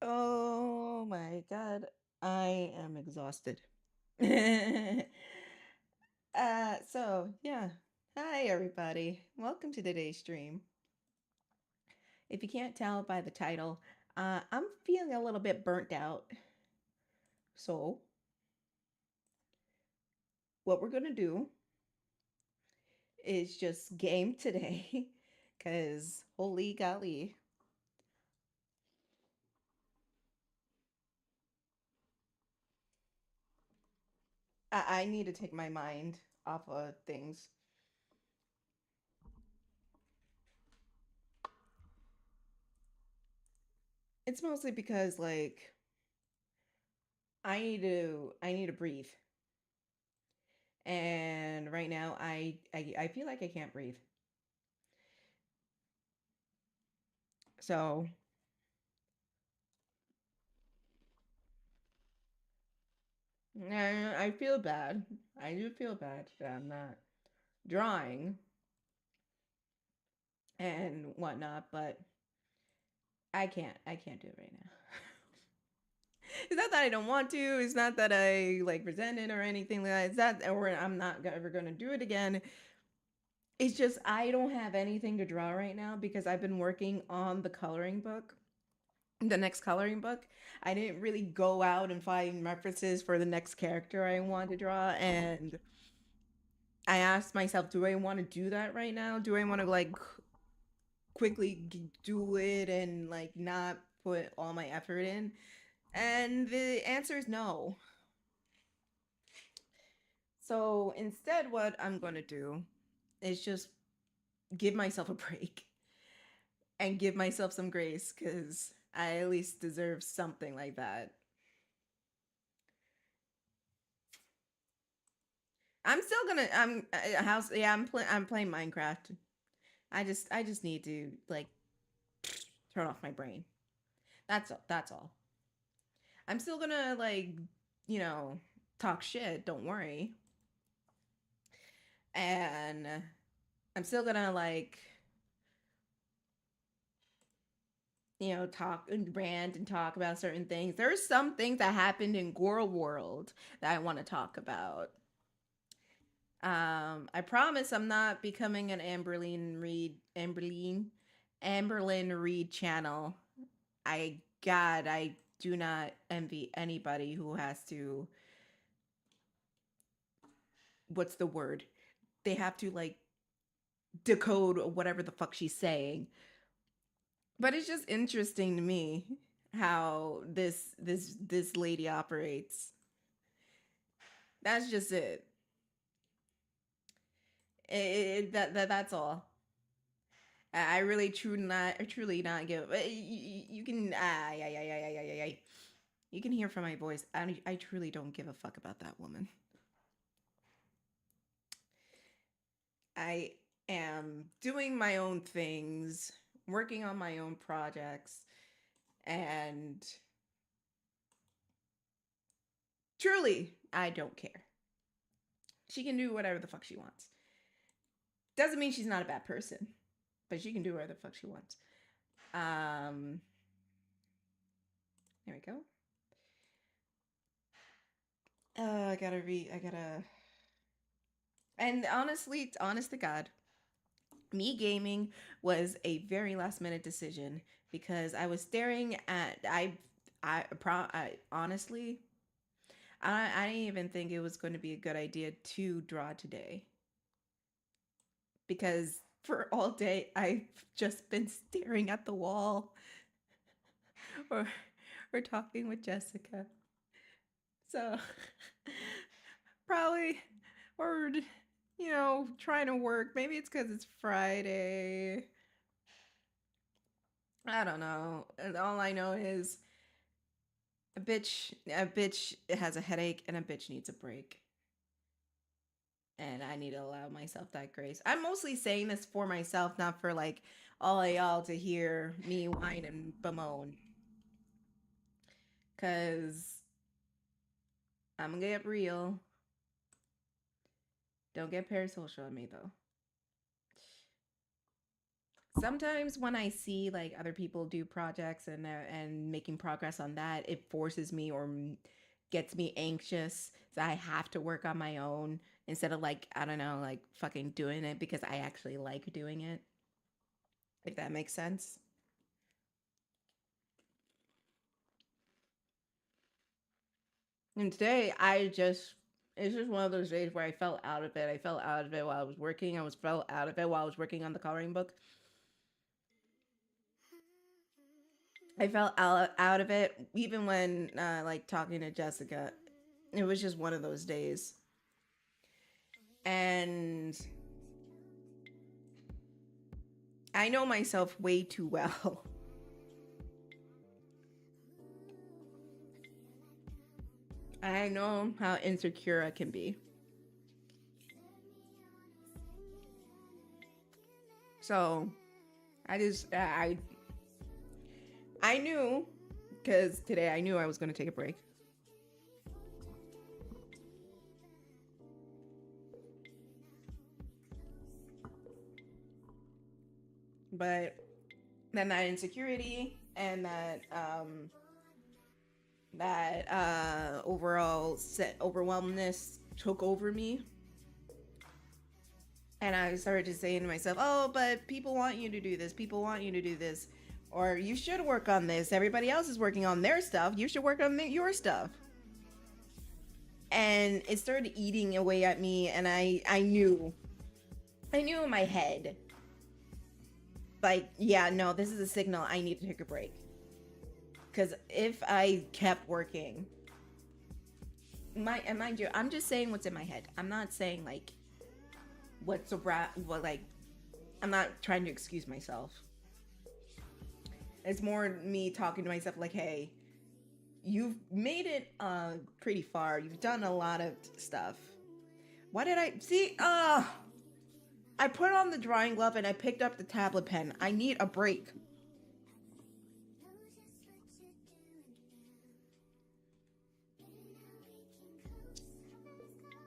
Oh my God. I am exhausted. So yeah. Hi everybody. Welcome to today's stream. If you can't tell by the title, I'm feeling a little bit burnt out. So what we're gonna do is just game today. Cause holy golly. I need to take my mind off of things. It's mostly because like I need to breathe. And right now I feel like I can't breathe. So I feel bad. I do feel bad that I'm not drawing and whatnot, but I can't do it right now. It's not that I don't want to. It's not that I like resent it or anything like that. It's not, or I'm not ever gonna do it again. It's just I don't have anything to draw right now because I've been working on the coloring book, the next coloring book. I didn't really go out and find references for the next character I want to draw, and I asked myself, do I want to do that right now? Do I want to like quickly do it and like not put all my effort in? And the answer is no. So instead, what I'm going to do is just give myself a break and give myself some grace because I at least deserve something like that. I'm still gonna. I'm house. Yeah, I'm playing Minecraft. I just need to like turn off my brain. That's all. That's all. I'm still gonna like, you know, talk shit. Don't worry. And I'm still gonna like, talk and rant and talk about certain things. There's some things that happened in Gore World that I want to talk about. I promise I'm not becoming an Amberlyn Reed channel. I do not envy anybody who has to, what's the word? They have to like decode whatever the fuck she's saying. But it's just interesting to me how this lady operates. That's just it. That's all. I really truly not give. You can you can hear from my voice. I truly don't give a fuck about that woman. I am doing my own things, working on my own projects, and truly, I don't care. She can do whatever the fuck she wants. Doesn't mean she's not a bad person, but she can do whatever the fuck she wants. Um, there we go. I gotta read. I gotta. And honestly, honest to God, me gaming was a very last minute decision because I was staring at. I honestly, I didn't even think it was going to be a good idea to draw today because for all day I've just been staring at the wall or or talking with Jessica. So probably or trying to work. Maybe it's because it's Friday. I don't know. And all I know is a bitch has a headache and a bitch needs a break. And I need to allow myself that grace. I'm mostly saying this for myself, not for like all of y'all to hear me whine and bemoan. Cause I'm gonna get real. Don't get parasocial on me though. sometimes when I see like other people do projects and making progress on that, it forces me or gets me anxious. So I have to work on my own instead of like, I don't know, like fucking doing it because I actually like doing it. If that makes sense. And today it's just one of those days where I fell out of it. I fell out of it while I was working. Fell out of it while I was working on the coloring book. I felt out of it even when like talking to Jessica. It was just one of those days. And I know myself way too well. I know how insecure I can be. So I knew because today I knew I was going to take a break. But then that insecurity and that overall overwhelmness took over me, and I started just saying to myself, "Oh, but people want you to do this. People want you to do this, or you should work on this. Everybody else is working on their stuff. You should work on your stuff." And it started eating away at me, and I knew in my head, like, yeah, no, this is a signal. I need to take a break. Because if I kept working, and mind you, I'm just saying what's in my head. I'm not saying like what like I'm not trying to excuse myself. It's more me talking to myself like, hey, you've made it pretty far. You've done a lot of stuff. Why did I see? I put on the drawing glove and I picked up the tablet pen. I need a break.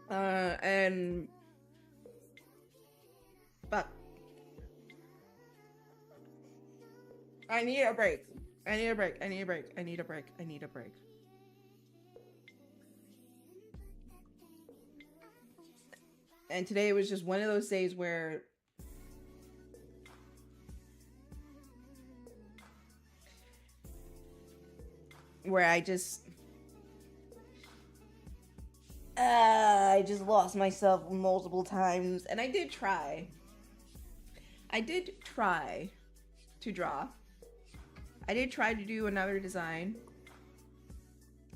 And but I need a break. I need a break. I need a break. I need a break. I need a break. And today was just one of those days where I just lost myself multiple times, and I did try. I did try to draw. I did try to do another design.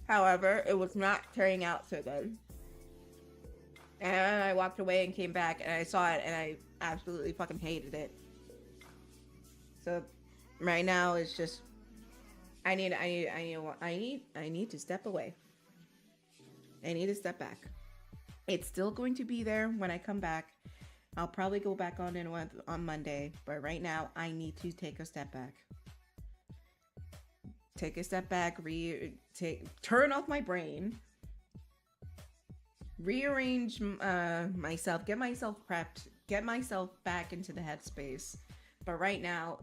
However, it was not turning out so good. And I walked away and came back and I saw it and I absolutely fucking hated it. So right now it's just I need to step away. I need to step back. It's still going to be there when I come back. I'll probably go back on it on Monday, but right now I need to take a step back. Take a step back, turn off my brain, rearrange myself, get myself prepped, get myself back into the headspace. But right now,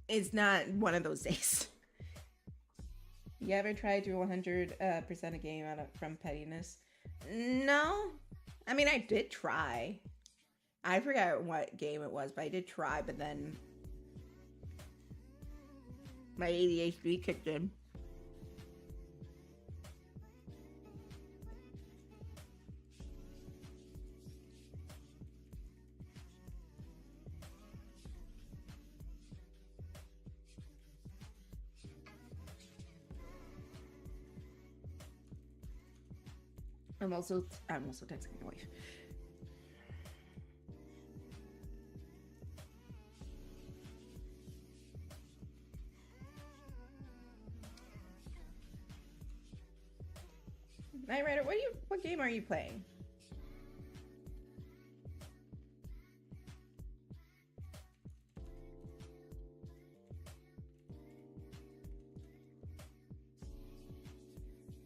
it's not one of those days. You ever tried to 100% a game from pettiness? No. I mean, I did try. I forgot what game it was, but I did try, but then my ADHD kicked in. I'm also texting my wife. Night Rider, what game are you playing?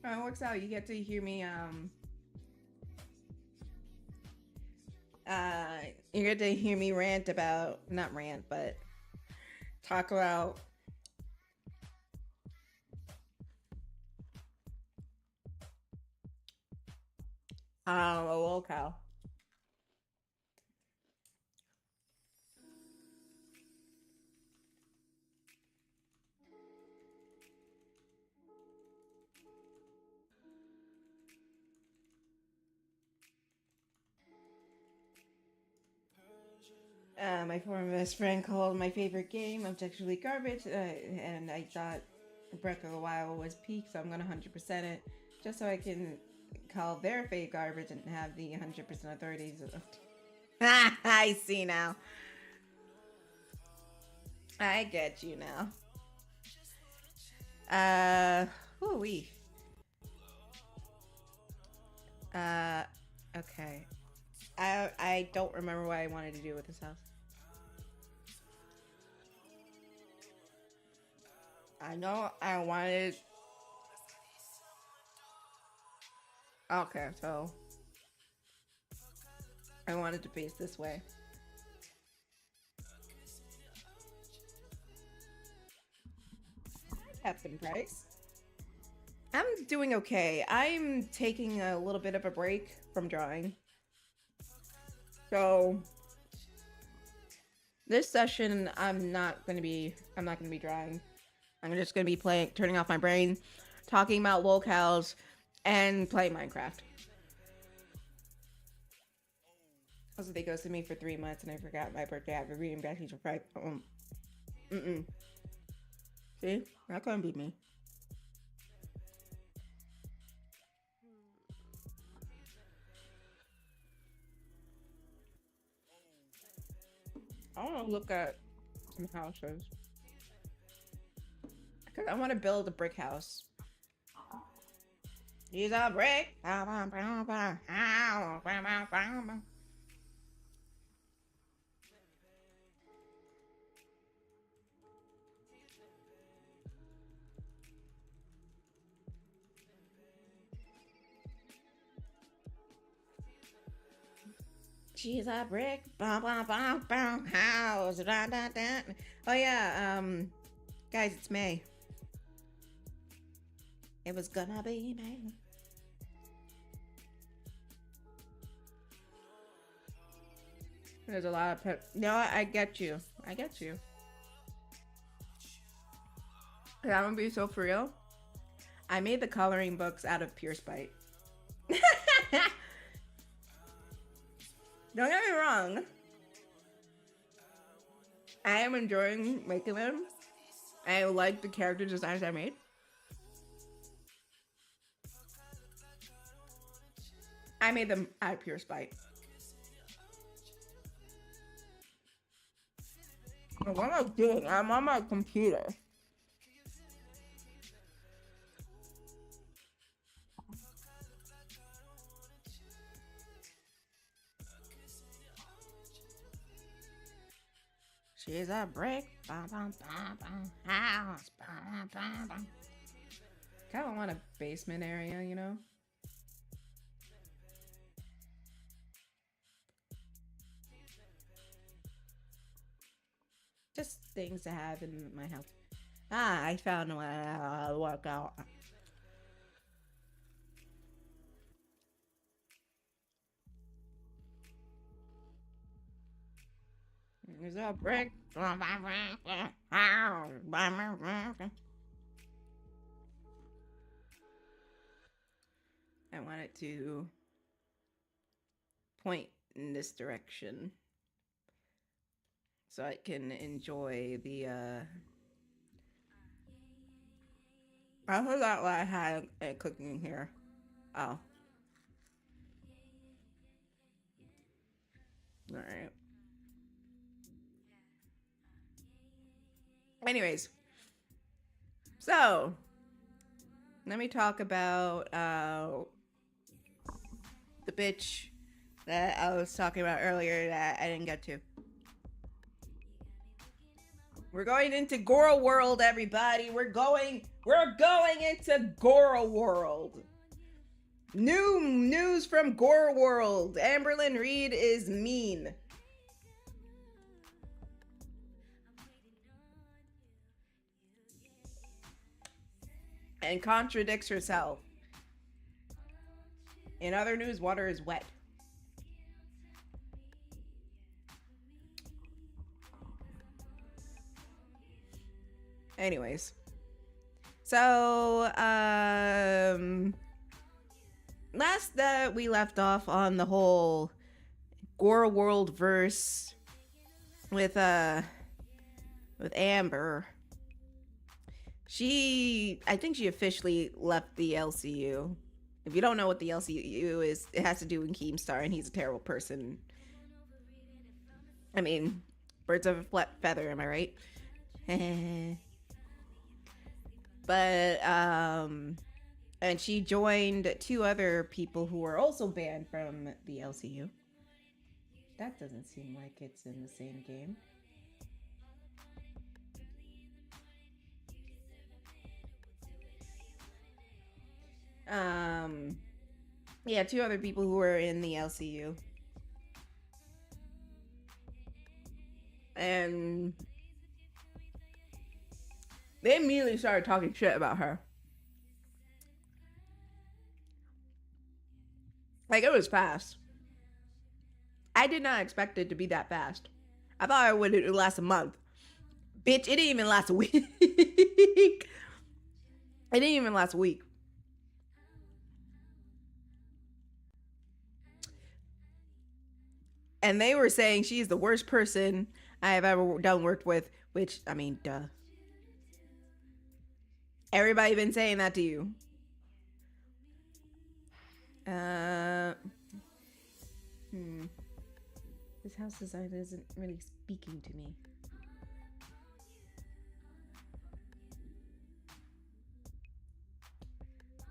Oh, it works out. You get to hear me You get to hear me rant about, not rant, but talk about a locale. My former best friend called my favorite game objectively garbage, and I thought Breath of the Wild was peak, so I'm gonna 100% it, just so I can call their fave garbage and have the 100% authorities. I see now. I get you now. Ooh-wee. Okay. I don't remember what I wanted to do with this house. I know I wanted. Okay, so I wanted to face this way. Captain Price. I'm doing okay. I'm taking a little bit of a break from drawing. So this session I'm not gonna be drawing. I'm just gonna be turning off my brain, talking about locales, and playing Minecraft. Also, they ghosted me for 3 months and I forgot my birthday after reading back teacher fight. See? That couldn't be me. I want to look at some houses. Cause I want to build a brick house. He's a brick. She's a brick. House. Oh yeah, guys, it's May. It was gonna be May. There's a lot of no, I get you. I get you. I'm gonna be so for real. I made the coloring books out of pure spite. Don't get me wrong. I am enjoying making them. I like the character designs I made. I made them out of pure spite. What am I doing? I'm on my computer. She's a brick. House. Kind of want a basement area, you know? Just things to have in my house. Ah, I found one. I'll work out. There's a brick. I want it to point in this direction so I can enjoy the I forgot what I had cooking here. Oh. Alright. Anyways. So let me talk about the bitch that I was talking about earlier that I didn't get to. We're going into Goro World, everybody. We're going into Goro World. New news from Goro World. Amberlyn Reed is mean. and contradicts herself. In other news, water is wet. Anyways. So, last that we left off on the whole Gore World verse with Amber. I think she officially left the LCU. If you don't know what the LCU is, it has to do with Keemstar, and he's a terrible person. I mean, birds of a feather, am I right? But, and she joined 2 other people who were also banned from the LCU. That doesn't seem like it's in the same game. Yeah, 2 other people who were in the LCU. And they immediately started talking shit about her. Like, it was fast. I did not expect it to be that fast. I thought it would last a month. Bitch, it didn't even last a week. It didn't even last a week. And they were saying she's the worst person I have ever worked with, which, I mean, duh. Everybody been saying that to you. This house design isn't really speaking to me.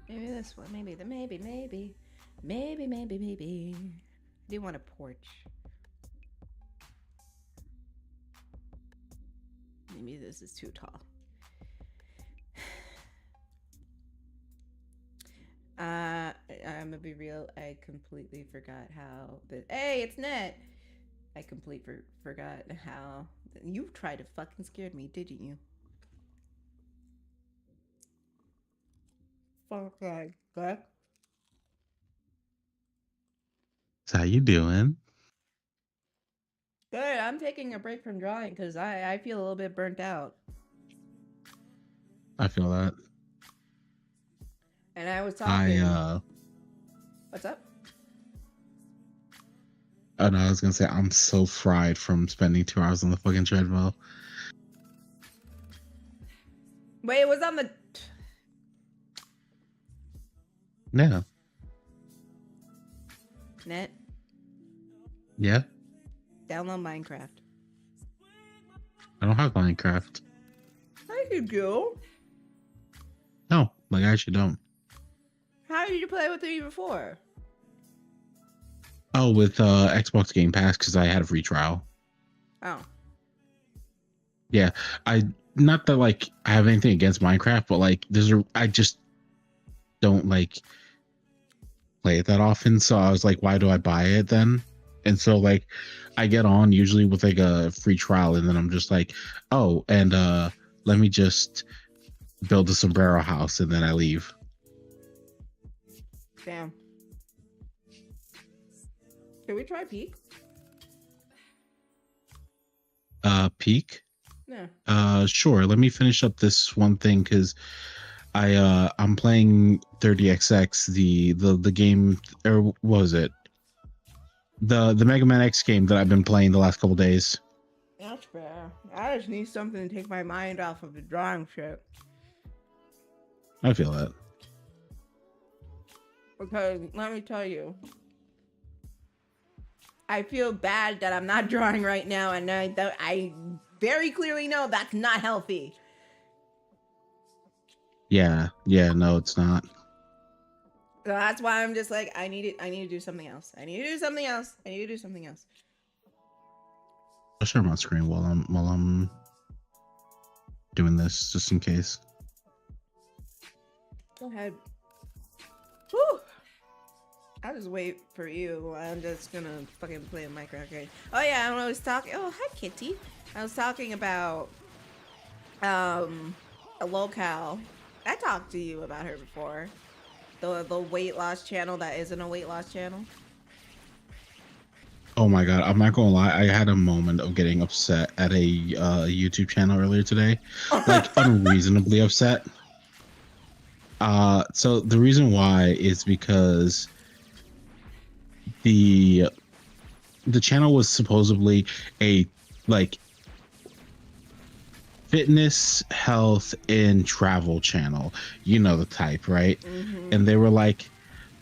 Maybe this one, maybe. I do want a porch. Maybe this is too tall. I'm gonna be real. I completely forgot how hey, it's Net. I completely forgot how you tried to fucking scare me, didn't you? Fuck that. Good. So how you doing? Good. I'm taking a break from drawing because I feel a little bit burnt out. I feel that. And I was talking. I What's up? Oh no, I was gonna say I'm so fried from spending 2 hours on the fucking treadmill. Wait, it was on the. Yeah. Net. Yeah. Download Minecraft. I don't have Minecraft. I could do. No, like I actually don't. How did you play with me before? Oh, with Xbox Game Pass because I had a free trial. Oh. Yeah, I not that like I have anything against Minecraft, but like I just don't like play it that often. So I was like, why do I buy it then? And so like I get on usually with like a free trial, and then I'm just like, oh, and let me just build a sombrero house, and then I leave. Damn. Can we try Peak? Peak? Yeah. Sure. Let me finish up this one thing because I'm playing 30XX, the game, or what was it? The Mega Man X game that I've been playing the last couple days. That's fair. I just need something to take my mind off of the drawing shit. I feel that. Because let me tell you, I feel bad that I'm not drawing right now, and I very clearly know that's not healthy. Yeah, no, it's not. So that's why I'm just like, I need to do something else. I'll share my screen while I'm doing this, just in case. Go ahead. Whew. I'll just wait for you. I'm just gonna fucking play a Minecraft game. Oh yeah, I was talking. Oh hi Kitty. I was talking about a locale I talked to you about her before. The weight loss channel that isn't a weight loss channel. Oh my god, I'm not gonna lie. I had a moment of getting upset at a YouTube channel earlier today, like unreasonably upset. So the reason why is because the the channel was supposedly a like fitness, health, and travel channel. You know the type, right? Mm-hmm. And they were like,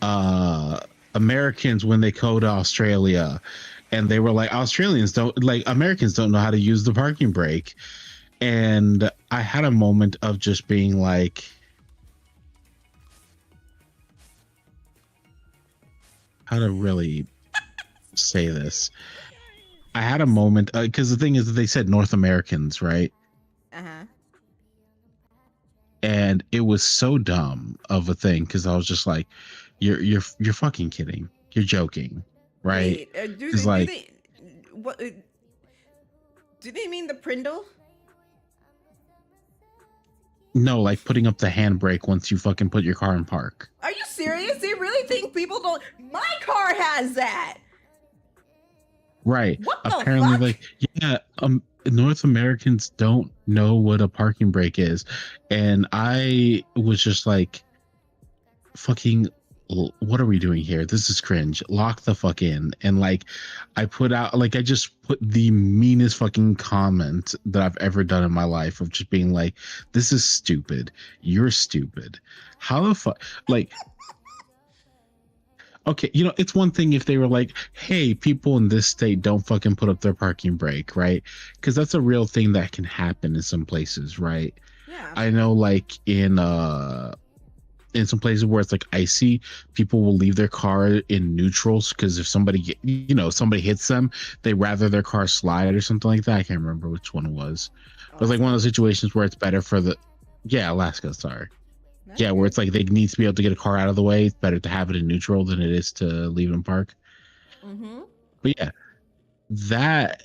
uh, Americans when they go to Australia, and they were like, Australians don't like Americans don't know how to use the parking brake. And I had a moment of just being like, how to really say this. I had a moment because the thing is that they said North Americans, right? Uh-huh. And it was so dumb of a thing because I was just like, you're fucking kidding. You're joking, right? Wait, do Because they like, what do they mean the Prindle? no, like putting up the handbrake once you fucking put your car in park. Are you serious? They really think people don't? My car has that. Right. What the Apparently, fuck? like, yeah, North Americans don't know what a parking brake is. And I was just like, fucking, what are we doing here? This is cringe. Lock the fuck in. And like, I put out, like, I just put the meanest fucking comment that I've ever done in my life of just being like, this is stupid. You're stupid. How the fuck? Like, okay, you know, it's one thing if they were like, hey, people in this state don't fucking put up their parking brake, right? Because that's a real thing that can happen in some places, right? Yeah. I know like in some places where it's like icy, people will leave their car in neutrals because if somebody somebody hits them, they rather their car slide or something like that. I can't remember which one it was. It was like one of those situations where it's better for the Alaska, sorry. Yeah, where it's like they need to be able to get a car out of the way. It's better to have it in neutral than it is to leave it in park. Mm-hmm. But yeah, that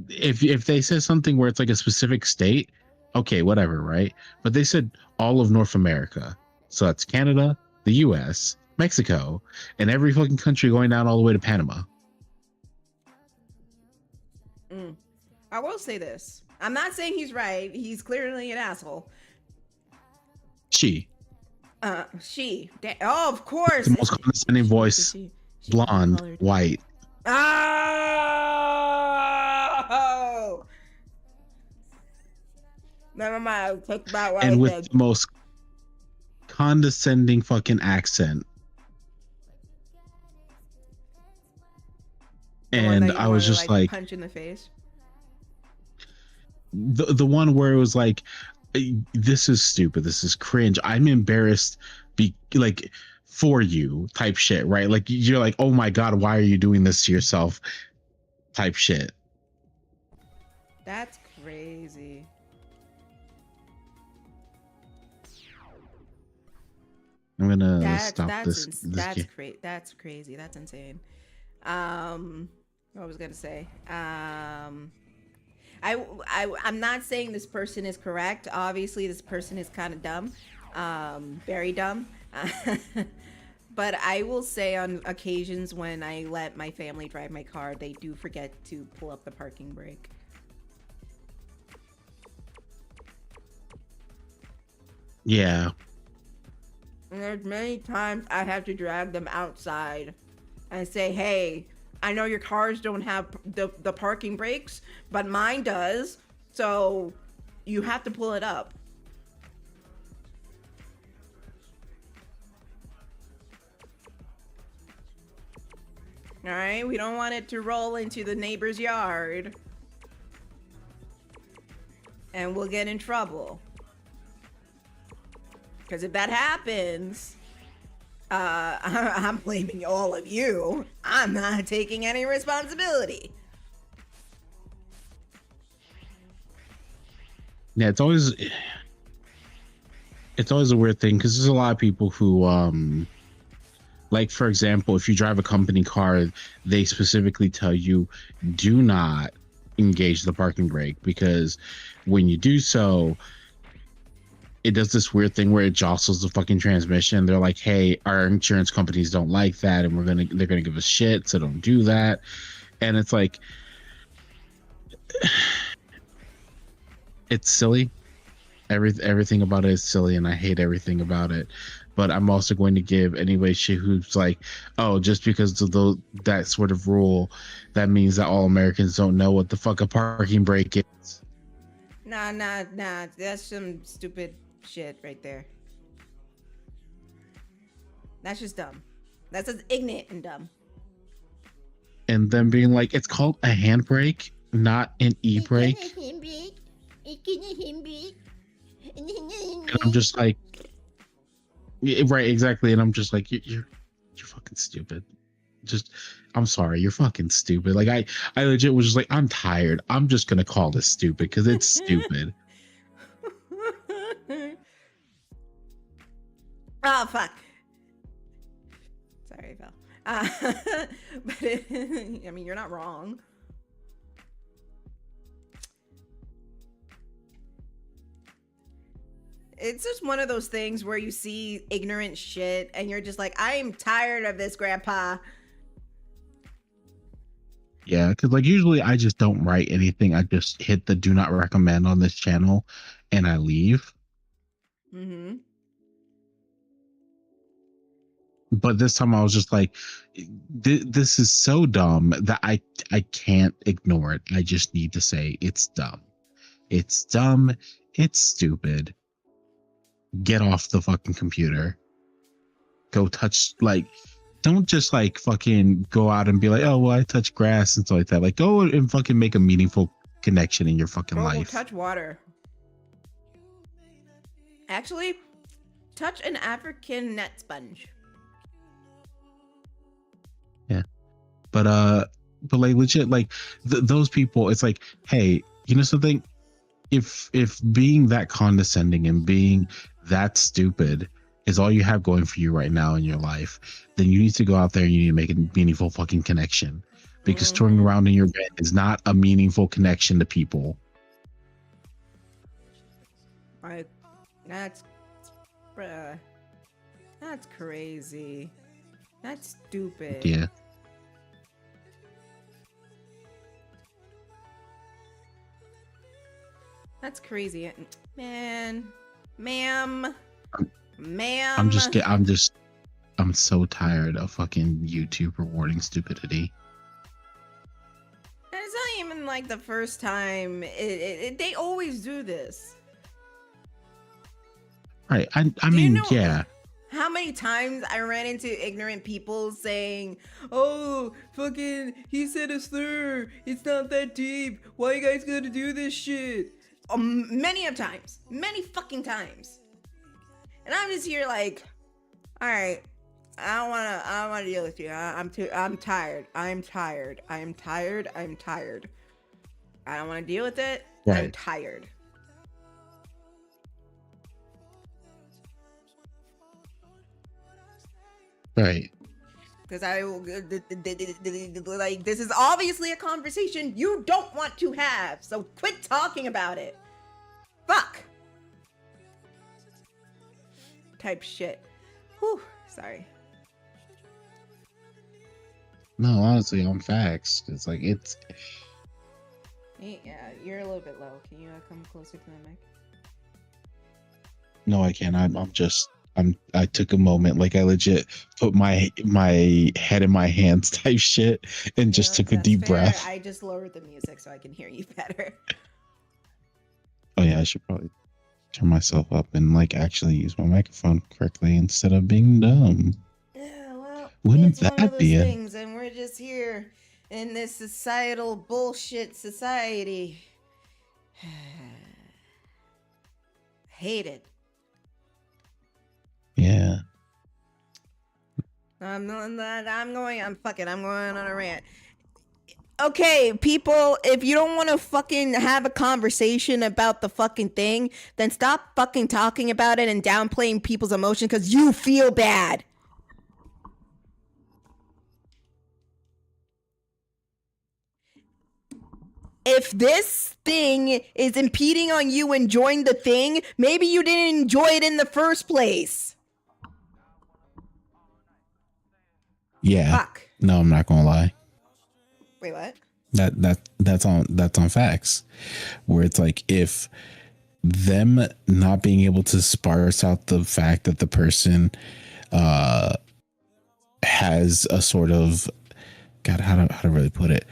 if they said something where it's like a specific state, okay, whatever, right? But they said all of North America, so that's Canada, the U.S., Mexico, and every fucking country going down all the way to Panama. I will say this. I'm not saying he's right. He's clearly an asshole. She. Oh, of course. The most condescending voice, blonde, colored. white. Oh! Never mind. I'll take that right. And with the most condescending fucking accent. And I was just like, punch in the face. The one where it was like, this is stupid, this is cringe, I'm embarrassed for you type shit, right? Like you're like, oh my god, why are you doing this to yourself type shit. That's crazy. I'm gonna stop this. That's crazy. That's crazy. That's insane. What was I gonna say? I'm not saying this person is correct. Obviously, this person is kind of dumb, very dumb. But I will say on occasions when I let my family drive my car, they do forget to pull up the parking brake. Yeah. And there's many times I have to drag them outside and say, hey, I know your cars don't have the parking brakes, but mine does. So you have to pull it up. All right, we don't want it to roll into the neighbor's yard. And we'll get in trouble. Because if that happens, I'm blaming all of you. I'm not taking any responsibility. Yeah, it's always a weird thing because there's a lot of people who like, for example, if you drive a company car, they specifically tell you do not engage the parking brake because when you do so, it does this weird thing where it jostles the fucking transmission. They're like, hey, our insurance companies don't like that, and they're gonna give us shit, so don't do that. And it's like, it's silly. Everything about it is silly, and I hate everything about it. But I'm also going to give anybody shit who's like, oh, just because of that sort of rule, that means that all Americans don't know what the fuck a parking brake is. Nah. That's some stupid shit right there. That's just dumb. That's just ignorant and dumb. And them being like, it's called a handbrake, not an e-brake. And I'm just like, right, exactly. And I'm just like, you're fucking stupid. Just, I'm sorry, you're fucking stupid. Like I legit was just like, I'm tired. I'm just gonna call this stupid because it's stupid. Oh fuck. Sorry, Val. But I mean, you're not wrong. It's just one of those things where you see ignorant shit and you're just like, I am tired of this, Grandpa. Yeah, because like usually I just don't write anything. I just hit the do not recommend on this channel and I leave. Mm-hmm. But this time I was just like, this is so dumb that I can't ignore it. I just need to say it's dumb. It's dumb. It's stupid. Get off the fucking computer. Go touch, like, don't just like fucking go out and be like, oh well, I touch grass and stuff like that. Like, go and fucking make a meaningful connection in your fucking life. Touch water. Actually, touch an African net sponge. Yeah, but like legit, like those people, it's like, hey, you know something? If being that condescending and being that stupid is all you have going for you right now in your life, then you need to go out there and you need to make a meaningful fucking connection, because touring around in your bed is not a meaningful connection to people. Like, that's crazy. That's stupid. Yeah. That's crazy, man, ma'am. I'm so tired of fucking YouTube rewarding stupidity. And it's not even like the first time. They always do this. Right. I mean, yeah. How many times I ran into ignorant people saying, oh, fucking, he said a slur. It's not that deep. Why you guys gotta do this shit? Many of times. Many fucking times. And I'm just here like, all right, I don't wanna deal with you. I'm tired. I don't wanna deal with it. Right. I'm tired. Right. Because like, this is obviously a conversation you don't want to have. So quit talking about it. Fuck. Type shit. Whew. Sorry. No, honestly, on facts. It's like, it's. Yeah, you're a little bit low. Can you come closer to the mic? No, I can't. I took a moment, like I legit put my head in my hands type shit and just took a deep breath. I just lowered the music so I can hear you better. Oh yeah, I should probably turn myself up and like actually use my microphone correctly instead of being dumb. Yeah, well, wouldn't that be it? Things, and we're just here in this societal bullshit society. Hate it. Yeah. I'm going on a rant. Okay, people, if you don't want to fucking have a conversation about the fucking thing, then stop fucking talking about it and downplaying people's emotions because you feel bad. if this thing is impeding on you enjoying the thing, maybe you didn't enjoy it in the first place. Yeah. Fuck. No, I'm not gonna lie. Wait, what? That's on facts. Where it's like, if them not being able to sparse out the fact that the person has a sort of, God, how to really put it,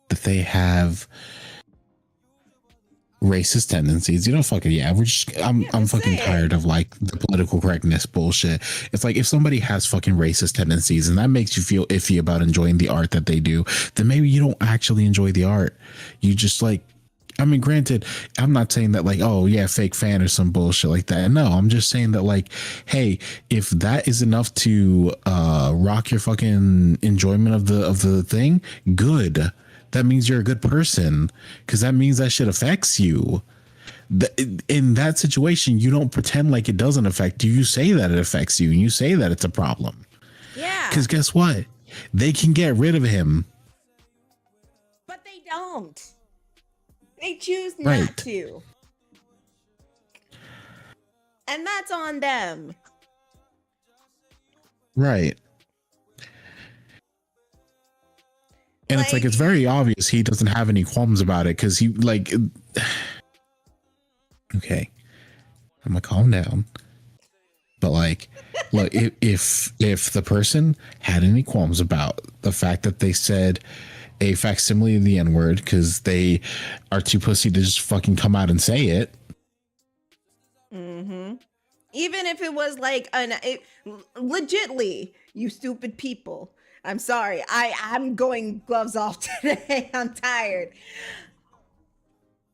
that they have racist tendencies, fucking, yeah, I'm fucking tired of like the political correctness bullshit. It's like, if somebody has fucking racist tendencies and that makes you feel iffy about enjoying the art that they do, then maybe you don't actually enjoy the art. You just like, I mean, granted, I'm not saying that like, oh yeah, fake fan or some bullshit like that. No, I'm just saying that like, hey, if that is enough to rock your fucking enjoyment of the thing, good. That means you're a good person, because that means that shit affects you. In that situation, you don't pretend like it doesn't affect you. You say that it affects you, and you say that it's a problem. Yeah. Because guess what? They can get rid of him. But they don't. They choose not to. And that's on them. Right. And like, it's like, it's very obvious he doesn't have any qualms about it, because he like, okay, I'm gonna calm down. But like, look, if the person had any qualms about the fact that they said a facsimile of the N-word because they are too pussy to just fucking come out and say it. Mm-hmm. Even if it was like legitly, you stupid people. I'm sorry. I'm going gloves off today. I'm tired.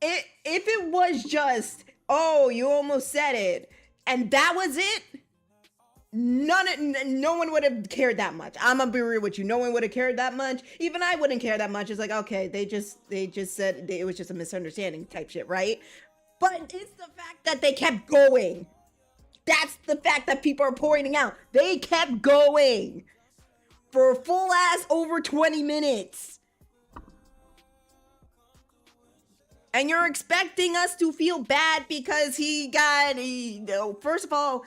If it was just, oh, you almost said it, and that was it, no one would have cared that much. I'm gonna be real with you. No one would have cared that much. Even I wouldn't care that much. It's like, okay, they just said it was just a misunderstanding type shit, right? But it's the fact that they kept going. That's the fact that people are pointing out. They kept going for a full ass over 20 minutes. And you're expecting us to feel bad because first of all,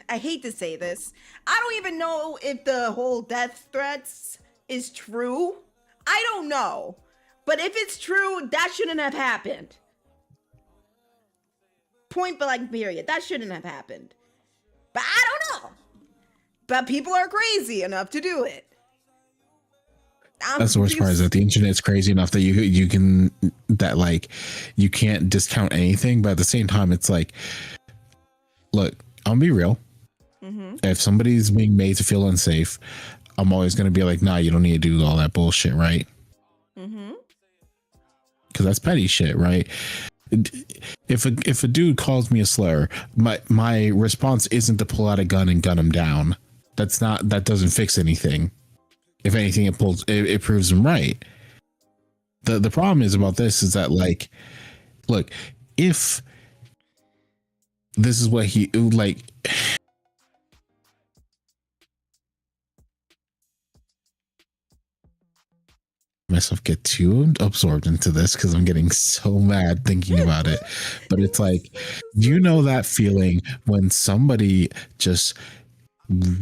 I hate to say this, I don't even know if the whole death threats is true. I don't know. But if it's true, that shouldn't have happened. Point blank period. That shouldn't have happened. But I don't know. But people are crazy enough to do it. That's the worst part, is that the internet's crazy enough that you can, that like, you can't discount anything. But at the same time, it's like, look, I'm gonna be real. Mm-hmm. If somebody's being made to feel unsafe, I'm always gonna be like, nah, you don't need to do all that bullshit, right? Mm-hmm. Because that's petty shit, right? If a dude calls me a slur, my response isn't to pull out a gun and gun him down. That doesn't fix anything. If anything, it proves him right. The problem is about this is that, like, look, if this is what he like, myself get too absorbed into this because I'm getting so mad thinking about it. But it's like, that feeling when somebody just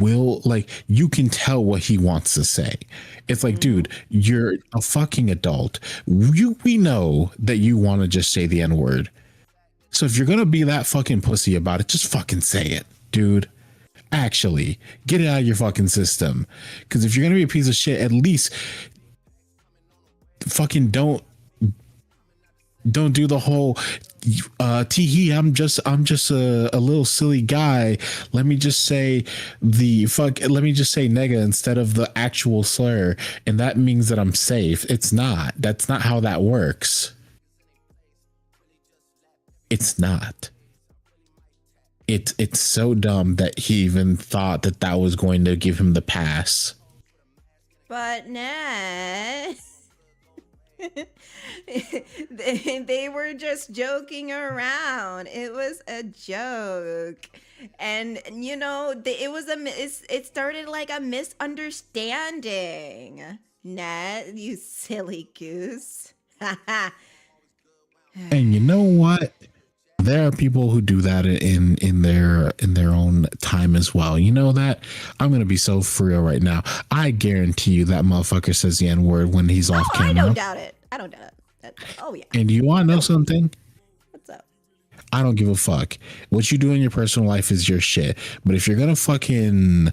will, like, you can tell what he wants to say. It's like, dude, you're a fucking adult. We know that you want to just say the N-word. So if you're gonna be that fucking pussy about it, just fucking say it, dude. Actually, get it out of your fucking system. Because if you're gonna be a piece of shit, at least fucking don't do the whole tee I'm just a little silly guy, let me just say nigga instead of the actual slur, and that means that I'm safe. That's not how that works. It's not. It's so dumb that he even thought that was going to give him the pass. But nah. They were just joking around. It was a joke. And it started like a misunderstanding. Nah, you silly goose. And you know what? There are people who do that in their own time as well. You know that? I'm gonna be so for real right now. I guarantee you that motherfucker says the N-word when he's off Oh, I camera. don't doubt it. I don't doubt it. Oh yeah. And you wanna know something? What's up? I don't give a fuck. What you do in your personal life is your shit. But if you're gonna fucking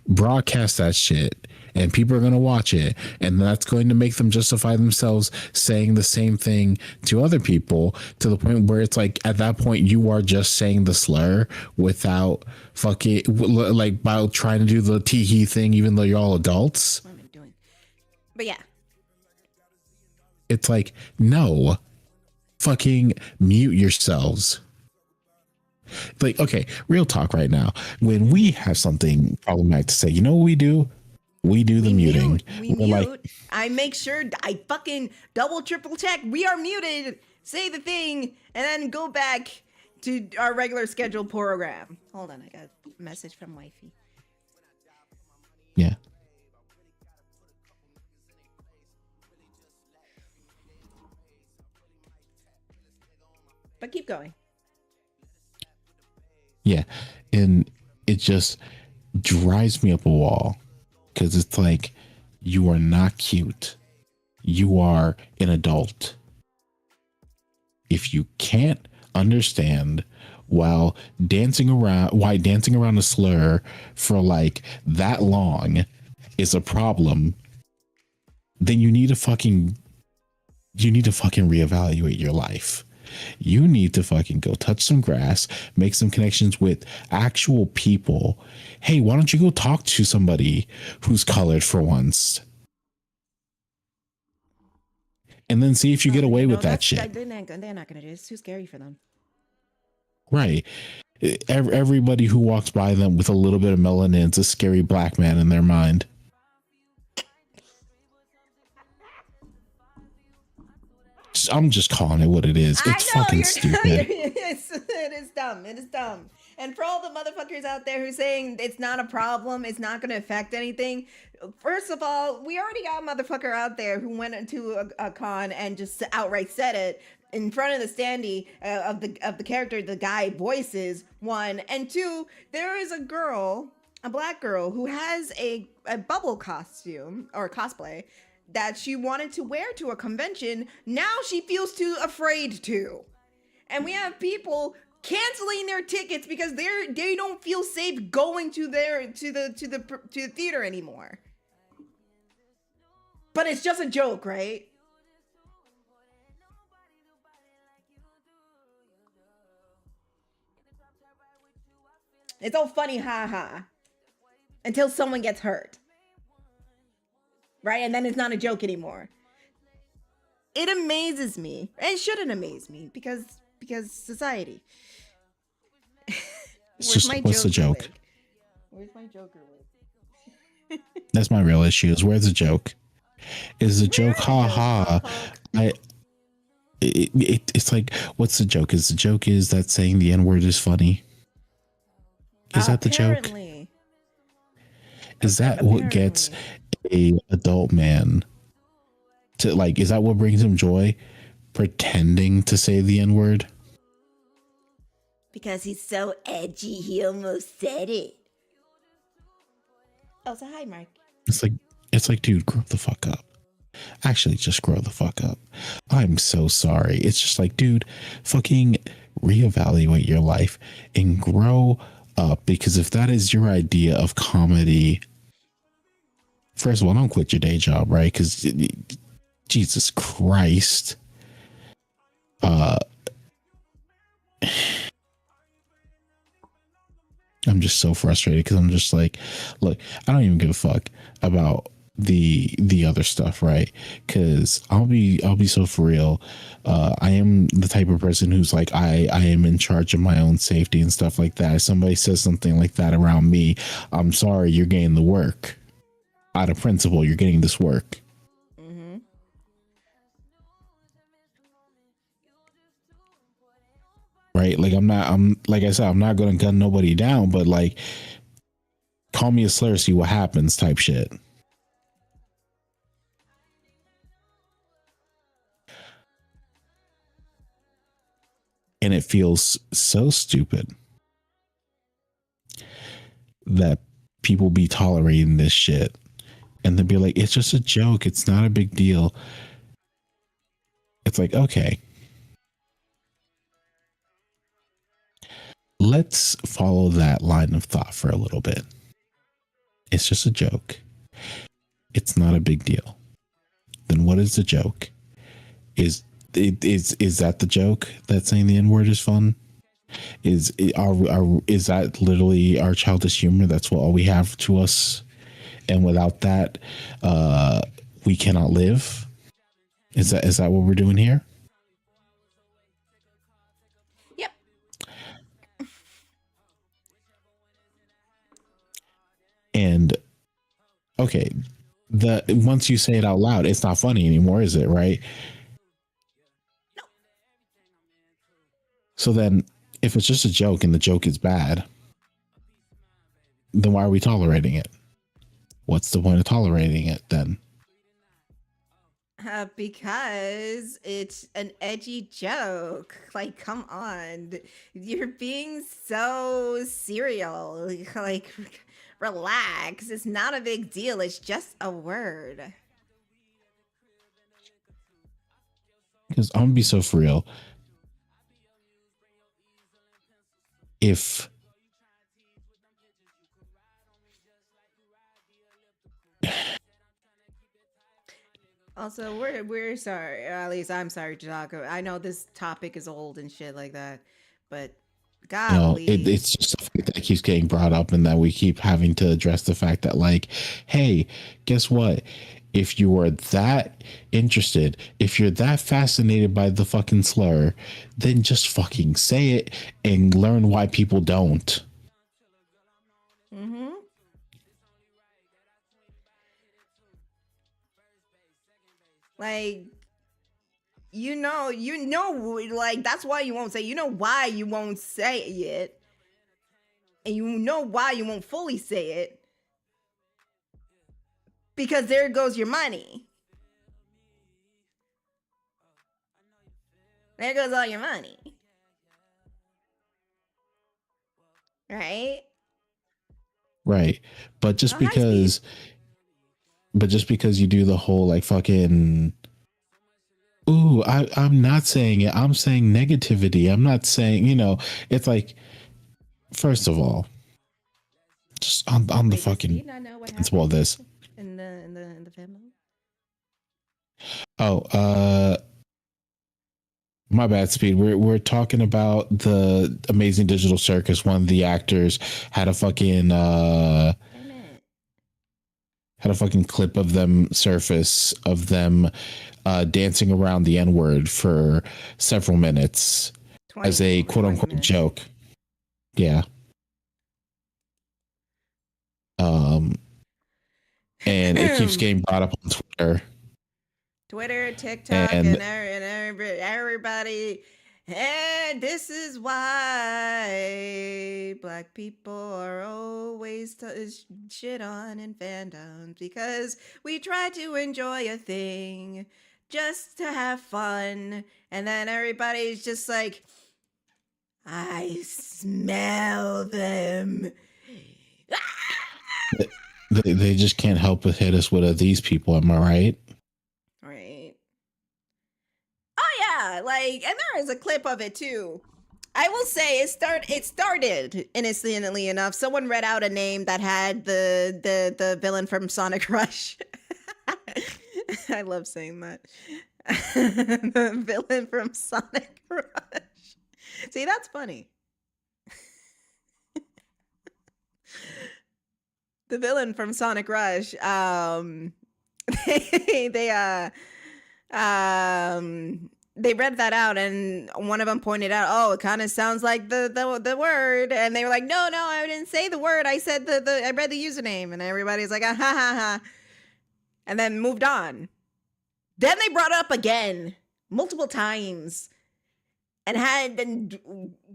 broadcast that shit and people are gonna watch it, and that's going to make them justify themselves saying the same thing to other people, to the point where it's like at that point you are just saying the slur without fucking like by trying to do the tee-hee thing, even though you're all adults. What am I doing? But yeah. It's like, no, fucking mute yourselves. Like, okay, real talk right now. When we have something problematic to say, you know what we do? We do the muting. We We're mute. like, I make sure I fucking double, triple check. We are muted. Say the thing, and then go back to our regular scheduled program. Hold on, I got a message from wifey. yeah. But keep going. Yeah. And it just drives me up a wall because it's like, you are not cute. You are an adult. If you can't understand why dancing around a slur for like that long is a problem, then you need to fucking reevaluate your life. You need to fucking go touch some grass, make some connections with actual people. Hey, why don't you go talk to somebody who's colored for once? And then see if you get away with that shit. They're not going to do it. It's too scary for them. Right. Everybody who walks by them with a little bit of melanin is a scary black man in their mind. I'm just calling it what it is. It's fucking stupid. It is dumb. It is dumb. And for all the motherfuckers out there who's saying it's not a problem, it's not going to affect anything. First of all, we already got a motherfucker out there who went into a con and just outright said it in front of the standee of the character the guy voices. One, and two, there is a black girl who has a bubble costume or cosplay that she wanted to wear to a convention. Now she feels too afraid to. And we have people canceling their tickets because they don't feel safe going to the theater anymore. But it's just a joke, right? It's all funny, haha, until someone gets hurt. Right? And then it's not a joke anymore. It amazes me. And it shouldn't amaze me because society. What's the joke? Wig? Where's my Joker wig? That's my real issue. Is where's the joke? Is the joke ha? It's like, what's the joke? Is the joke is that saying the N-word is funny? Is that the joke? Is that what gets a adult man to like? Is that what brings him joy? Pretending to say the N-word? Because he's so edgy, he almost said it. Oh, so hi, Mark. It's like, dude, grow the fuck up. Actually, just grow the fuck up. I'm so sorry. It's just like, dude, fucking reevaluate your life and grow up. Because if that is your idea of comedy, first of all, don't quit your day job, right? Because Jesus Christ. I'm just so frustrated because I'm just like, look, I don't even give a fuck about the other stuff, right? Because I'll be so for real. I am the type of person who's like, I am in charge of my own safety and stuff like that. If somebody says something like that around me, I'm sorry, you're getting the work. Out of principle, you're getting this work. Mm-hmm. Right? Like I'm like I said, I'm not gonna gun nobody down, but like, call me a slur, see what happens type shit. And it feels so stupid that people be tolerating this shit. And they'll be like, it's just a joke. It's not a big deal. It's like, okay. Let's follow that line of thought for a little bit. It's just a joke. It's not a big deal. Then what is the joke? Is that the joke? That saying the N-word is fun? Is that literally our childish humor? That's what all we have to us, and without that, we cannot live. Is that what we're doing here? Yep. And okay, once you say it out loud, it's not funny anymore, is it? Right? No. So then, if it's just a joke and the joke is bad, then why are we tolerating it? What's the point of tolerating it then? Because it's an edgy joke. Like, come on. You're being so serial. Like, relax. It's not a big deal. It's just a word. Because I'm gonna be so for real. If Also, we're sorry. At least I'm sorry to talk. I know this topic is old and shit like that, but golly, it's just the fact that it keeps getting brought up, and that we keep having to address the fact that, like, hey, guess what? If you are that interested, if you're that fascinated by the fucking slur, then just fucking say it and learn why people don't. Mm-hmm. Like, like, that's why you won't say, why you won't say it. And you know why you won't fully say it. Because there goes your money. There goes all your money. Right? Right. But just because you do the whole like fucking, ooh, I'm not saying it. I'm saying negativity. I'm not saying, it's like, first of all, just on the Wait, fucking, does Steve not know what it's well happened this. in the family? Oh, my bad, Speed. We're talking about the Amazing Digital Circus. One of the actors had a fucking clip of them surface of them dancing around the N-word for several minutes as a quote unquote joke. Yeah. And it keeps getting brought up on Twitter, TikTok, and everybody. And this is why Black people are always shit on in fandoms, because we try to enjoy a thing just to have fun, and then everybody's just like, I smell them. They just can't help but hit us with these people. Am I right? Right. Oh yeah, like, and there is a clip of it too. I will say it started innocently enough. Someone read out a name that had the villain from Sonic Rush. I love saying that. The villain from Sonic Rush. See, that's funny. The villain from Sonic Rush. They read that out, and one of them pointed out, "Oh, it kind of sounds like the word," and they were like, "No, I didn't say the word. I said I read the username," and everybody's like, "Ah, ha ha ha," and then moved on. Then they brought it up again multiple times, and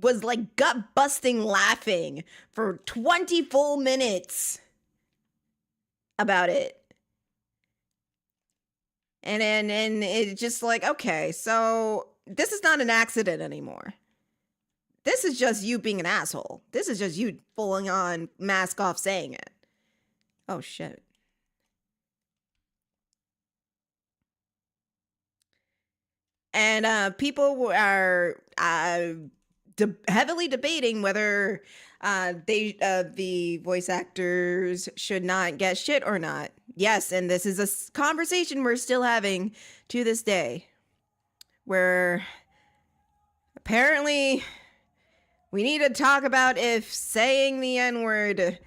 was like gut busting laughing for 20 full minutes about it. And it's just like, okay, so this is not an accident anymore. This is just you being an asshole. This is just you fulling on mask off saying it. Oh, shit. And people are heavily debating whether the voice actors should not get shit or not. Yes, and this is a conversation we're still having to this day, where apparently we need to talk about if saying the N-word,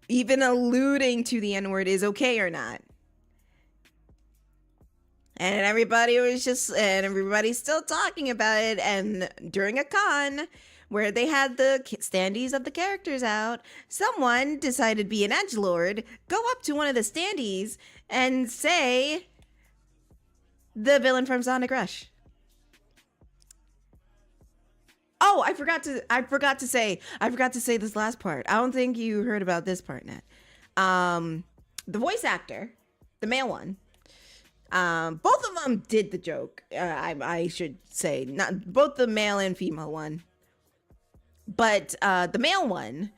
even alluding to the N-word, is okay or not. And everybody's still talking about it. And during a con where they had the standees of the characters out, someone decided to be an edgelord, go up to one of the standees and say the villain from Sonic Rush. Oh, I forgot to say this last part. I don't think you heard about this part, Nat. The voice actor, the male one, both of them did the joke. I should say, not both the male and female one, but the male one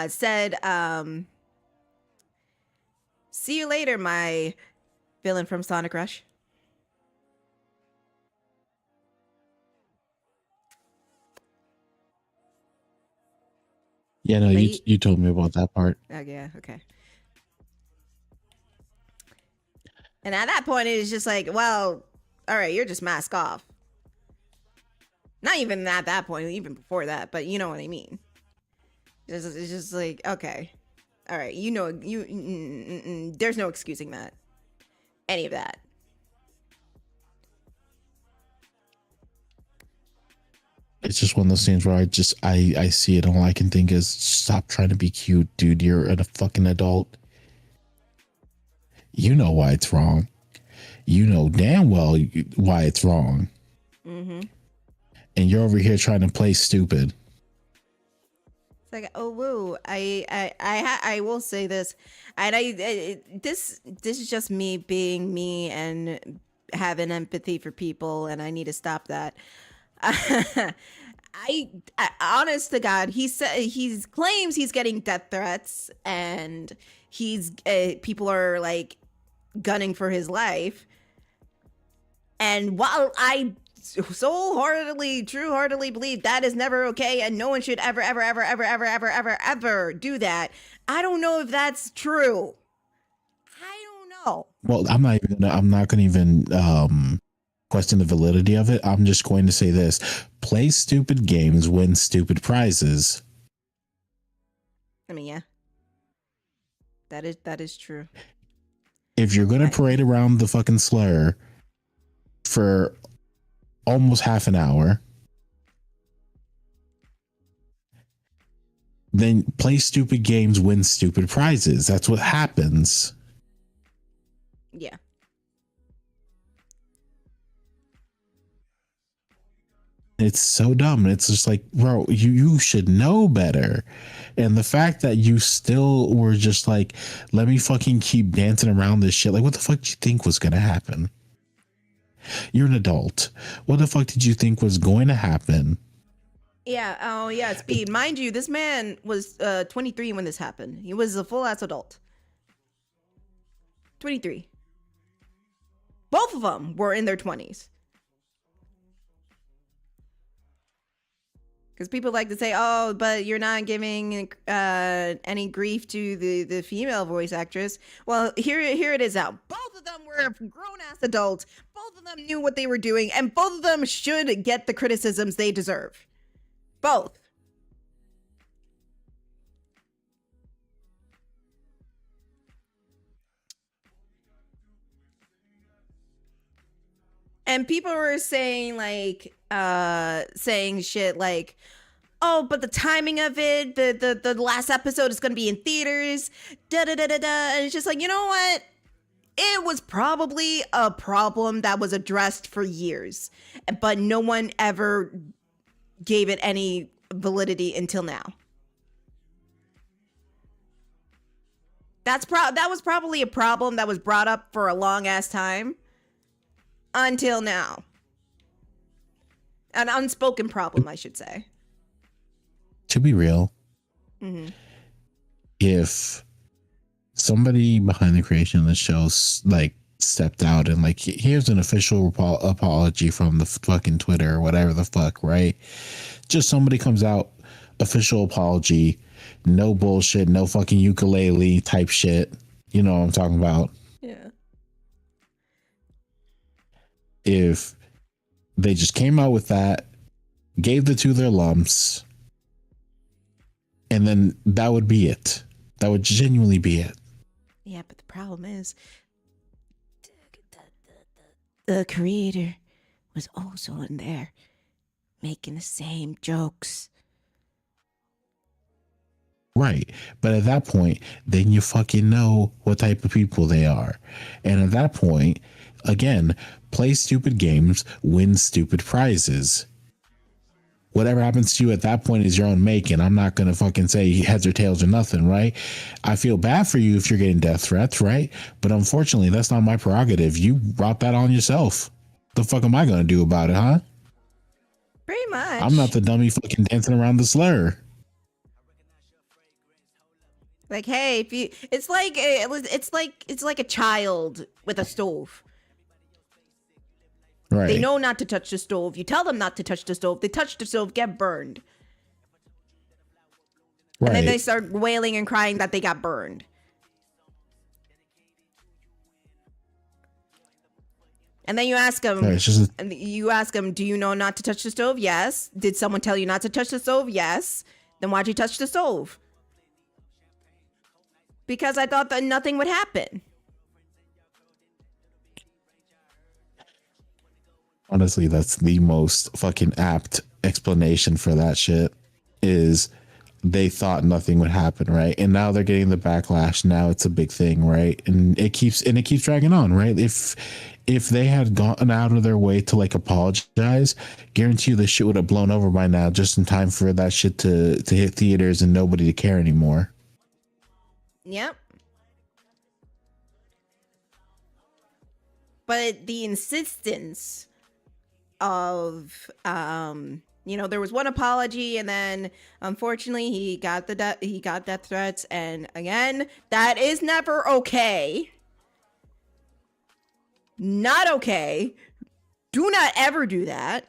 said, "See you later, my villain from Sonic Rush." Yeah, no, you told me about that part. Oh yeah, okay. And at that point, it's just like, well, all right, you're just mask off. Not even at that point, even before that, but you know what I mean. It's just like, okay, all right, there's no excusing that, any of that. It's just one of those things where I see it and all I can think is, stop trying to be cute, dude. You're a fucking adult. You know why it's wrong. You know damn well why it's wrong. Mm-hmm. And you're over here trying to play stupid. It's like, oh woo, I will say this, and this is just me being me and having empathy for people, and I need to stop that. I honest to God, he claims he's getting death threats, and people are like gunning for his life. And while I true-heartedly believe that is never okay, and no one should ever do that, I don't know if that's true. I don't know. Well, I'm not gonna even question the validity of it. I'm just going to say this: play stupid games, win stupid prizes. I mean, yeah, that is true. If you're gonna parade around the fucking slur for almost half an hour, then play stupid games, win stupid prizes. That's what happens. Yeah. It's so dumb. It's just like, bro, you should know better. And the fact that you still were just like, let me fucking keep dancing around this shit. Like, what the fuck did you think was going to happen? You're an adult. What the fuck did you think was going to happen? Yeah. Oh, yeah. Speed. Mind you, this man was 23 when this happened. He was a full-ass adult. 23. Both of them were in their 20s. Because people like to say, oh, but you're not giving any grief to the female voice actress. Well, here it is out. Both of them were grown-ass adults. Both of them knew what they were doing. And both of them should get the criticisms they deserve. Both. And people were saying saying shit like, oh, but the timing of it, the last episode is going to be in theaters, da-da-da-da-da. And it's just like, you know what? It was probably a problem that was addressed for years, but no one ever gave it any validity until now. That was probably a problem that was brought up for a long ass time until now. An unspoken problem, I should say. to be real, Mm-hmm. if somebody behind the creation of the show like stepped out and like, here's an official apology from the fucking Twitter or whatever the fuck, right? Just somebody comes out, official apology, no bullshit, no fucking ukulele type shit. You know what I'm talking about? Yeah. If they just came out with that, gave the two their lumps, and then that would be it. That would genuinely be it. Yeah, but the problem is the creator was also in there making the same jokes. Right. But at that point, then you fucking know what type of people they are. And at that point, again, play stupid games, win stupid prizes. Whatever happens to you at that point is your own making. I'm not going to fucking say heads or tails or nothing, right? I feel bad for you if you're getting death threats, right? But unfortunately, that's not my prerogative. You brought that on yourself. The fuck am I going to do about it, huh? Pretty much. I'm not the dummy fucking dancing around the slur. Like, hey, if you, it's like a child with a stove. Right. They know not to touch the stove. You tell them not to touch the stove. They touch the stove, get burned. Right. And then they start wailing and crying that they got burned. And then you ask them, do you know not to touch the stove? Yes. Did someone tell you not to touch the stove? Yes. Then why'd you touch the stove? Because I thought that nothing would happen. Honestly, that's the most fucking apt explanation for that shit. Is they thought nothing would happen, right? And now they're getting the backlash. Now it's a big thing, right? And it keeps dragging on, right? If they had gone out of their way to like apologize, guarantee you the shit would have blown over by now, just in time for that shit to hit theaters and nobody to care anymore. Yep. But the insistence of there was one apology, and then unfortunately he got death threats, and again, that is never okay. Not okay. Do not ever do that.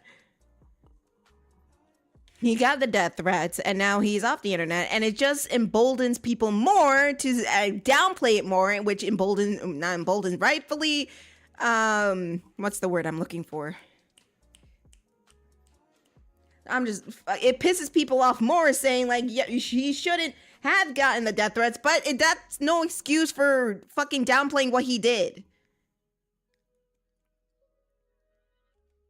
He got the death threats, and now he's off the internet, and it just emboldens people more to downplay it more, which rightfully. What's the word I'm looking for? It pisses people off more, saying like, yeah, he shouldn't have gotten the death threats, but that's no excuse for fucking downplaying what he did.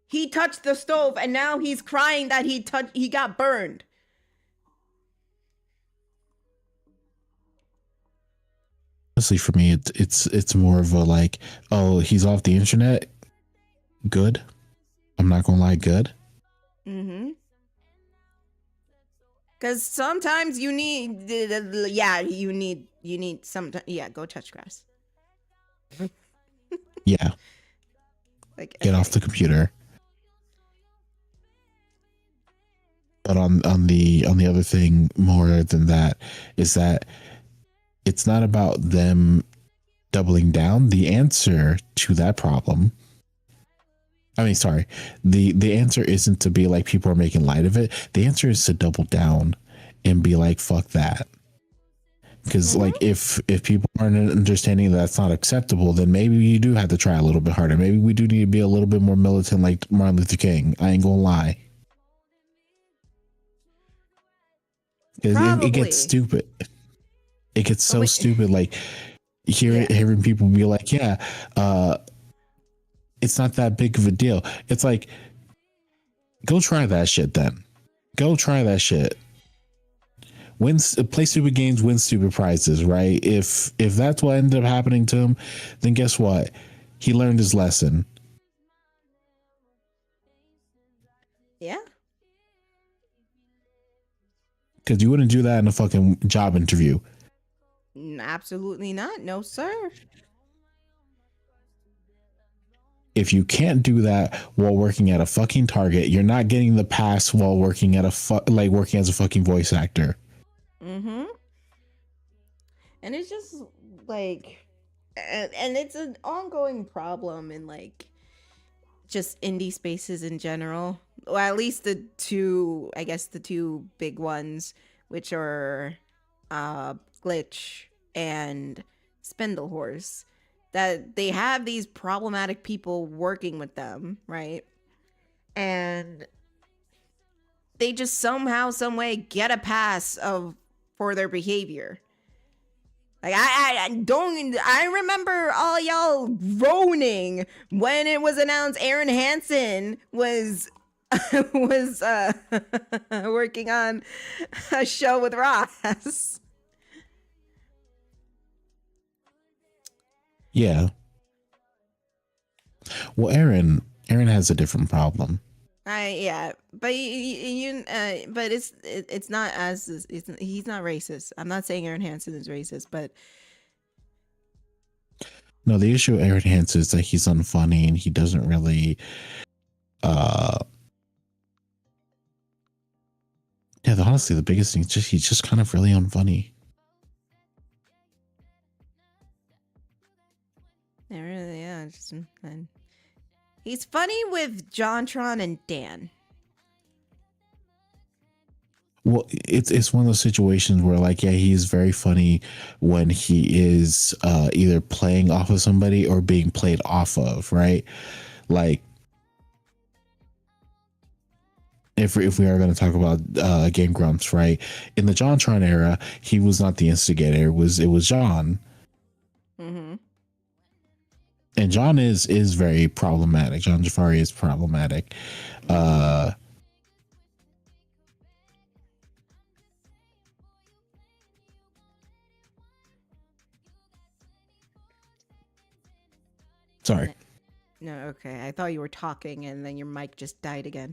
He touched the stove, and now he's crying that he got burned. Honestly, for me, it's more of a like, oh, he's off the internet. Good. I'm not gonna lie, good. Mm-hmm. Because sometimes you need, go touch grass. Yeah. Like, get off the computer. But on the other thing, more than that, is that it's not about them doubling down. The answer to that problem, the answer isn't to be like people are making light of it. The answer is to double down and be like, fuck that. Because like if people aren't understanding that's not acceptable, then maybe you do have to try a little bit harder. Maybe we do need to be a little bit more militant like Martin Luther King. I ain't gonna lie. It gets stupid. It gets so stupid. Like hearing people be like, yeah, it's not that big of a deal. It's like, go try that shit then. Go try that shit. Play stupid games, win stupid prizes, right? If that's what ended up happening to him, then guess what? He learned his lesson. Yeah. Because you wouldn't do that in a fucking job interview. Absolutely not. No, sir. if you can't do that while working at a fucking Target, you're not getting the pass while working at like working as a fucking voice actor. Mm-hmm. And it's just like, and it's an ongoing problem in like just indie spaces in general. Well, at least the two, I guess the two big ones, which are Glitch and Spindle Horse, that they have these problematic people working with them, right? And they just somehow, some way get a pass for their behavior. Like I remember all y'all groaning when it was announced Aaron Hansen was was working on a show with Ross. Yeah. Well, Aaron has a different problem. Yeah, but but it's not as he's not racist. I'm not saying Aaron Hansen is racist, but no, the issue with Aaron Hansen is that he's unfunny and he doesn't really honestly the biggest thing is just he's just kind of really unfunny. Yeah, he's funny with JonTron and Dan. Well, it's one of those situations where, like, yeah, he's very funny when he is either playing off of somebody or being played off of, right? Like, if we are going to talk about Game Grumps, right? In the JonTron era, he was not the instigator; it was John. Mm-hmm. And John is very problematic. John Jafari is problematic. Sorry. No, okay. I thought you were talking and then your mic just died again.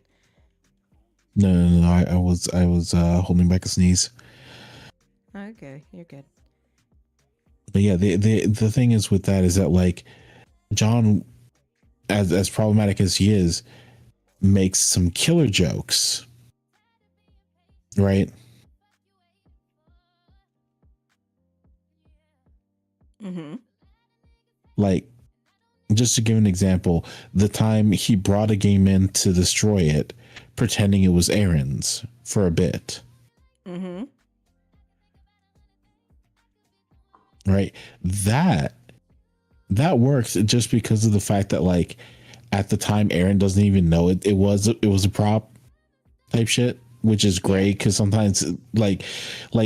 No. I was holding back a sneeze. Okay, you're good. But yeah, the thing is with that is that, like, John, as problematic as he is, makes some killer jokes, right? Mm-hmm. Like, just to give an example, the time he brought a game in to destroy it, pretending it was Aaron's for a bit. Mm-hmm. Right? That works just because of the fact that, like, at the time Aaron doesn't even know it was a prop type shit, which is great because sometimes like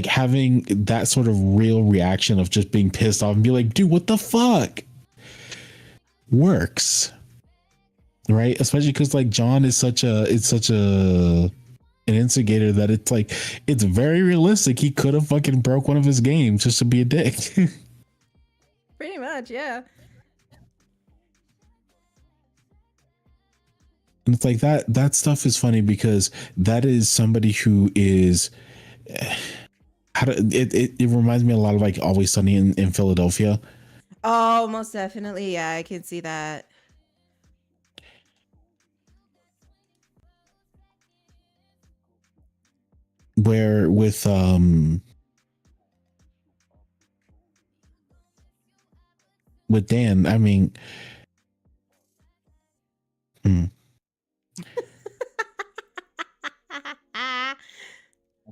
having that sort of real reaction of just being pissed off and be like, dude, what the fuck, works, right? Especially because, like, John is such an instigator that it's like it's very realistic he could have fucking broke one of his games just to be a dick. Pretty much, yeah. And it's like that stuff is funny because that is somebody who is it reminds me a lot of, like, Always Sunny in Philadelphia. Oh, most definitely. Yeah, I can see that. Where with Dan, I mean, I'm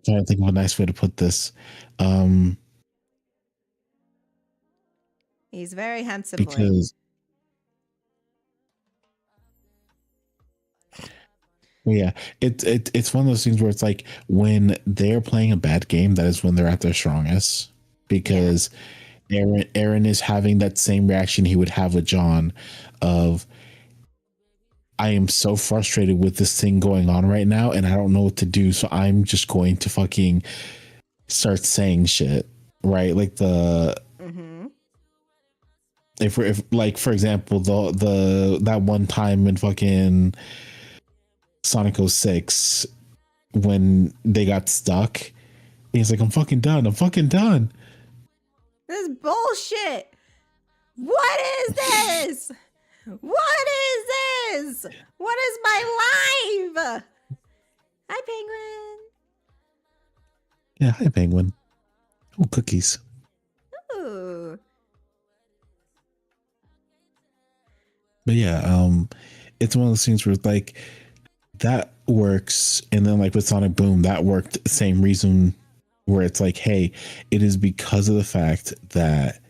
trying to think of a nice way to put this. He's very handsome because yeah, it's one of those things where it's like when they're playing a bad game, that is when they're at their strongest, because Aaron is having that same reaction he would have with John of, I am so frustrated with this thing going on right now and I don't know what to do, so I'm just going to fucking start saying shit, right? Like the if like, for example, the that one time in fucking Sonic 06 when they got stuck, he's like, I'm fucking done. This is bullshit. What is this? What is this? What is my life? Hi, Penguin. Yeah, hi, Penguin. Oh, cookies. Ooh. But yeah, it's one of those things where like that works, and then like with Sonic Boom, that worked. Same reason, where it's like, hey, it is because of the fact that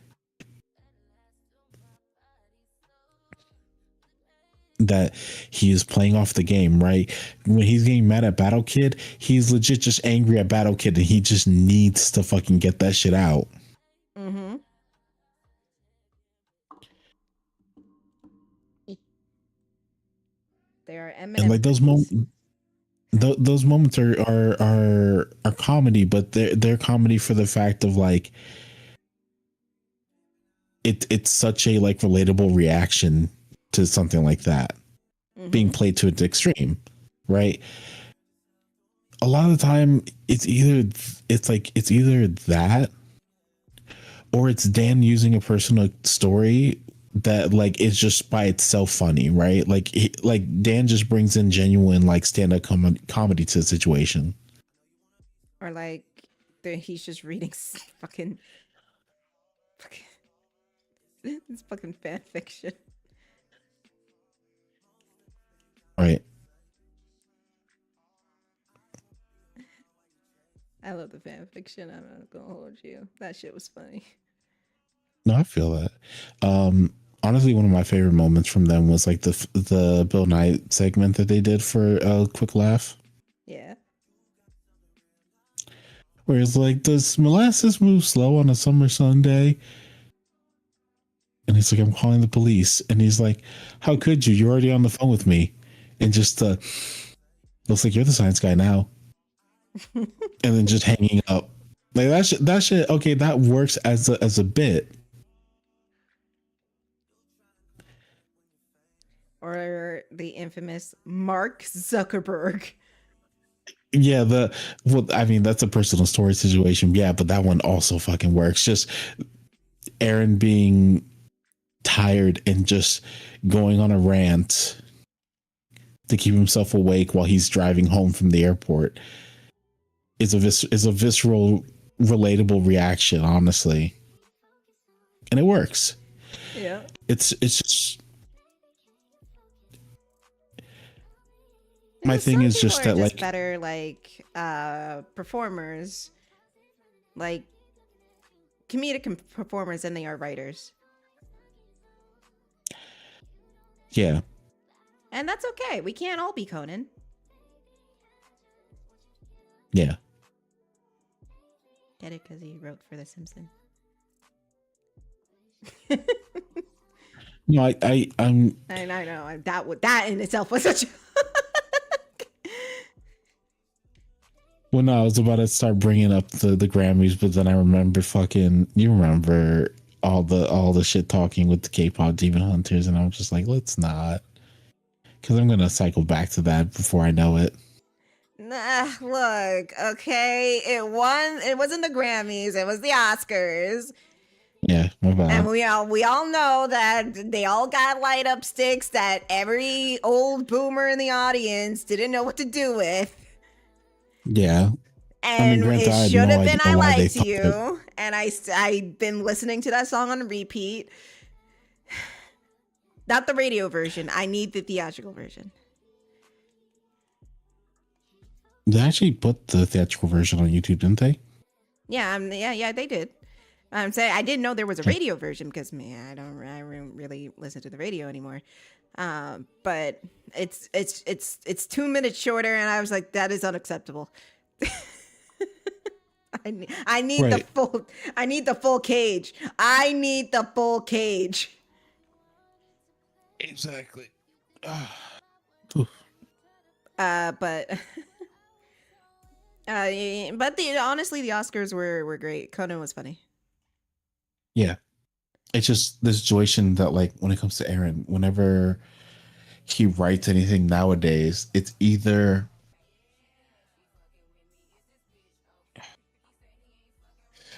he is playing off the game, right? When he's getting mad at Battle Kid, he's legit just angry at Battle Kid, and he just needs to fucking get that shit out. Mm-hmm. They are And Eminem like those cookies. moments, those moments are comedy, but they're comedy for the fact of like it's such a like relatable reaction to something like that being played to its extreme, right? A lot of the time it's either that, or it's Dan using a personal story that like is just by itself funny, right? Like Dan just brings in genuine like stand-up comedy to the situation. Or like he's just reading fucking it's fucking fan fiction. Right. I love the fan fiction. I'm not gonna hold you. That shit was funny. No, I feel that. Honestly, one of my favorite moments from them was like the Bill Nye segment that they did for a quick laugh. Yeah. Where it's like, does molasses move slow on a summer Sunday? And he's like, I'm calling the police. And he's like, how could you? You're already on the phone with me. And just looks like you're the science guy now. And then just hanging up. Like that shit, okay, that works as a bit. Or the infamous Mark Zuckerberg. Yeah, I mean, that's a personal story situation. Yeah, but that one also fucking works. Just Aaron being tired and just going on a rant to keep himself awake while he's driving home from the airport is a visceral, relatable reaction, honestly, and it works. Yeah, it's just my thing is just that like better like performers, like comedic performers than they are writers. Yeah. And that's okay. We can't all be Conan. Yeah. Get it? Because he wrote for The Simpsons. No, I know that in itself was such. Well, no, I was about to start bringing up the Grammys, but then I remember you remember all the shit talking with the K-pop Demon Hunters, and I'm just like, let's not, because I'm gonna cycle back to that before I know it. Nah, look, okay, it wasn't the Grammys, it was the Oscars. Yeah, my bad. And we all know that they all got light up sticks that every old boomer in the audience didn't know what to do with. Yeah. And it should have been I Lied to You. And I've been listening to that song on repeat. Not the radio version. I need the theatrical version. They actually put the theatrical version on YouTube, didn't they? Yeah, yeah, they did. I'm saying I didn't know there was a radio version because I don't really listen to the radio anymore. But it's 2 minutes shorter, and I was like, that is unacceptable. I need the full cage. I need the full cage. Exactly. But honestly, the Oscars were great. Conan was funny. Yeah, it's just this situation that like when it comes to Aaron, whenever he writes anything nowadays, it's either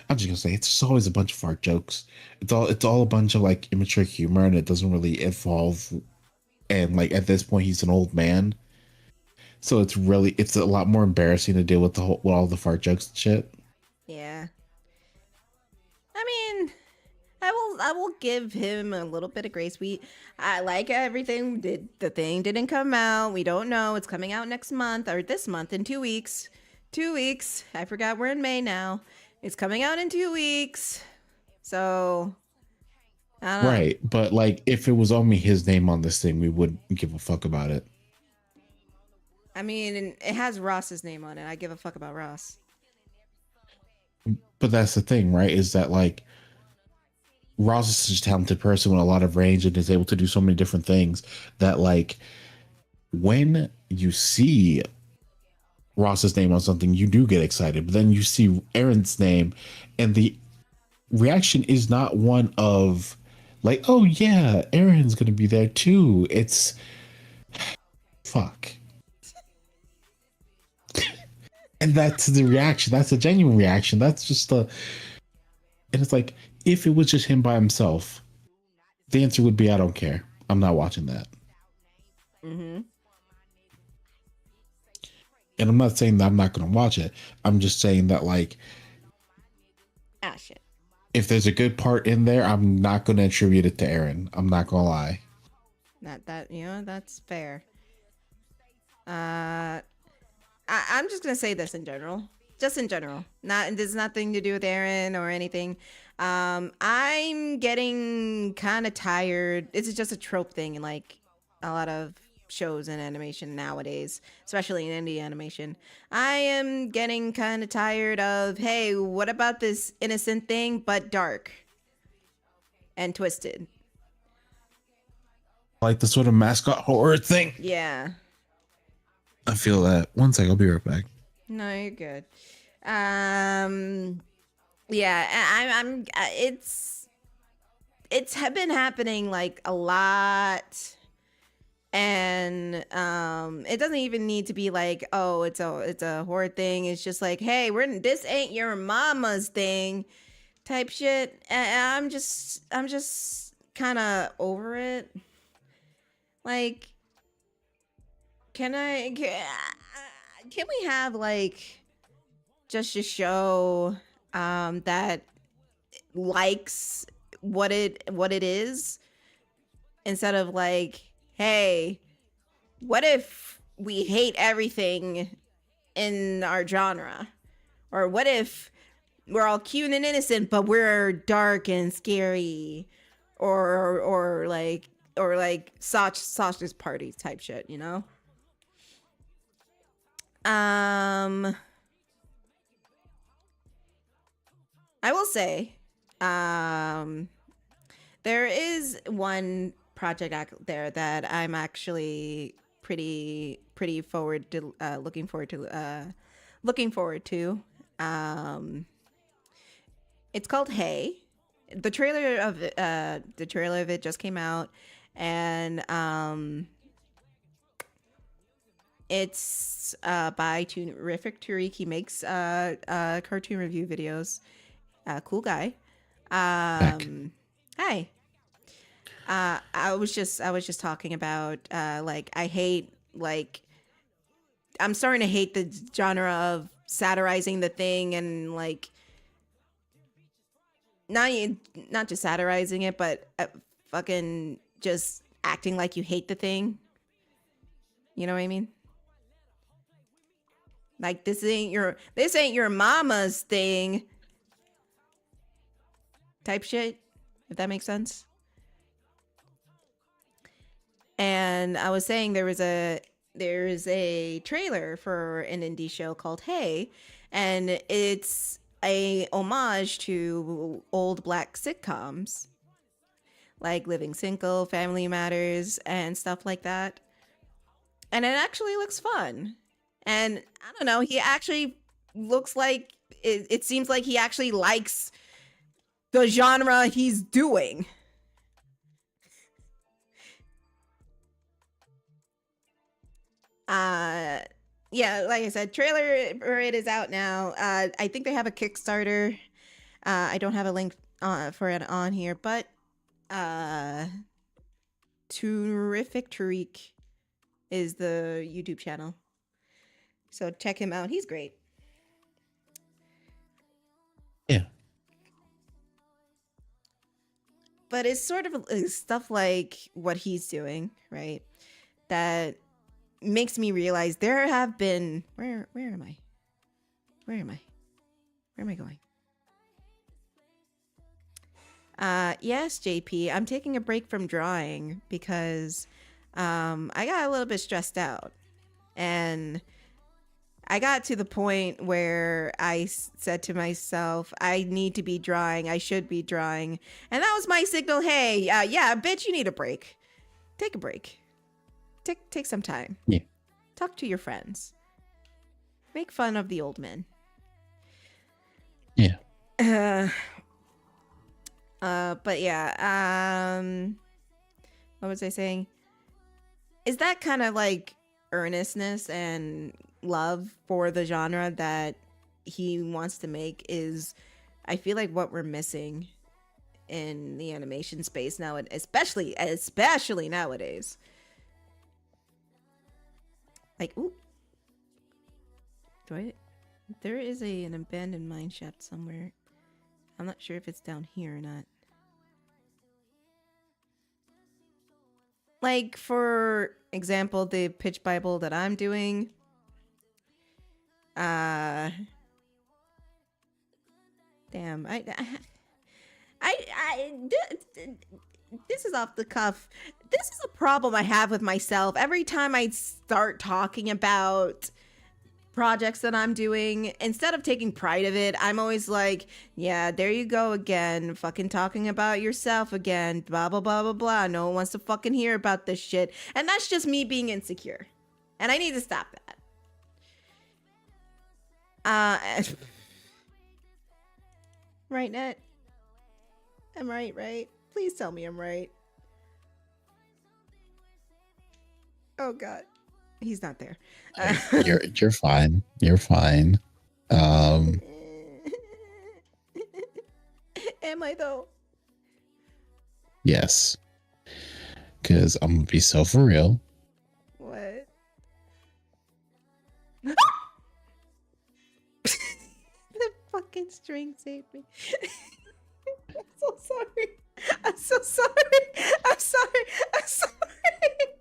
I'm just gonna say it's always a bunch of fart jokes. It's all a bunch of like immature humor, and it doesn't really evolve. And like at this point, he's an old man, so it's a lot more embarrassing to deal with with all the fart jokes and shit. Yeah. I mean, I will give him a little bit of grace. I like everything. The thing didn't come out. We don't know. It's coming out next month or this month in 2 weeks. 2 weeks. I forgot we're in May now. It's coming out in 2 weeks. So I don't know. Right, but like if it was only his name on this thing, we wouldn't give a fuck about it. I mean, it has Ross's name on it. I give a fuck about Ross. But that's the thing, right? Is that like Ross is such a talented person with a lot of range and is able to do so many different things that like when you see Ross's name on something, you do get excited. But then you see Aaron's name, and the reaction is not one of like, oh yeah, Aaron's gonna be there too. It's fuck. And that's the reaction. That's a genuine reaction. That's just and it's like, if it was just him by himself, the answer would be, I don't care. I'm not watching that. Mm-hmm. And I'm not saying that I'm not going to watch it. I'm just saying that, like, Shit. if there's a good part in there, I'm not going to attribute it to Aaron. I'm not going to lie. That's fair. I'm just gonna say this in general. Just in general. There's nothing to do with Aaron or anything. I'm getting kind of tired. It's just a trope thing in like a lot of shows and animation nowadays, especially in indie animation. I am getting kind of tired of, hey, what about this innocent thing but dark and twisted? Like the sort of mascot horror thing. Yeah. I feel that. One sec, I'll be right back. No, you're good. Yeah, I'm it's been happening like a lot, and it doesn't even need to be like, oh, it's a horror thing. It's just like, hey, this ain't your mama's thing type shit. And I'm just kind of over it. Like, can we have like just a show that likes what it is, instead of like, hey, what if we hate everything in our genre, or what if we're all cute and innocent but we're dark and scary, or like sausage party type shit, you know? I will say, there is one project out there that I'm actually pretty forward to, looking forward to. It's called Hey. The trailer of it just came out, and it's by Terrific Tariq. He makes cartoon review videos. Cool guy. Hi. I was just talking about like, I'm starting to hate the genre of satirizing the thing, and like not just satirizing it, but fucking just acting like you hate the thing. You know what I mean? Like, this ain't your mama's thing type shit, if that makes sense. And I was saying there's a trailer for an indie show called Hey, and it's a homage to old black sitcoms like Living Single, Family Matters, and stuff like that. And it actually looks fun. And I don't know, he actually looks like it seems like he actually likes the genre he's doing. Yeah, like I said, trailer for it is out now. I think they have a Kickstarter. I don't have a link for it on here, but Terrific Tariq is the YouTube channel. So check him out. He's great. Yeah. But it's sort of stuff like what he's doing, right? That makes me realize there have been where am I? Where am I? Where am I going? Yes, JP, I'm taking a break from drawing because I got a little bit stressed out. And I got to the point where I said to myself, I need to be drawing. I should be drawing. And that was my signal. Hey, yeah, bitch, you need a break. Take a break. Take some time. Yeah. Talk to your friends. Make fun of the old men. Yeah. But yeah, what was I saying? Is that kind of like earnestness and love for the genre that he wants to make is, I feel like, what we're missing in the animation space now, especially nowadays. Like, ooh, there is an abandoned mine shaft somewhere. I'm not sure if it's down here or not. Like, for example, the pitch Bible that I'm doing. Damn, this is off the cuff. This is a problem I have with myself. Every time I start talking about projects that I'm doing, instead of taking pride of it, I'm always like, yeah, there you go again, fucking talking about yourself again, blah blah blah blah blah. No one wants to fucking hear about this shit. And that's just me being insecure. And I need to stop that. Right, Net? I'm right? Please tell me I'm right. Oh god. He's not there. You're fine. You're fine. Am I though? Yes. Cause I'm gonna be so for real. What? The fucking string saved me. I'm so sorry. I'm so sorry. I'm sorry. I'm sorry.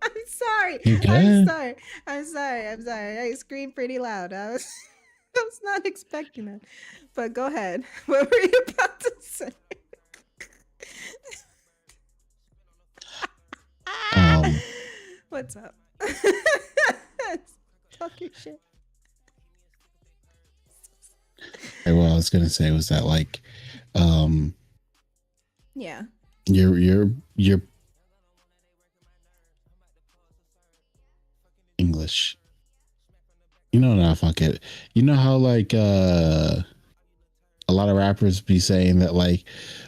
I'm sorry. You good? I'm sorry. I'm sorry. I'm sorry. I screamed pretty loud. I was not expecting that. But go ahead. What were you about to say? What's up? Talk your shit. What I was gonna say was that, like, yeah, your English. You know, not fuck it. You know how, like, a lot of rappers be saying that, like,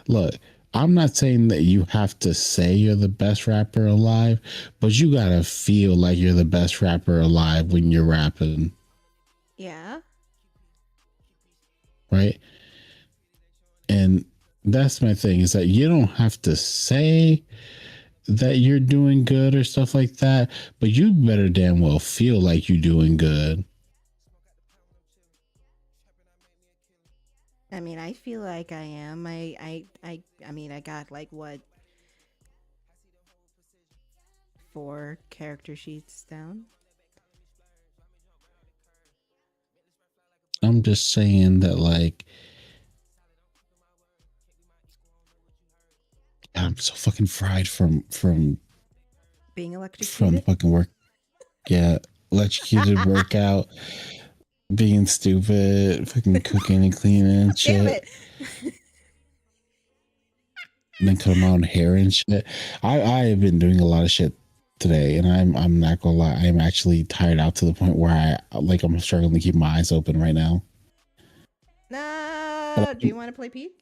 look, I'm not saying that you have to say you're the best rapper alive, but you gotta feel like you're the best rapper alive when you're rapping. yeah. Right? And that's my thing, is that you don't have to say that you're doing good or stuff like that, but you better damn well feel like you're doing good. I mean, I feel like I am. I mean, I got like what, 4 character sheets down. I'm just saying that, like, I'm so fucking fried from Being electrocuted from the fucking work. Yeah, electrocuted workout, being stupid, fucking cooking and cleaning and shit. Damn it. And then cut my own hair and shit. I have been doing a lot of shit today, and I'm not gonna lie, I'm actually tired out to the point where I'm struggling to keep my eyes open right now. No, do you want to play Peak?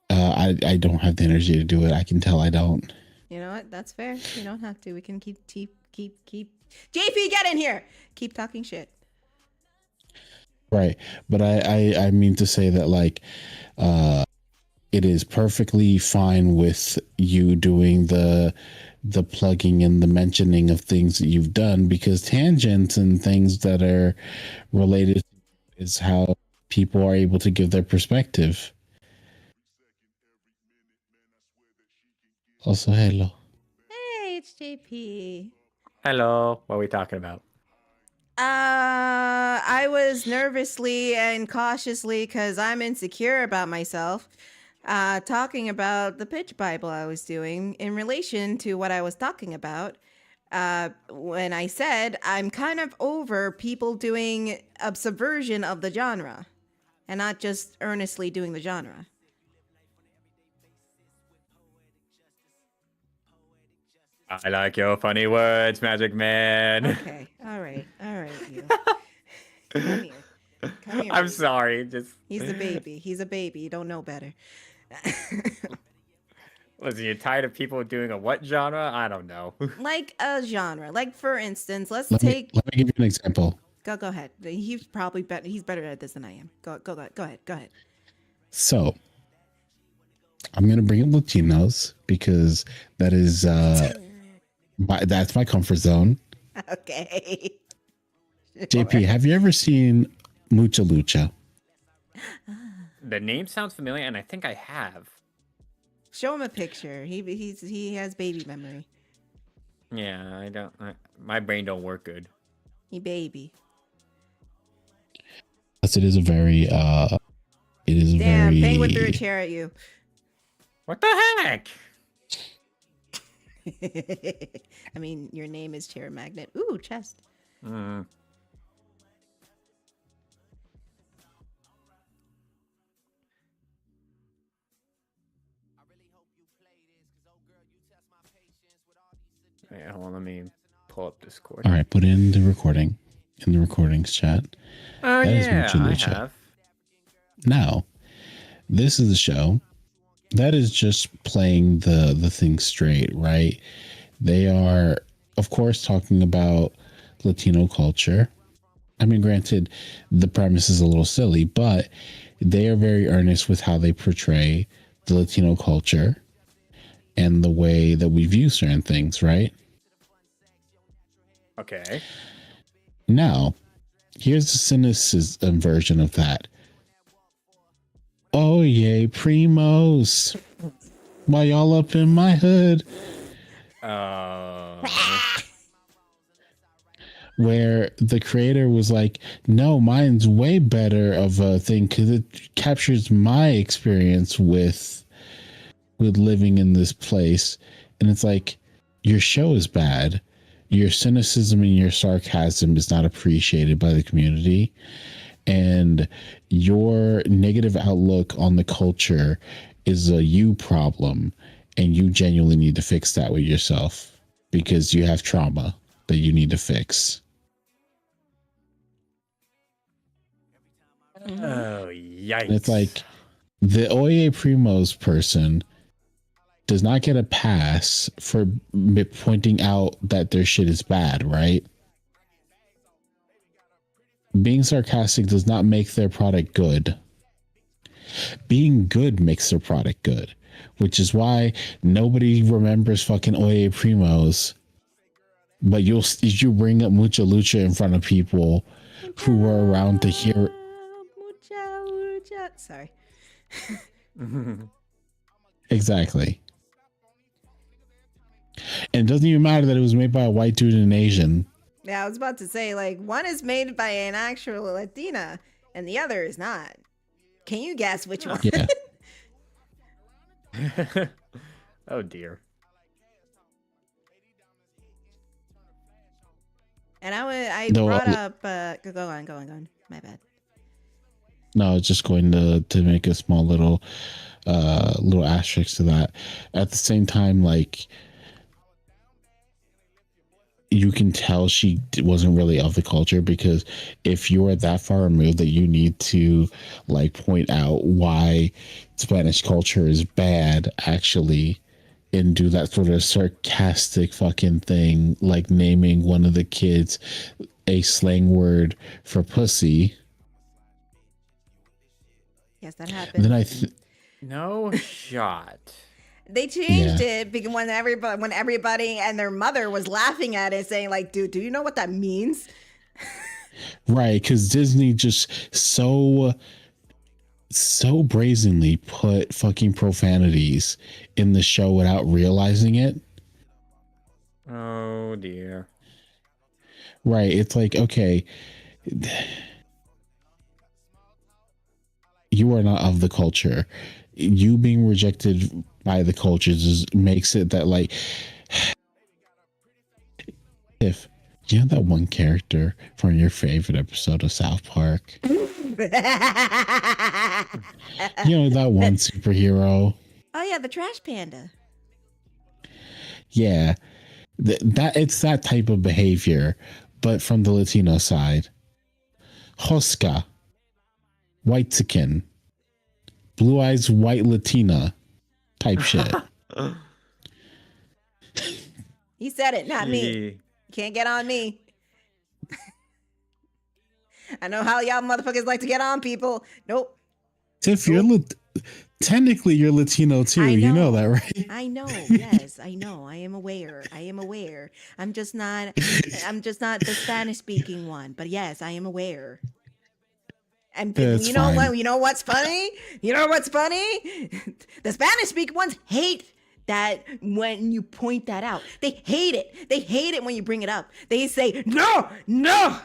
I don't have the energy to do it. I can tell I don't. You know what? That's fair. You don't have to. We can keep. JP, get in here. Keep talking shit. Right. But I mean to say that like it is perfectly fine with you doing the plugging and the mentioning of things that you've done, because tangents and things that are related is how people are able to give their perspective. Also, hello. Hey, it's JP. Hello. What are we talking about? I was nervously and cautiously, because I'm insecure about myself, talking about the pitch Bible I was doing in relation to what I was talking about. When I said I'm kind of over people doing a subversion of the genre and not just earnestly doing the genre. I like your funny words, Magic Man. Okay. All right. You. Come here. Come here. I'm baby. sorry. Just He's the baby. He's a baby. You don't know better. listen, you're tired of people doing a what genre? I don't know. Like a genre. Like, for instance, let's Let take. me give you an example. Go ahead. He's probably better. He's better at this than I am. Go ahead. So I'm gonna bring up Latinos because that is that's my comfort zone. Okay. JP, have you ever seen Mucha Lucha? The name sounds familiar, and I think I have. Show him a picture. He has baby memory. Yeah, I don't. My brain don't work good. He baby. Yes, it is a very it is a Damn, very Penguin threw a chair at you. What the heck? I mean, your name is Chair Magnet. Ooh, chest. Mm. Wait, hold on, let me pull up Discord. All right, put in the recording in the recordings chat. Oh That is yeah, Mucha I Lucha. have. Now, this is a show that is just playing the thing straight, right? They are, of course, talking about Latino culture. I mean, granted, the premise is a little silly, but they are very earnest with how they portray the Latino culture and the way that we view certain things, right? Okay. Now, here's the cynicism version of that. Oh, yay, primos. Why y'all up in my hood? Where the creator was like, no, mine's way better of a thing because it captures my experience with living in this place. And it's like, your show is bad. Your cynicism and your sarcasm is not appreciated by the community. And your negative outlook on the culture is a you problem. And you genuinely need to fix that with yourself because you have trauma that you need to fix. Oh, yikes. And it's like the Oye Primos person does not get a pass for pointing out that their shit is bad, right? Being sarcastic does not make their product good. Being good makes their product good, which is why nobody remembers fucking Oye Primos. But you bring up Mucha Lucha in front of people who were around to hear. Sorry. Exactly. And it doesn't even matter that it was made by a white dude and an Asian. Yeah, I was about to say, like, one is made by an actual Latina and the other is not. Can you guess which one? Yeah. Oh And I No, brought up go on. My bad. No, it's just going to make a small little asterisk to that. At the same time, like, you can tell she wasn't really of the culture, because if you are that far removed that you need to like point out why Spanish culture is bad, actually, and do that sort of sarcastic fucking thing, like naming one of the kids a slang word for pussy, Guess that And then happened. No shot. They changed it because when everybody and their mother was laughing at it, saying like, "Dude, do you know what that means?" right, because Disney just so brazenly put fucking profanities in the show without realizing it. Oh dear. Right, it's like, okay, you are not of the culture. You being rejected by the cultures makes it that, like, if you know that one character from your favorite episode of South Park, you know that one superhero. Oh yeah, the trash panda. Yeah, that it's that type of behavior, but from the Latino side. Hoska, white skin, blue eyes, white Latina type shit. He said it, not me. Can't get on me. I know how y'all motherfuckers like to get on people. Nope. Tiff, you're technically you're Latino too. You know that, right? I know. Yes, I know. I am aware. I'm just not the Spanish speaking one. But yes, I am aware. And That's you know fine. what? You know what's funny? You know what's funny? The Spanish speaking ones hate that when you point that out. They hate it. They hate it when you bring it up. They say, no,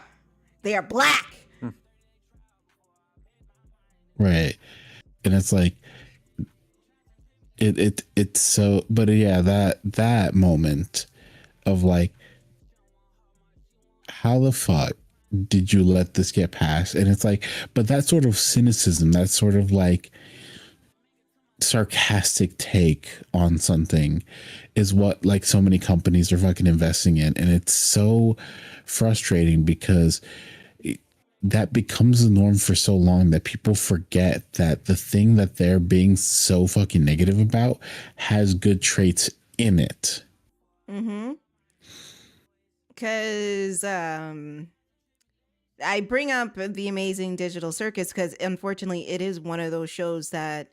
they are black. Right. And it's like it's so, but yeah, that moment of like, how the fuck did you let this get past? And it's like, but that sort of cynicism, that sort of like sarcastic take on something is what like so many companies are fucking investing in. And it's so frustrating because that becomes the norm for so long that people forget that the thing that they're being so fucking negative about has good traits in it. Mm-hmm. Because I bring up The Amazing Digital Circus because unfortunately it is one of those shows that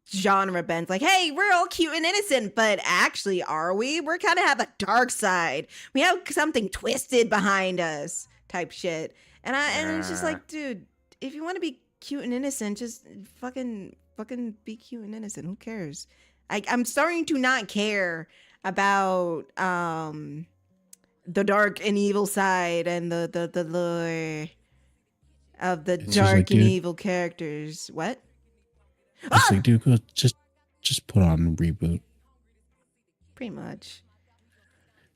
genre bends like, hey, we're all cute and innocent, but actually, are we? We're kind of have a dark side. We have something twisted behind us type shit. And it's just like, dude, if you want to be cute and innocent, just fucking be cute and innocent. Who cares? I'm starting to not care about the dark and evil side and the lore of the It's dark like, and dude, evil characters. What? It's like, dude, go just put on reboot. Pretty much.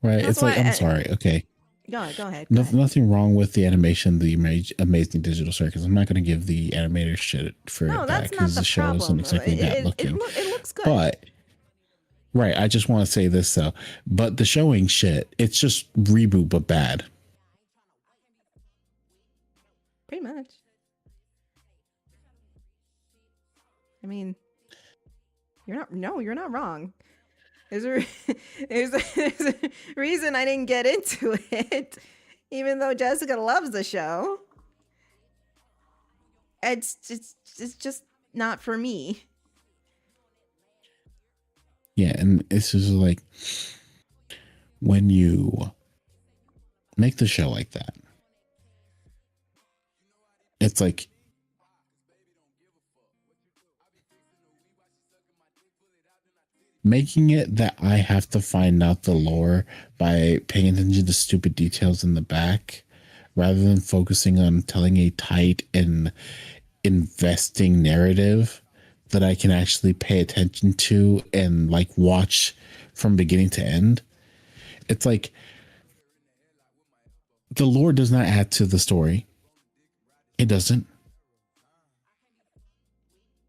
Right. That's it's like, why I'm sorry. Okay. Go ahead. Nothing wrong with the animation, the Amazing Digital Circus. I'm not going to give the animator shit for No, that that's not because the the show isn't problem. exactly bad looking. It looks good. But right, I just want to say this though. But the show ain't shit. It's just reboot but bad. Pretty much. I mean, you're not wrong. There's a reason I didn't get into it, even though Jessica loves the show. It's just not for me. Yeah, and it's just like when you make the show like that, it's like making it that I have to find out the lore by paying attention to stupid details in the back rather than focusing on telling a tight and investing narrative that I can actually pay attention to and like watch from beginning to end. It's like the lore does not add to the story. It doesn't.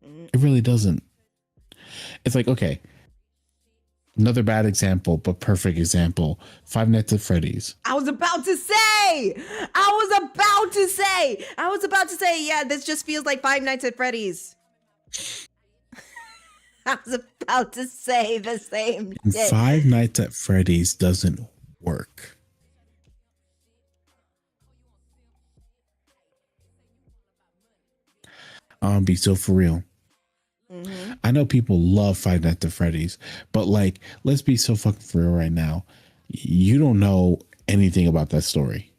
It really doesn't. It's like, okay, another bad example, but perfect example. Five Nights at Freddy's. I was about to say, yeah, this just feels like Five Nights at Freddy's. I was about to say the same shit. Five Nights at Freddy's doesn't work. I'll be so for real. Mm-hmm. I know people love Five Nights at Freddy's, but like, let's be so fucking for real right now. You don't know anything about that story.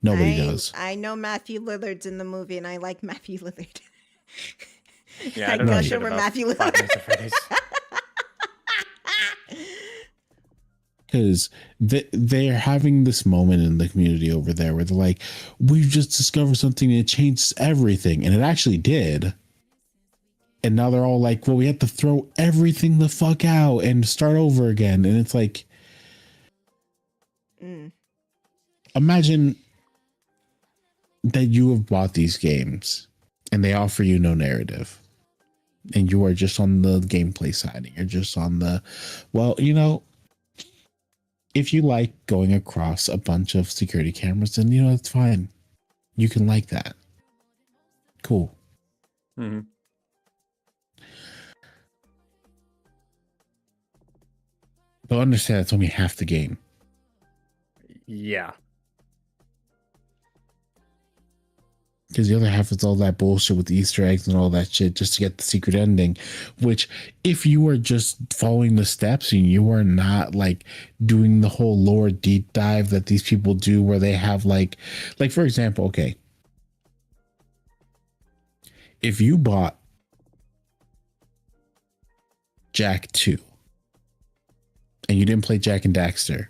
Nobody does. I know Matthew Lillard's in the movie, and I like Matthew Lillard. Yeah, I I don't know gush shit over about Matthew Five Lillard. Nights at Freddy's. Because they're having this moment in the community over there where they're like, we've just discovered something that changed everything. And it actually did. And now they're all like, well, we have to throw everything the fuck out and start over again. And it's like, imagine that you have bought these games and they offer you no narrative. And you are just on the gameplay side. And you're just on the, well, you know, if you like going across a bunch of security cameras, then, you know, it's fine. You can like that. Cool. Mm-hmm. But understand it's only half the game. Yeah. Because the other half is all that bullshit with the Easter eggs and all that shit just to get the secret ending. Which, if you are just following the steps and you are not like doing the whole lore deep dive that these people do, where they have like for example, okay, if you bought Jack 2 and you didn't play Jack and Daxter,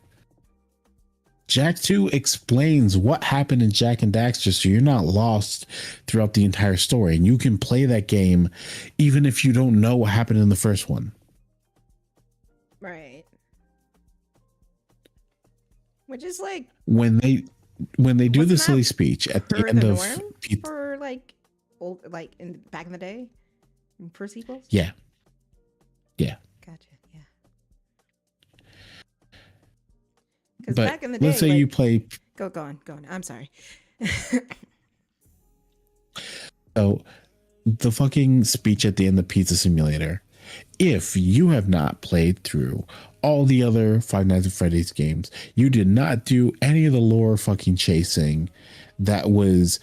Jack 2 explains what happened in Jack and Daxter, so you're not lost throughout the entire story. And you can play that game even if you don't know what happened in the first one. Right. Which is like When they do the Wasn't silly that speech at the per end the of norm for like old, like in back in the day for sequels. yeah. Gotcha. Yeah. Because But back in the day, let's say like, you play go on. I'm sorry. so the fucking speech at the end of Pizza Simulator. If you have not played through all the other Five Nights at Freddy's games, you did not do any of the lore fucking chasing that was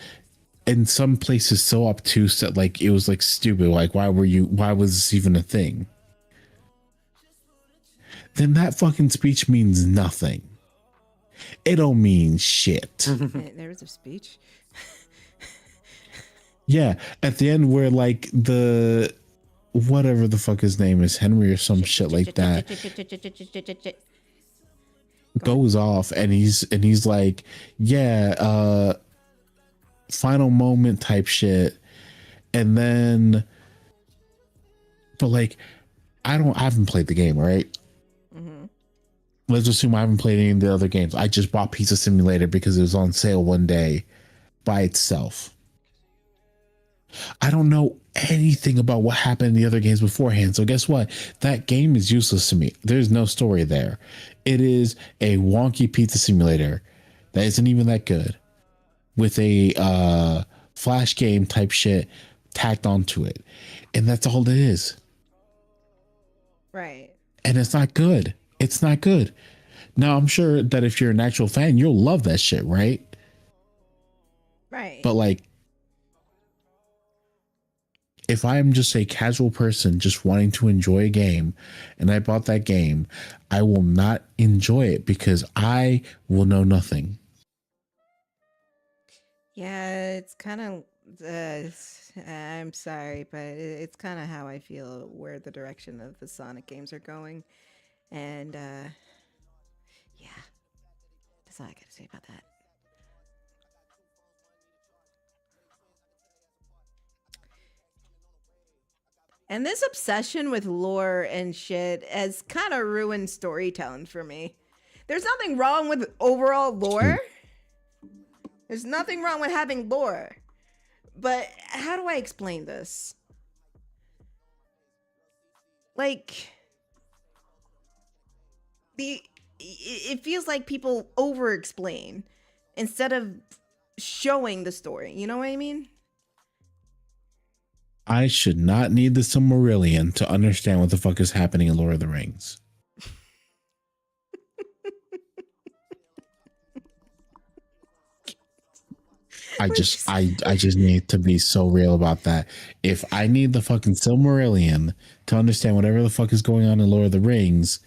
in some places so obtuse that like it was like stupid. Like, why was this even a thing? Then that fucking speech means nothing. It don't mean shit. There was a speech. Yeah, at the end where like the whatever the fuck his name is, Henry or some shit like that, goes off and he's like, yeah, final moment type shit. And then, but like, I haven't played the game, right? Mm-hmm. Let's assume I haven't played any of the other games. I just bought Pizza Simulator because it was on sale one day by itself. I don't know anything about what happened in the other games beforehand. So guess what? That game is useless to me. There's no story there. It is a wonky pizza simulator that isn't even that good with a flash game type shit tacked onto it. And that's all it is. Right. And it's not good. It's not good. Now, I'm sure that if you're an actual fan, you'll love that shit, right? Right. But like, if I'm just a casual person just wanting to enjoy a game and I bought that game, I will not enjoy it because I will know nothing. Yeah, it's kind of. I'm sorry, but it's kind of how I feel where the direction of the Sonic games are going, and yeah, that's all I got to say about that. And this obsession with lore and shit has kind of ruined storytelling for me. There's nothing wrong with overall lore. There's nothing wrong with having lore. But how do I explain this? Like, it feels like people over-explain instead of showing the story. You know what I mean? I should not need the Silmarillion to understand what the fuck is happening in Lord of the Rings. I just need to be so real about that. If I need the fucking Silmarillion to understand whatever the fuck is going on in Lord of the Rings,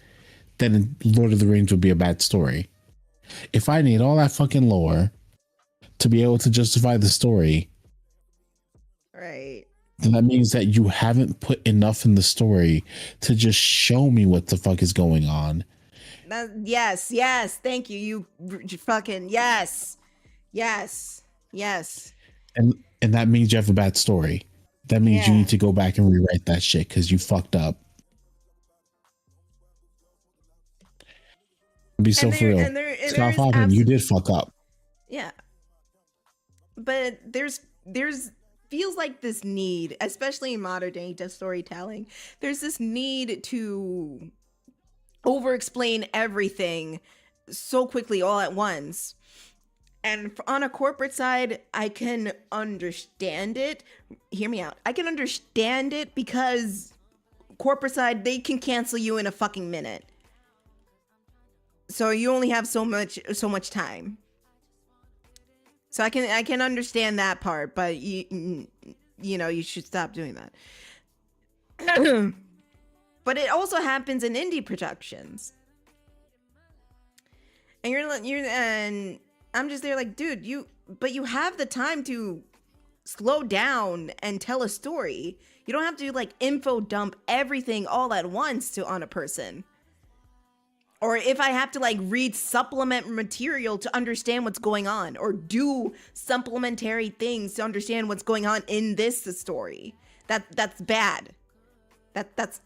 then Lord of the Rings would be a bad story. If I need all that fucking lore to be able to justify the story, Right. then that means that you haven't put enough in the story to just show me what the fuck is going on. Yes. Thank you. You fucking yes. And that means you have a bad story. That means you need to go back and rewrite that shit because you fucked up. Be so for real. Scott Hoffman, you did fuck up. Yeah. But there's feels like this need, especially in modern day storytelling, there's this need to over explain everything so quickly all at once. And on a corporate side, I can understand it. Hear me out. I can understand it because corporate side, they can cancel you in a fucking minute. So you only have so much time. So I can understand that part, but you know, you should stop doing that. But it also happens in indie productions. And and I'm just there like, dude, you have the time to slow down and tell a story. You don't have to like info dump everything all at once on a person. Or if I have to like read supplement material to understand what's going on, or do supplementary things to understand what's going on in this story, that's bad. That's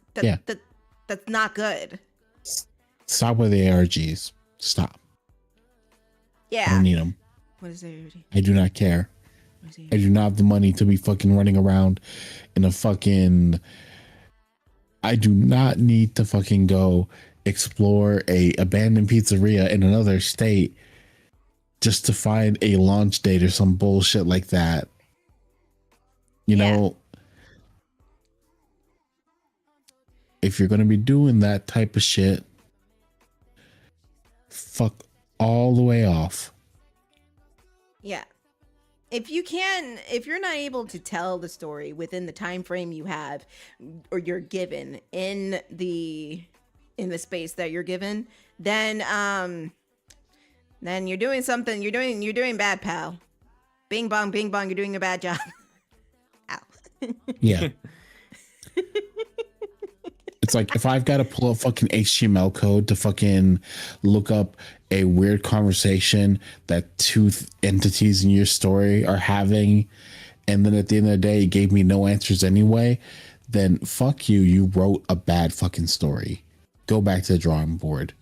not good. Stop with the ARGs. Stop. Yeah. I don't need them. What is ARG? I do not care. I do not have the money to be fucking running around in a fucking. I do not need to fucking go explore a abandoned pizzeria in another state just to find a launch date or some bullshit like that. You know, if you're going to be doing that type of shit, fuck all the way off. Yeah. If you're not able to tell the story within the time frame you have or you're given in the space that you're given, then you're doing something. You're doing bad, pal. Bing bong, you're doing a bad job. Ow. Yeah. It's like if I've got to pull up fucking HTML code to fucking look up a weird conversation that two entities in your story are having, and then at the end of the day, it gave me no answers anyway, then fuck you. You wrote a bad fucking story. Go back to the drawing board.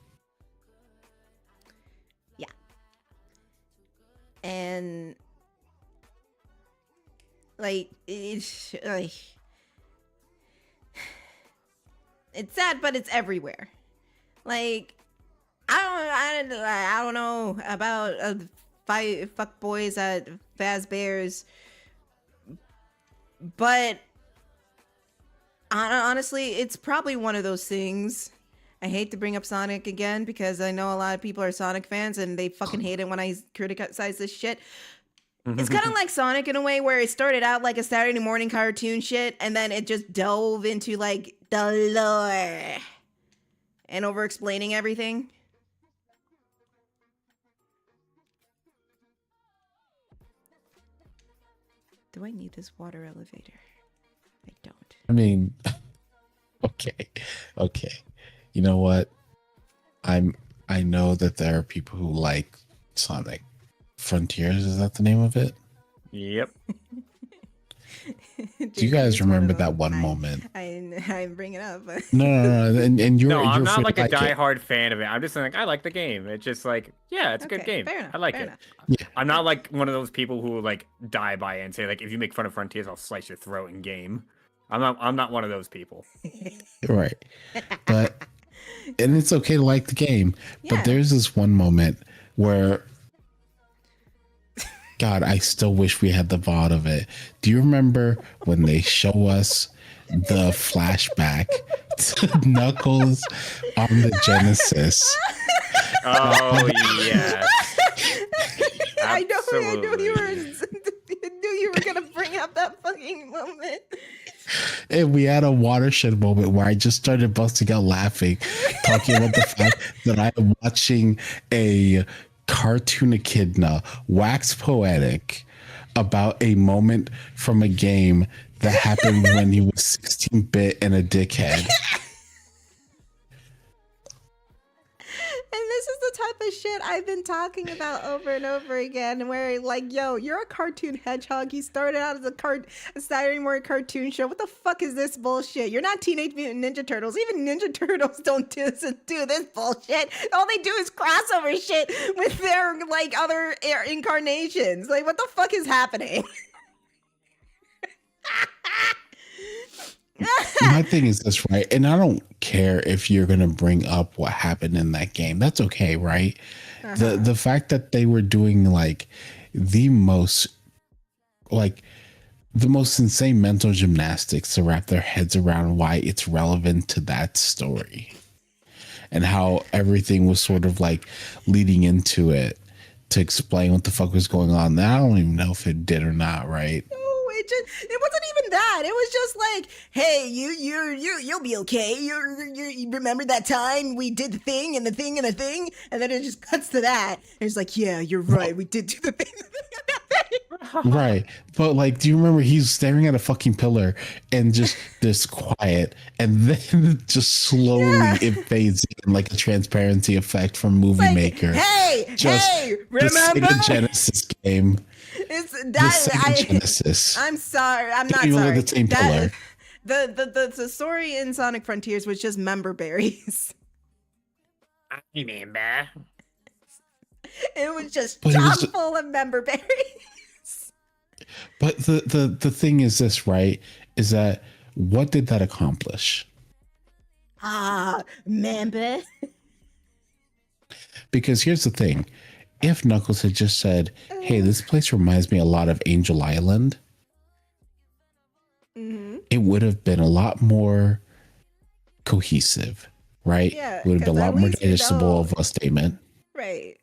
Yeah. And like it's sad, but it's everywhere. Like I don't know about fuck boys at Fazbear's, but honestly, it's probably one of those things. I hate to bring up Sonic again because I know a lot of people are Sonic fans and they fucking hate it when I criticize this shit. It's kind of like Sonic in a way where it started out like a Saturday morning cartoon shit and then it just dove into like the lore and over explaining everything. Do I need this water elevator? I don't. I mean, okay. You know what? I know that there are people who like Sonic Frontiers. Is that the name of it? Yep. Do you guys remember that one moment? I bring it up. No. And you're. No, I'm you're not like a it. diehard fan of it. I'm just like, I like the game. It's just like, yeah, it's a good game. Fair enough, I like it. enough. Yeah. I'm not like one of those people who like die by it and say like, if you make fun of Frontiers, I'll slice your throat in game. I'm not one of those people. Right. But and it's okay to like the game, but there's this one moment where God, I still wish we had the VOD of it. Do you remember when they show us the flashback to Knuckles on the Genesis? Oh, yes. I know I knew you were gonna bring up that fucking moment. And we had a watershed moment where I just started busting out laughing, talking about the fact that I am watching a cartoon echidna wax poetic about a moment from a game that happened when he was 16-bit and a dickhead. And this is the type of shit I've been talking about over and over again, where like, yo, you're a cartoon hedgehog. You started out as a Saturday morning cartoon show. What the fuck is this bullshit? You're not Teenage Mutant Ninja Turtles. Even Ninja Turtles don't do this bullshit. All they do is crossover shit with their like other incarnations. Like, what the fuck is happening? My thing is this, right? And I don't care if you're going to bring up what happened in that game. That's okay, right? The fact that they were doing like the most insane mental gymnastics to wrap their heads around why it's relevant to that story and how everything was sort of like leading into it to explain what the fuck was going on. I don't even know if it did or not, right? It wasn't even that. It was just like, hey, you'll be okay. You remember that time we did the thing and the thing and the thing, and then it just cuts to that. And it's like, yeah, you're right. We did do the thing. Right. But like, do you remember he's staring at a fucking pillar and just this quiet, and then just slowly it fades in like a transparency effect from Movie like, Maker. Hey, remember the Sega Genesis game. It's The that Sega Genesis. I'm sorry. I'm Don't not even look sorry. at the same pillar. The story in Sonic Frontiers was just member berries. I remember. It was just chock full of member berries. But the thing is this, right? Is that what did that accomplish? Member. Because here's the thing. If Knuckles had just said, hey, this place reminds me a lot of Angel Island, it would have been a lot more cohesive, right? Yeah, it would have been a lot more digestible of a statement. Right.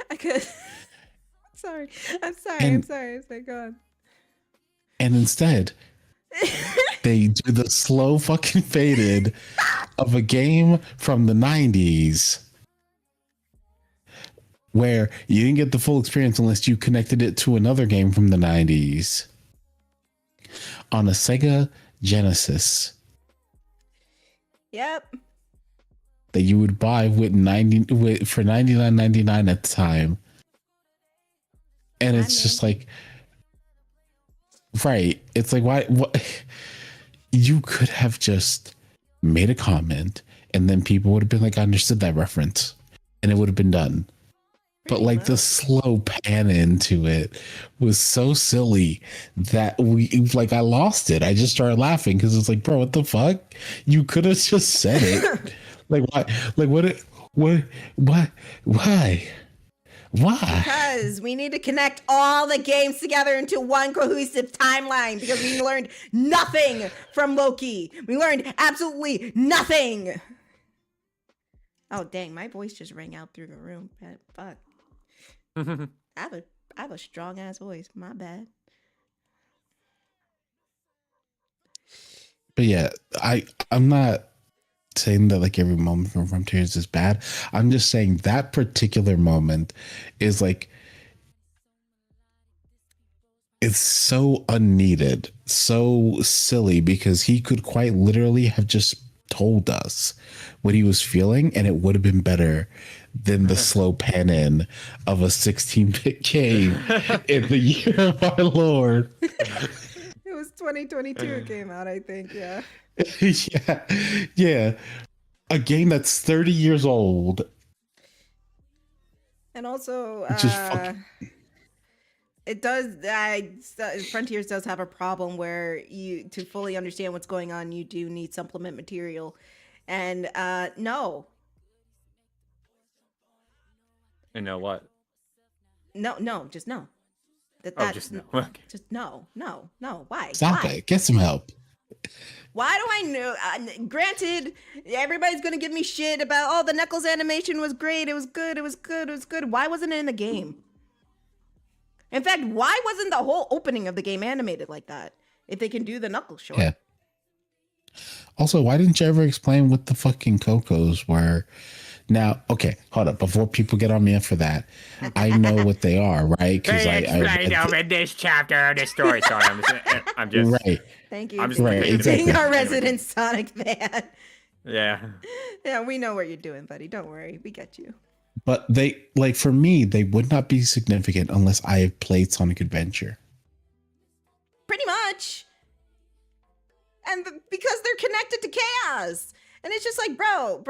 I could. I'm sorry. It's like, God. And instead, they do the slow fucking faded of a game from the 90s where you didn't get the full experience unless you connected it to another game from the 90s on a Sega Genesis. Yep. That you would buy for $99.99 at the time. And it's just like, right. It's like, what? You could have just made a comment and then people would have been like, I understood that reference, and it would have been done. But like the slow pan into it was so silly that I lost it. I just started laughing because it's like, bro, what the fuck? You could have just said it. Like, why? Like, why? Because we need to connect all the games together into one cohesive timeline, because we learned nothing from Loki. We learned absolutely nothing. Oh, dang, my voice just rang out through the room. Fuck. I have a strong ass voice. My bad. But yeah, I'm not saying that like every moment from Frontiers is bad. I'm just saying that particular moment is like, it's so unneeded, so silly, because he could quite literally have just told us what he was feeling and it would have been better than the slow pan in of a 16-bit game in the year of our Lord. It was 2022 it came out, I think. Yeah. Yeah. A game that's 30 years old. And also, it does. Frontiers does have a problem where to fully understand what's going on, you do need supplement material, and no. And know what? No, just no. Just no. Okay. Just no. Why? Stop it. Get some help. Why do I know? Granted, everybody's gonna give me shit about, the Knuckles animation was great. It was good. Why wasn't it in the game? In fact, why wasn't the whole opening of the game animated like that? If they can do the knuckle short. Yeah. Also, why didn't you ever explain what the fucking Cocos were? Now, okay, hold up. Before people get on me for that, I know what they are, right? Because They I explained them in this chapter of the story. Sorry, I'm just right. Thank you. I'm just Right, for exactly. being our resident Sonic fan. Yeah. Yeah, we know what you're doing, buddy. Don't worry. We get you. But they, like, for me, they would not be significant unless I have played Sonic Adventure. Pretty much. And because they're connected to chaos. And it's just like, bro.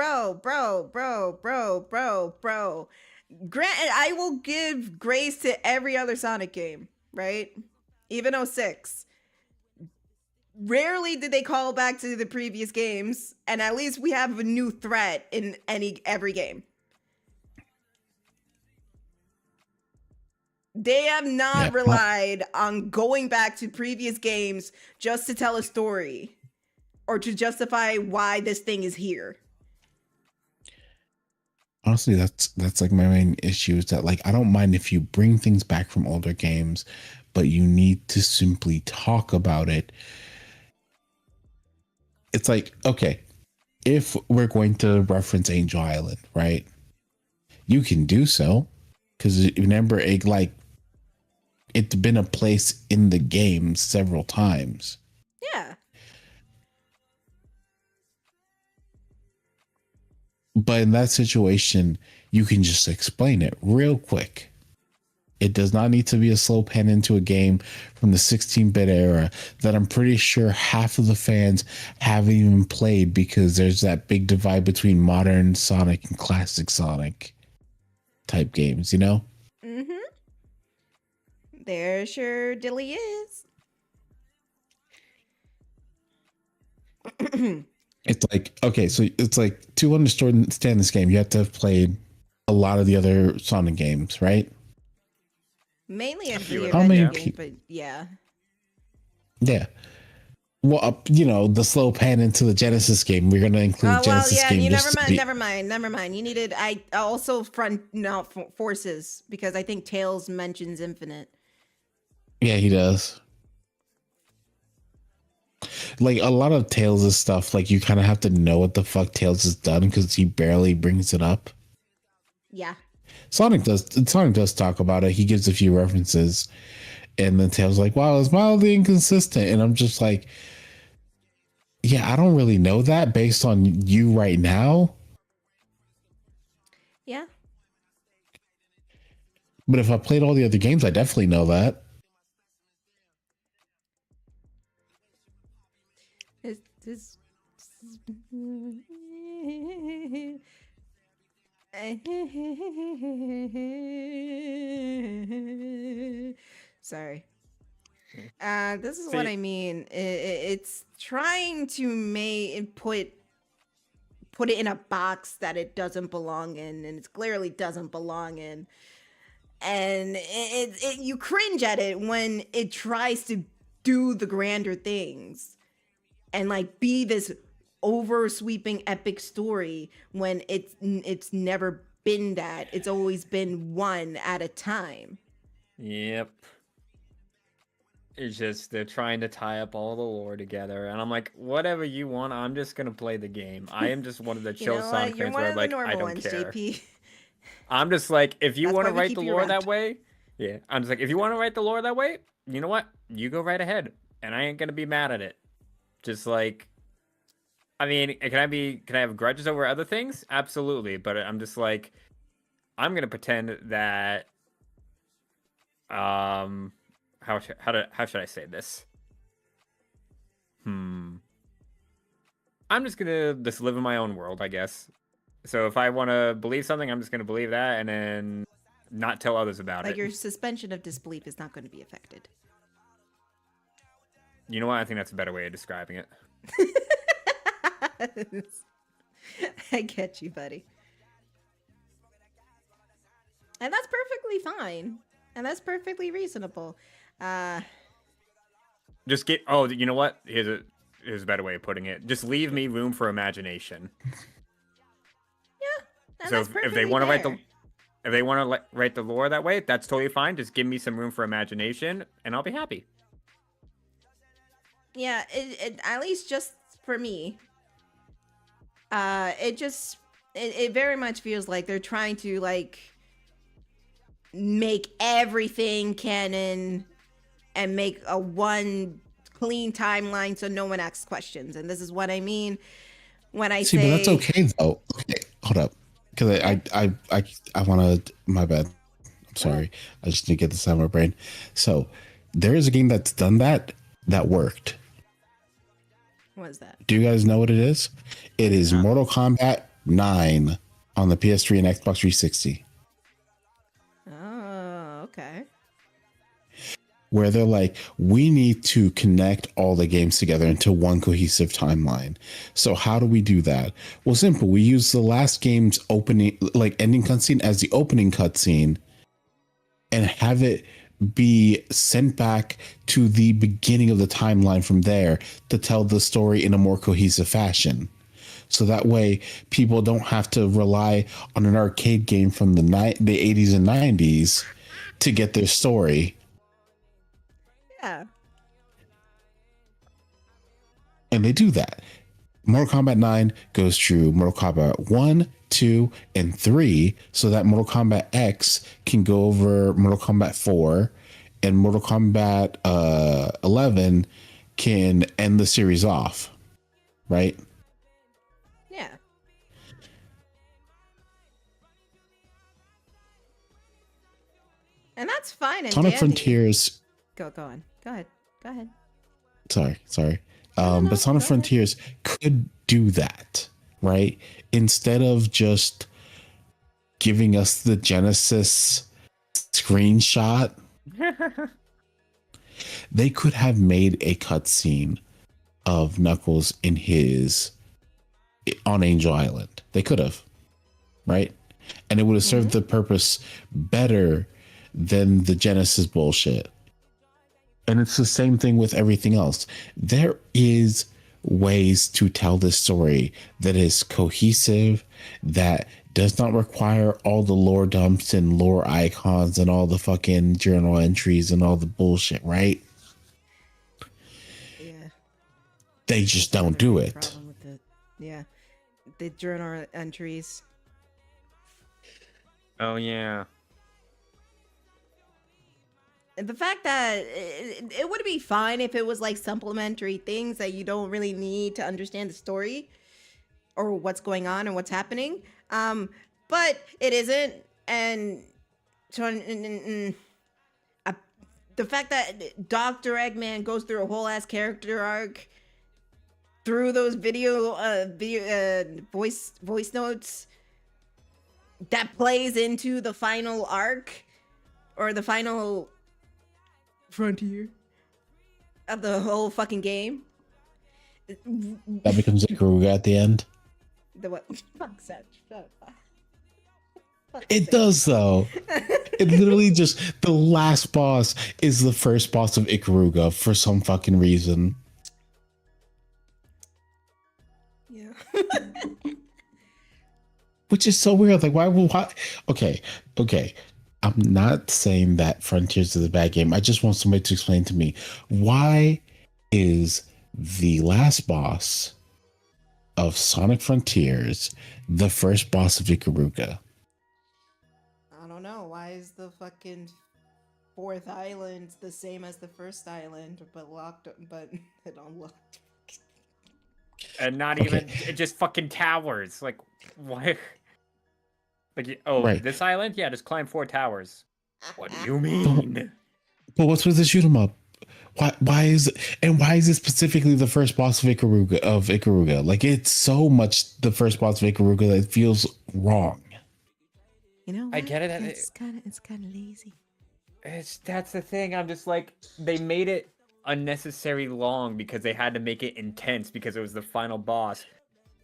Granted, I will give grace to every other Sonic game, right? Even 06. Rarely did they call back to the previous games, and at least we have a new threat in every game. They have not relied on going back to previous games just to tell a story or to justify why this thing is here. Honestly, that's like my main issue is that, like, I don't mind if you bring things back from older games, but you need to simply talk about it. It's like, okay, if we're going to reference Angel Island, right? You can do so because remember, it's been a place in the game several times. Yeah. But in that situation, you can just explain it real quick. It does not need to be a slow pen into a game from the 16-bit era that I'm pretty sure half of the fans haven't even played because there's that big divide between modern Sonic and classic Sonic type games, you know? Mm-hmm. There sure dilly is. It's like, okay, so it's like to understand this game, you have to have played a lot of the other Sonic games, right? Mainly a few few of How them, many adventure yeah. games, but yeah. Yeah. Well, you know, the slow pan into the Genesis game. We're going to include Well, Genesis yeah, game. you just never mind. You needed, I also forces because I think Tails mentions Infinite. Yeah, he does. Like a lot of Tails' stuff, like you kind of have to know what the fuck Tails has done because he barely brings it up. Yeah. Sonic does talk about it. He gives a few references, and then Tails like, "Wow, it's mildly inconsistent," and I'm just like, "Yeah, I don't really know that based on you right now." Yeah. But if I played all the other games, I definitely know that. It's sorry. This is what See- I mean. It's trying to put it in a box that it doesn't belong in, and it clearly doesn't belong in. And you cringe at it when it tries to do the grander things and like be this over sweeping epic story when it's never been that. It's always been one at a time. Yep. It's just they're trying to tie up all the lore together, and I'm like, whatever you want, I'm just gonna play the game. I am just one of the You chill know Sonic what? You're fans one where of I'm the like, I normal don't ones, care. JP. I'm just like, if you That's want why to we write keep the you lore around. that way, yeah. I'm just like, if you want to write the lore that way, you know what? You go right ahead, and I ain't gonna be mad at it. Just like, I mean, can I have grudges over other things? Absolutely, but I'm just like, I'm gonna pretend that, how should I say this? I'm just gonna just live in my own world, I guess. So if I want to believe something, I'm just gonna believe that, and then not tell others about Like it. your suspension of disbelief is not going to be affected. You know what? I think that's a better way of describing it. I get you, buddy. And that's perfectly fine. And that's perfectly reasonable. Just get. Oh, you know what? Here's a better way of putting it. Just leave me room for imagination. Yeah, and So that's if perfectly they want to write the, fair. If they want to write the lore that way, that's totally fine. Just give me some room for imagination, and I'll be happy. Yeah, it at least just for me. It very much feels like they're trying to like make everything canon and make a one clean timeline so no one asks questions. And this is what I mean when I See, say but that's okay though. Okay, hold up, because I want to. My bad. I'm sorry. I just need to get this out of my brain. So there is a game that's done that worked. What is that? Do you guys know what it is? It is Mortal Kombat 9 on the PS3 and Xbox 360. Oh, okay. Where they're like, we need to connect all the games together into one cohesive timeline. So how do we do that? Well, simple. We use the last game's opening, like ending cutscene as the opening cutscene, and have it be sent back to the beginning of the timeline from there to tell the story in a more cohesive fashion. So that way people don't have to rely on an arcade game from the 80s and 90s to get their story. Yeah. And they do that. Mortal Kombat 9 goes through Mortal Kombat 1, 2, and 3, so that Mortal Kombat X can go over Mortal Kombat 4, and Mortal Kombat 11 can end the series off, right? Yeah. And that's fine. And Sonic dandy. Frontiers. Go on. Go ahead. Sorry. No, But Sonic go Frontiers could do that, right? Instead of just giving us the Genesis screenshot, they could have made a cutscene of Knuckles on Angel Island. They could have, right? And it would have served the purpose better than the Genesis bullshit. And it's the same thing with everything else. There is ways to tell this story that is cohesive, that does not require all the lore dumps and lore icons and all the fucking journal entries and all the bullshit, right? Yeah. They just don't do it. Problem with it. Yeah. The journal entries. Oh yeah. The fact that it would be fine if it was like supplementary things that you don't really need to understand the story or what's going on and what's happening. But it isn't. And so the fact that Dr. Eggman goes through a whole ass character arc through those voice notes that plays into the final arc or the final frontier of the whole fucking game. That becomes Ikaruga at the end. The what? Fuck that. Shut up. It does though. It literally just, the last boss is the first boss of Ikaruga for some fucking reason. Yeah. Which is so weird. Like, why? Okay. I'm not saying that Frontiers is a bad game. I just want somebody to explain to me, why is the last boss of Sonic Frontiers the first boss of Ikaruga? I don't know. Why is the fucking fourth island the same as the first island, but it unlocked? And not Okay. even just fucking towers. Like what? Like Right. This island? Yeah, just climb 4 towers. What do you mean? But what's with the shoot 'em up? Why is it specifically the first boss of Ikaruga? Like, it's so much the first boss of Ikaruga that it feels wrong. You know what? I get it. It's kind of lazy. That's the thing. I'm just like, they made it unnecessary long because they had to make it intense because it was the final boss.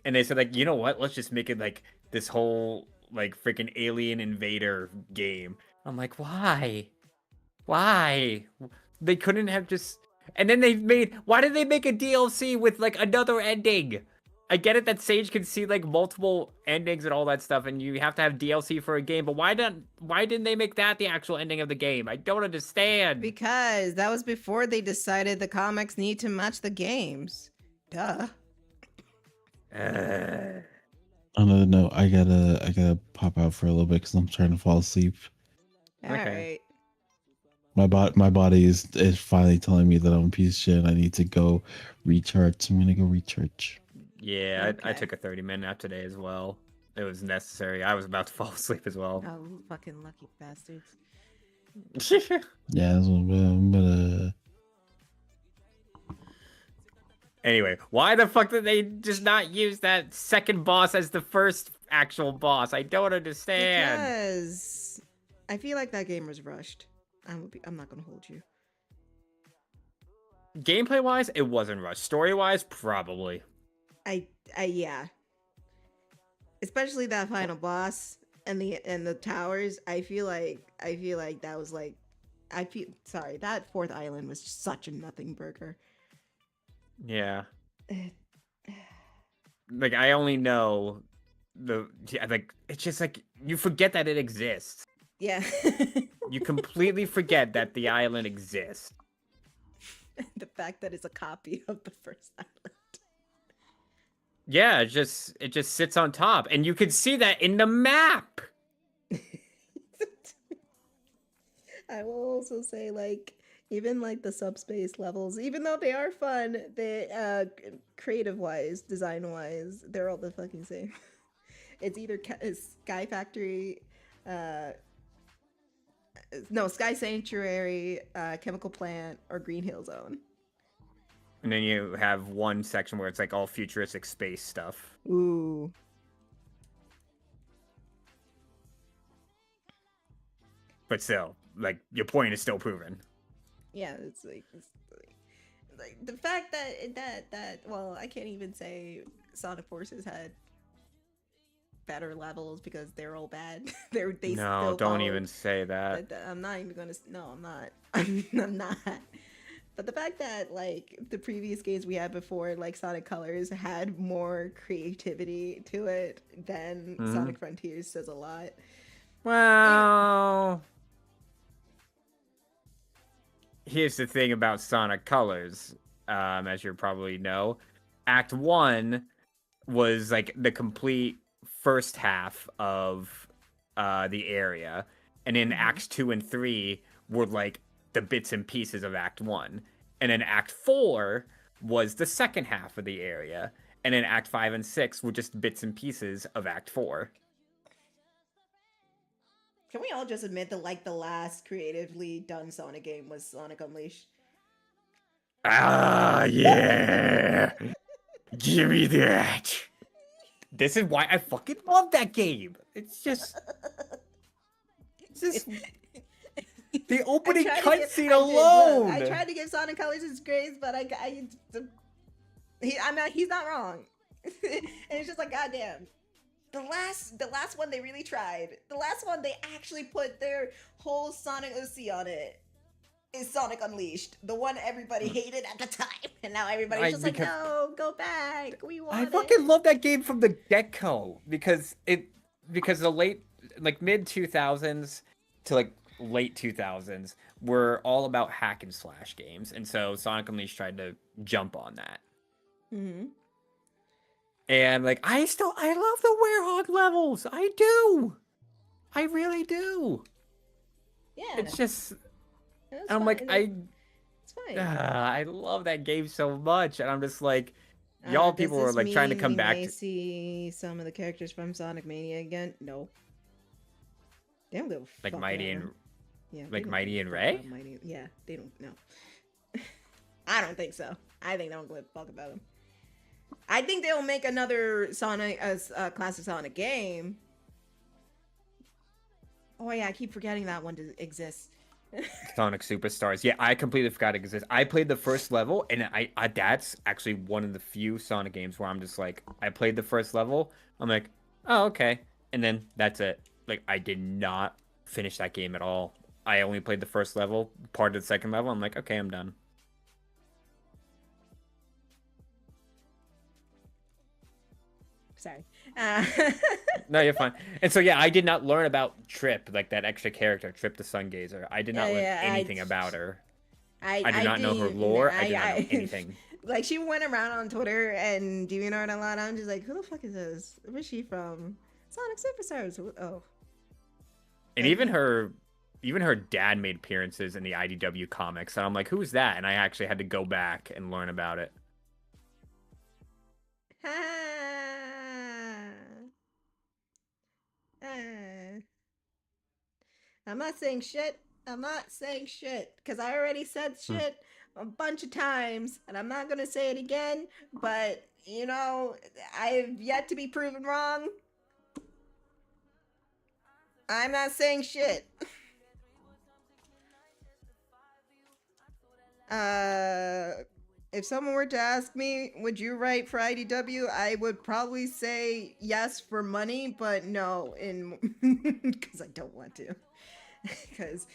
And they said, like, you know what? Let's just make it like this whole like freaking alien invader game. I'm like, why? They couldn't have just. And then why did they make a DLC with like another ending? I get it that Sage can see like multiple endings and all that stuff, and you have to have DLC for a game. But why didn't they make that the actual ending of the game? I don't understand. Because that was before they decided the comics need to match the games. Duh. On another note, I gotta pop out for a little bit because I'm trying to fall asleep. All Okay. right. My body is finally telling me that I'm a piece of shit. And I need to go recharge. So I'm gonna go recharge. Yeah, I Okay. took a 30-minute nap today as well. It was necessary. I was about to fall asleep as well. Oh, fucking lucky bastards. Yeah, that's what I'm gonna. Anyway, why the fuck did they just not use that second boss as the first actual boss? I don't understand. Because I feel like that game was rushed. I'm not gonna hold you. Gameplay wise, it wasn't rushed. Story wise, probably. Yeah. Especially that final boss and the towers. I feel like that was like, that fourth island was such a nothing burger. Yeah. Like I only know like it's just like you forget that it exists. Yeah. You completely forget that the island exists. The fact that it's a copy of the first island. Yeah, it just sits on top, and you can see that in the map. I will also say, like, even like the subspace levels, even though they are fun, they creative wise, design wise, they're all the fucking same. It's either Sky Factory, no, Sky Sanctuary, Chemical Plant, or Green Hill Zone. And then you have one section where it's like all futuristic space stuff. Ooh. But still, like your point is still proven. Yeah, it's like the fact that well, I can't even say Sonic Forces had better levels because they're all bad. They No, still don't followed- even say that. I'm not even gonna. No, I'm not. I'm not. But the fact that like the previous games we had before, like Sonic Colors, had more creativity to it than Sonic Frontiers says a lot. Well, here's the thing about Sonic Colors, as you probably know, Act 1 was like the complete first half of the area, and then Acts 2 and 3 were like the bits and pieces of Act 1, and then Act 4 was the second half of the area, and then Act 5 and 6 were just bits and pieces of Act 4. Can we all just admit that like the last creatively done Sonic game was Sonic Unleashed? Ah, yeah. Give me that. This is why I fucking love that game. It's just the opening cutscene alone. I tried to give Sonic Colors his grace, but he's not wrong. And it's just like, goddamn. The last one they really tried. The last one they actually put their whole Sonic OC on it. Is Sonic Unleashed, the one everybody hated at the time, and now everybody's just like, no, go back. We want I fucking love that game from the get-go because the late, like mid 2000s to like late 2000s were all about hack and slash games, and so Sonic Unleashed tried to jump on that. Mm-hmm. And like I love the Werehog levels. I do. I really do. Yeah. It's just. It's I'm fine. like, It's fine. I love that game so much, and I'm just like, y'all people were like trying to come back. To see some of the characters from Sonic Mania again. No, they don't give a Like fuck Mighty about and them. like Mighty and fuck Ray. about Mighty. Yeah, they don't know. I don't think so. I think they don't give a fuck about them. I think they'll make another Sonic as classic Sonic game. Oh yeah, I keep forgetting that one exists. Sonic Superstars. Yeah, I completely forgot it exists. I played the first level, and I that's actually one of the few Sonic games where I'm just like, I played the first level. I'm like, oh okay, and then that's it. Like I did not finish that game at all. I only played the first level, part of the second level. I'm like, okay, I'm done. Sorry. No, you're fine. And so yeah, I did not learn about Trip, like that extra character, Trip the Sun Gazer. I did not learn anything about her. I do not know her lore. I do not know anything. Like, she went around on Twitter and DeviantArt a lot. I'm just like, who the fuck is this? Where's she from? Sonic Superstars. Oh. And even her dad made appearances in the IDW comics. And I'm like, who's that? And I actually had to go back and learn about it. I'm not saying shit. I'm not saying shit because I already said shit a bunch of times and I'm not going to say it again. But, you know, I've yet to be proven wrong. I'm not saying shit. If someone were to ask me, would you write for IDW? I would probably say yes for money, but no, because I don't want to. Because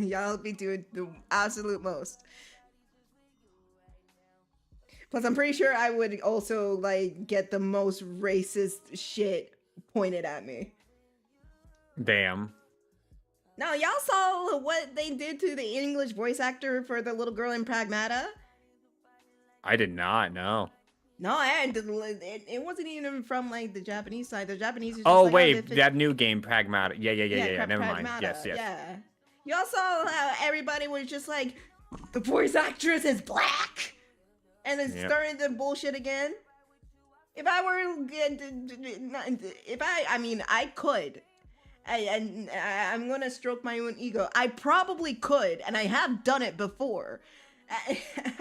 y'all be doing the absolute most. Plus, I'm pretty sure I would also like get the most racist shit pointed at me. Damn. Now, y'all saw what they did to the English voice actor for the little girl in Pragmata? I did not know. No, it wasn't even from like the Japanese side. The Japanese is just Oh like, wait, that new game, Pragmata. Yeah. Never mind. Yes. Yeah. Y'all saw how everybody was just like, the voice actress is black, and then starting the bullshit again. If I were, I mean, I could. I'm gonna stroke my own ego. I probably could, and I have done it before.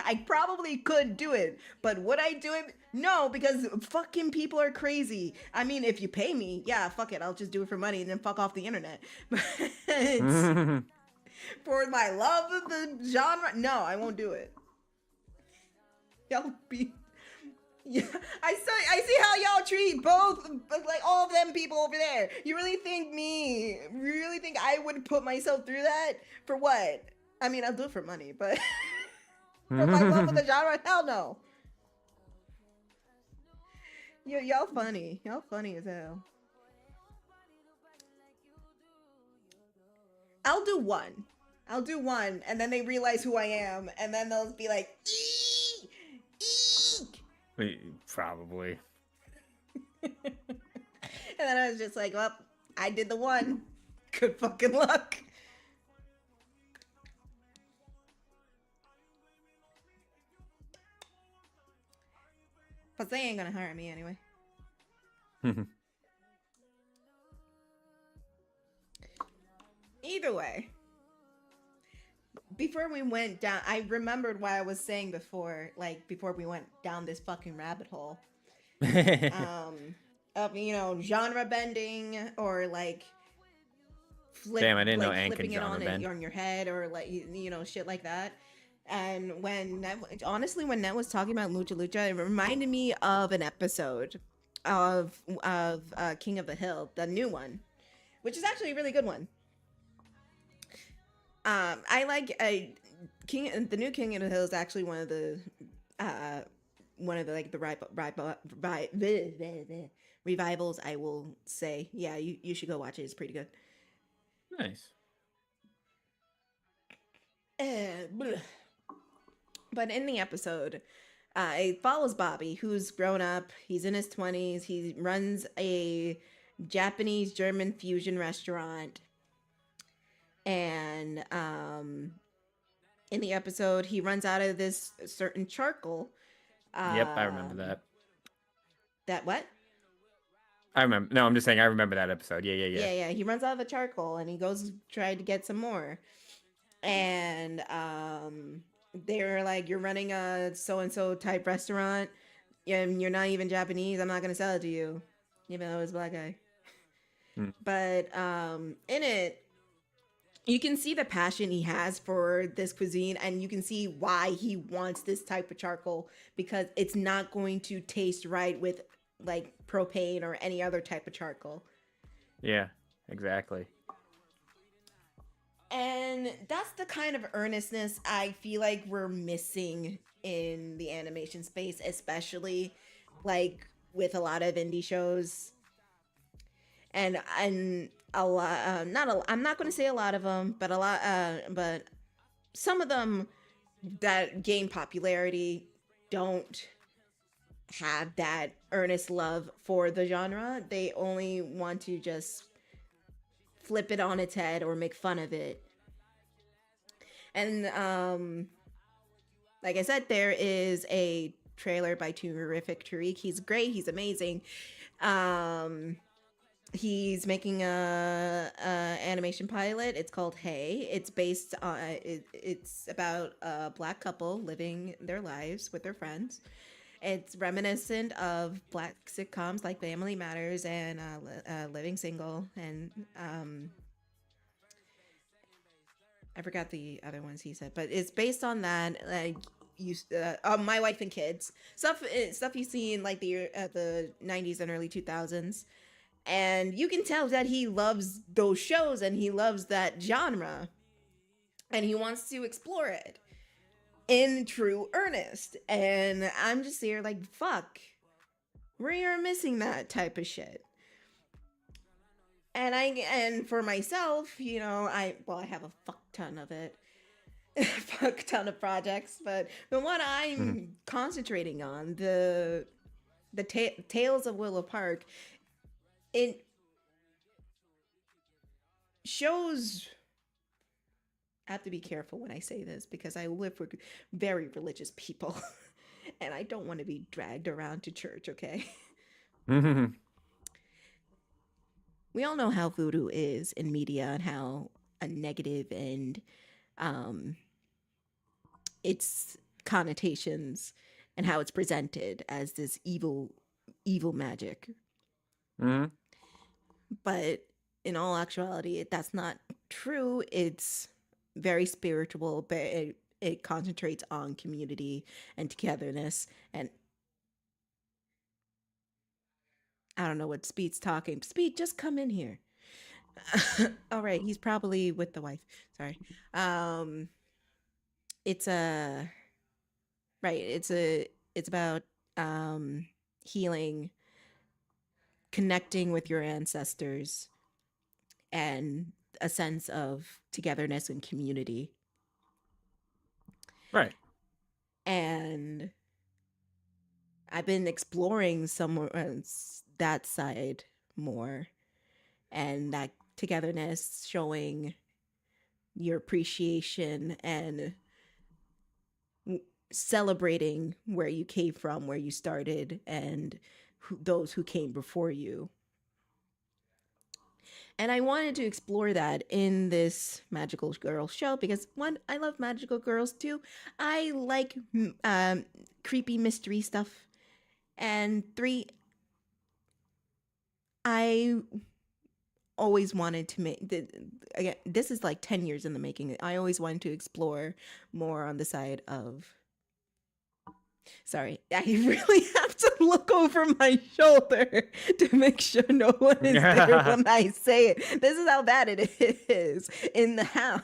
I probably could do it, but would I do it? No, because fucking people are crazy. I mean, if you pay me, yeah, fuck it, I'll just do it for money and then fuck off the internet. But for my love of the genre, no, I won't do it. Y'all be... Yeah, I see how y'all treat both, like, all of them people over there. You really think I would put myself through that? For what? I mean, I'll do it for money, but for my love of the genre, hell no. Y'all funny. Y'all funny as hell. I'll do one, and then they realize who I am, and then they'll be like, eek! Probably. And then I was just like, well, I did the one. Good fucking luck. But they ain't gonna hire me anyway. Either way, before we went down, I remembered what I was saying before, like before we went down this fucking rabbit hole. Of, you know, genre bending or like Damn, I didn't know like Ann flipping could it genre bend. on your head or like, you know, shit like that. And when Net was talking about Lucha, it reminded me of an episode of King of the Hill, the new one, which is actually a really good one. I like the new King of the Hill is actually one of the like the revivals, I will say. Yeah, you should go watch it. It's pretty good. Nice. But in the episode, it follows Bobby, who's grown up. He's in his 20s. He runs a Japanese-German fusion restaurant. And in the episode, he runs out of this certain charcoal. Yep, I remember that. That what? I remember. No, I'm just saying I remember that episode. Yeah. He runs out of the charcoal and he goes try to get some more. And they're like, you're running a so-and-so type restaurant and you're not even Japanese. I'm not going to sell it to you. Even though it's a black guy. But in it, you can see the passion he has for this cuisine, and you can see why he wants this type of charcoal, because it's not going to taste right with like propane or any other type of charcoal. Yeah, exactly. And that's the kind of earnestness I feel like we're missing in the animation space, especially like with a lot of indie shows, and a lot, I'm not going to say a lot of them, but but some of them that gain popularity don't have that earnest love for the genre. They only want to just flip it on its head or make fun of it. And like I said, there is a trailer by Terrific Tariq. He's great. He's amazing. He's making a animation pilot. It's called Hey. It's based on it's about a black couple living their lives with their friends. It's reminiscent of black sitcoms like Family Matters and Living Single, and I forgot the other ones he said, but it's based on that. Like My Wife and Kids stuff you see in like the 90s and early 2000s, and you can tell that he loves those shows and he loves that genre, and he wants to explore it in true earnest. And I'm just here like, fuck, we're missing that type of shit. And for myself, you know, I have a fuck ton of it. Fuck ton of projects, but the one I'm concentrating on, the Tales of Willow Park, it shows, I have to be careful when I say this because I live with very religious people and I don't want to be dragged around to church, okay? We all know how voodoo is in media and how a negative and its connotations and how it's presented as this evil magic. But in all actuality, that's not true. It's very spiritual, but it concentrates on community and togetherness. And I don't know what Speed's talking. Speed, just come in here. All right, he's probably with the wife. Sorry. It's about healing, connecting with your ancestors, and a sense of togetherness and community. Right. And I've been exploring that side more, and that togetherness, showing your appreciation and celebrating where you came from, where you started, and those who came before you. And I wanted to explore that in this Magical Girl show because, one, I love magical girls. Two, I like creepy mystery stuff. And three, I always wanted to make again, this is like 10 years in the making. I always wanted to explore more on the side of, sorry, I really have to look over my shoulder to make sure no one is there when I say it. This is how bad it is in the house.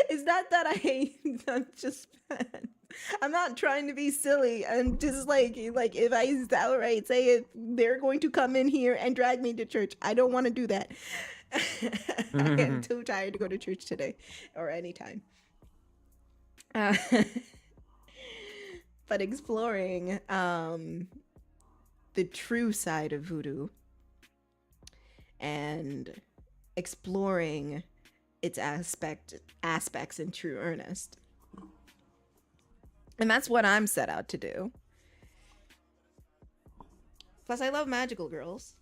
It's not that I'm just bad. I'm not trying to be silly. I'm just like if I outright say it, they're going to come in here and drag me to church. I don't want to do that. I am too tired to go to church today or anytime. But exploring the true side of voodoo and exploring its aspects in true earnest. And that's what I'm set out to do. Plus, I love magical girls.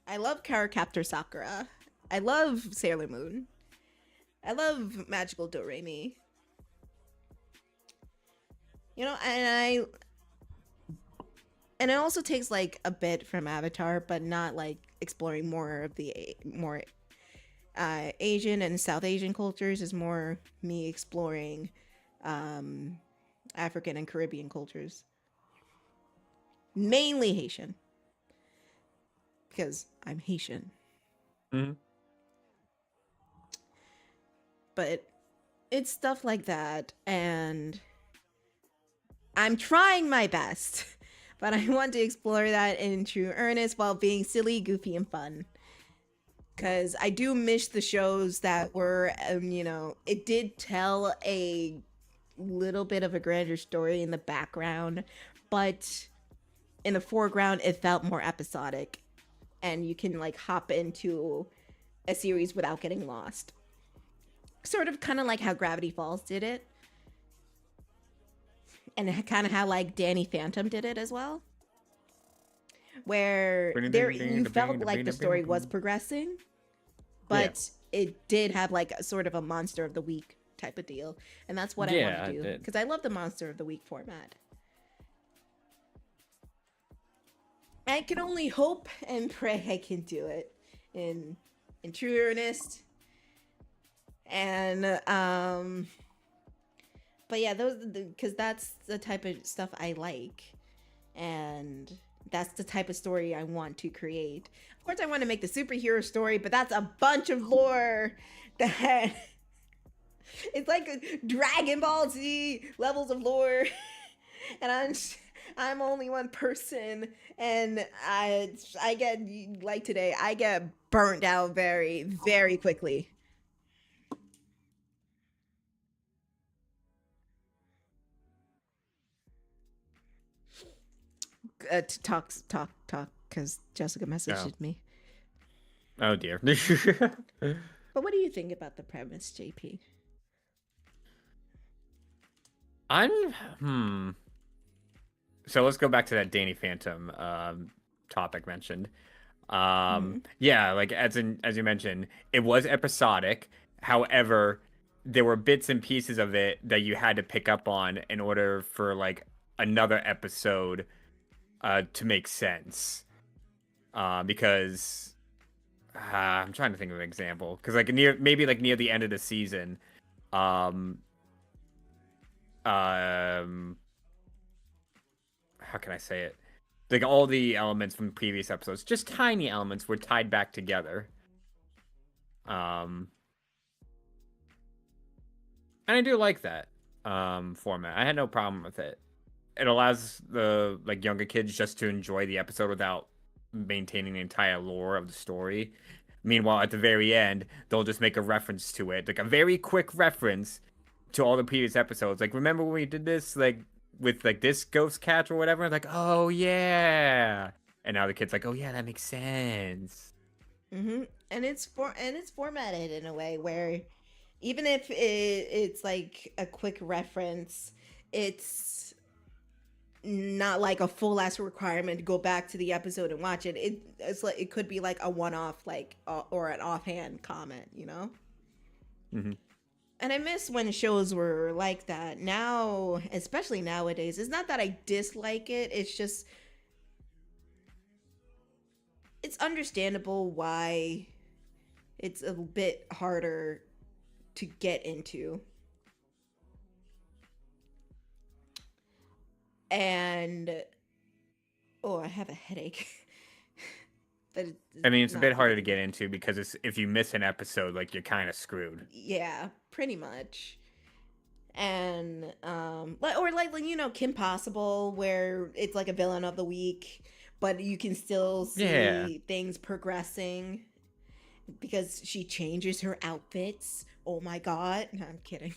I love Cardcaptor Sakura. I love Sailor Moon. I love Magical Doremi. You know, and it also takes like a bit from Avatar, but not like exploring more of the more Asian and South Asian cultures. Is more me exploring African and Caribbean cultures, mainly Haitian, because I'm Haitian. But it's stuff like that, and I'm trying my best, but I want to explore that in true earnest while being silly, goofy, and fun. Because I do miss the shows that were, it did tell a little bit of a grander story in the background, but in the foreground, it felt more episodic. And you can like hop into a series without getting lost. Sort of kind of like how Gravity Falls did it. And kind of how like Danny Phantom did it as well. Where there you felt like the story was progressing, but it did have like a sort of a monster of the week type of deal. And that's what I want to do. Because I love the monster of the week format. I can only hope and pray I can do it in true earnest. And but yeah, those because that's the type of stuff I like, and that's the type of story I want to create. Of course, I want to make the superhero story, but that's a bunch of lore that it's like Dragon Ball Z levels of lore, and I'm only one person, and I get like today I get burnt out very, very quickly. To talk, because Jessica messaged me. Oh dear. But what do you think about the premise, JP? So let's go back to that Danny Phantom topic mentioned. Yeah, like as you mentioned, it was episodic. However, there were bits and pieces of it that you had to pick up on in order for like another episode to make sense. Because I'm trying to think of an example. Because like near the end of the season, how can I say it? Like all the elements from previous episodes, just tiny elements, were tied back together. And I do like that format. I had no problem with it. It allows the like younger kids just to enjoy the episode without maintaining the entire lore of the story. Meanwhile, at the very end, they'll just make a reference to it, like a very quick reference to all the previous episodes. Like, remember when we did this, like with like this ghost catch or whatever? Like, oh yeah. And now the kid's like, oh yeah, that makes sense. And it's formatted in a way where even if it's like a quick reference, it's not like a full ass requirement to go back to the episode and watch it. It's like it could be like a one-off, like or an offhand comment, you know. And I miss when shows were like that. Now, especially nowadays, it's not that I dislike it. It's just it's understandable why it's a bit harder to get into. And I have a headache. But I mean, it's a bit harder to get into because if you miss an episode, like you're kind of screwed. Yeah, pretty much. And like Kim Possible, where it's like a villain of the week, but you can still see things progressing because she changes her outfits. Oh my god! No, I'm kidding.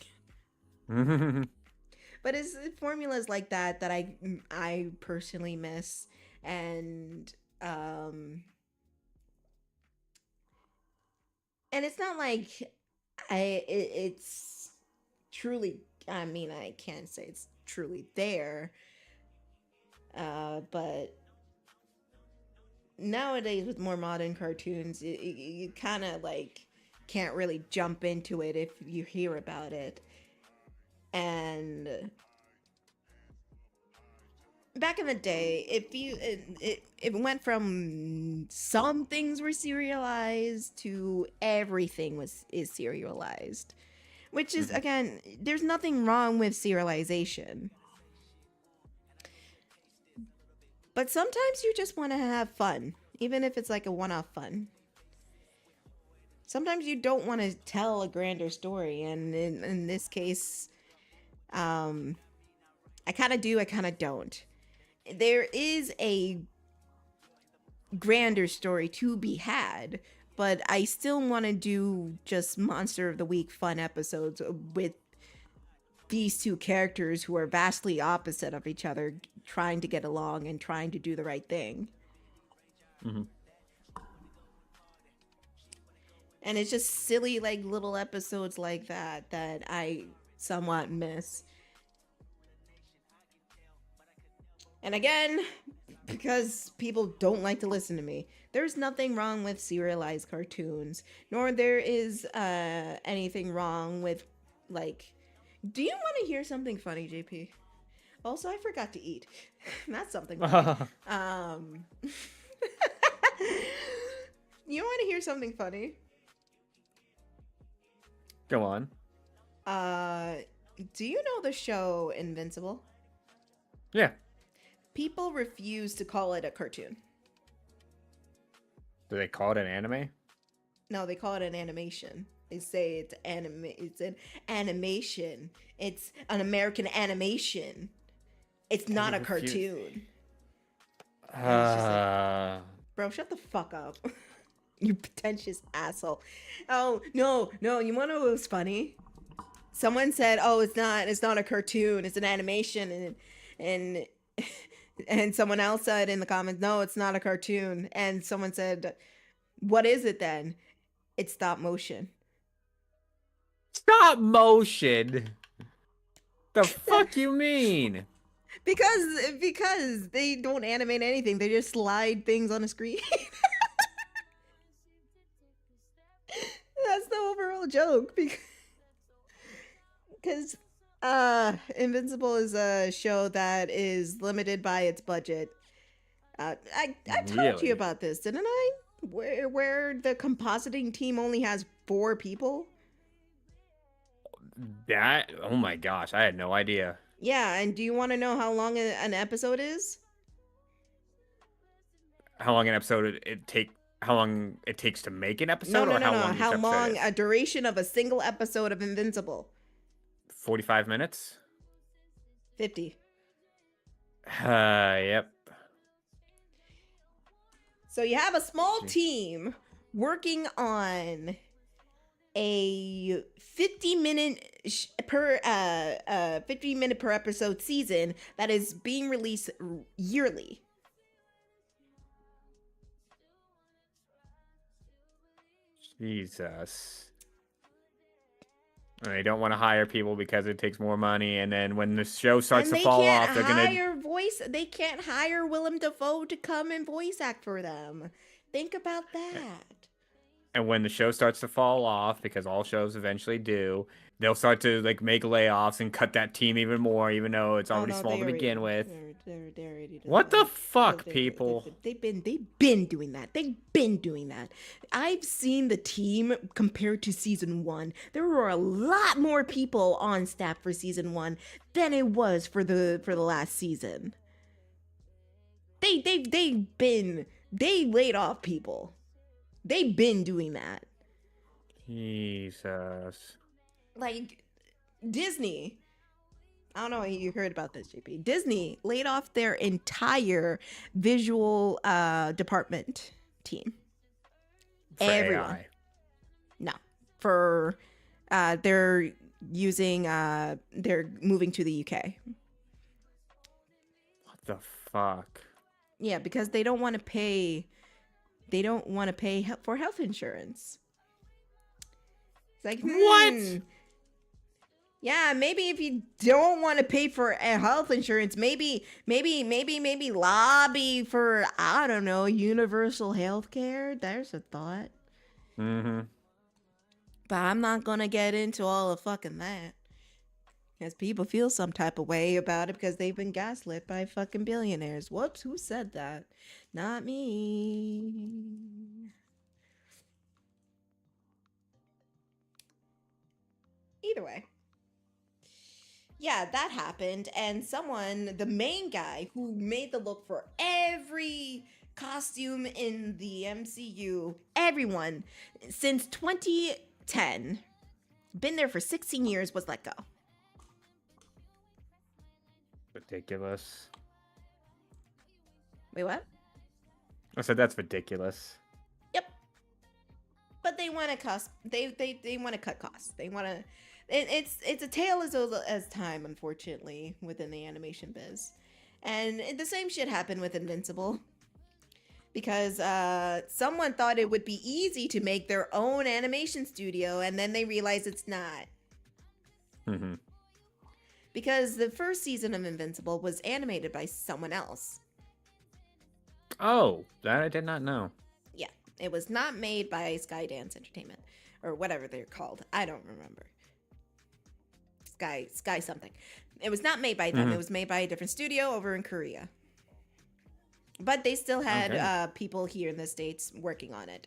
But it's formulas like that I personally miss, and it's not like it's truly. I mean, I can't say it's truly there, but nowadays with more modern cartoons, you kind of like can't really jump into it if you hear about it. And back in the day, it went from some things were serialized to everything is serialized, which is again, there's nothing wrong with serialization, but sometimes you just want to have fun, even if it's like a one-off fun. Sometimes you don't want to tell a grander story, and in this case, I kind of do, I kind of don't. There is a grander story to be had, but I still want to do just Monster of the Week fun episodes with these two characters who are vastly opposite of each other, trying to get along and trying to do the right thing. Mm-hmm. And it's just silly, like, little episodes like that that I somewhat miss. And again, because people don't like to listen to me, there's nothing wrong with serialized cartoons, nor there is anything wrong with, like, do you want to hear something funny, JP? Also, I forgot to eat. That's something funny. You want to hear something funny? Go on. Do you know the show Invincible? Yeah. People refuse to call it a cartoon. Do they call it an anime? No, they call it an animation. They say it's an animation. It's an American animation. It's not a cartoon. Bro, shut the fuck up. You pretentious asshole. Oh, no, you wanna know what was funny? Someone said, "Oh, it's not a cartoon, it's an animation," and someone else said in the comments, "No, it's not a cartoon." And someone said, "What is it then?" It's stop motion. Stop motion? The fuck you mean? Because they don't animate anything. They just slide things on a screen. That's the overall joke. Because Invincible is a show that is limited by its budget. I told you about this, didn't I? Where the compositing team only has 4 people. That, oh my gosh, I had no idea. Yeah, and do you want to know how long an episode is? How long an episode how long it takes to make an episode? No. How long a duration of a single episode of Invincible? 45 minutes? 50. Yep. So you have a small team working on a 50-minute per episode season that is being released yearly. Jesus. And they don't want to hire people because it takes more money, and then when the show starts to fall off, they're gonna They can't hire Willem Dafoe to come and voice act for them. Think about that. And when the show starts to fall off, because all shows eventually do, they'll start to like make layoffs and cut that team even more, even though it's already small to begin with. They're already what the fuck, people? They've been doing that. They've been doing that. I've seen the team compared to season 1. There were a lot more people on staff for season 1 than it was for the last season. They laid off people. They've been doing that. Jesus. Like, Disney. I don't know if you heard about this, JP. Disney laid off their entire visual department team. For Everyone. AI. No. For they're moving to the UK. What the fuck? Yeah, because they don't want to pay for health insurance. It's like, what? Yeah, maybe if you don't want to pay for health insurance, maybe lobby for, I don't know, universal health care. There's a thought. Mm-hmm. But I'm not gonna get into all of fucking that. Because people feel some type of way about it because they've been gaslit by fucking billionaires. Whoops, who said that? Not me. Either way. Yeah, that happened. And the main guy who made the look for every costume in the MCU, everyone, since 2010, been there for 16 years, was let go. Ridiculous. Wait, what? I said that's ridiculous. Yep. But they want to cost. They want to cut costs. They want to. It's a tale as old as time, unfortunately, within the animation biz, and the same shit happened with Invincible. Because someone thought it would be easy to make their own animation studio, and then they realized it's not. Mm-hmm. Because the first season of Invincible was animated by someone else. Oh, that I did not know. Yeah, it was not made by Skydance Entertainment, or whatever they're called. I don't remember. Sky something. It was not made by them. Mhm. It was made by a different studio over in Korea. But they still had Okay. people here in the States working on it.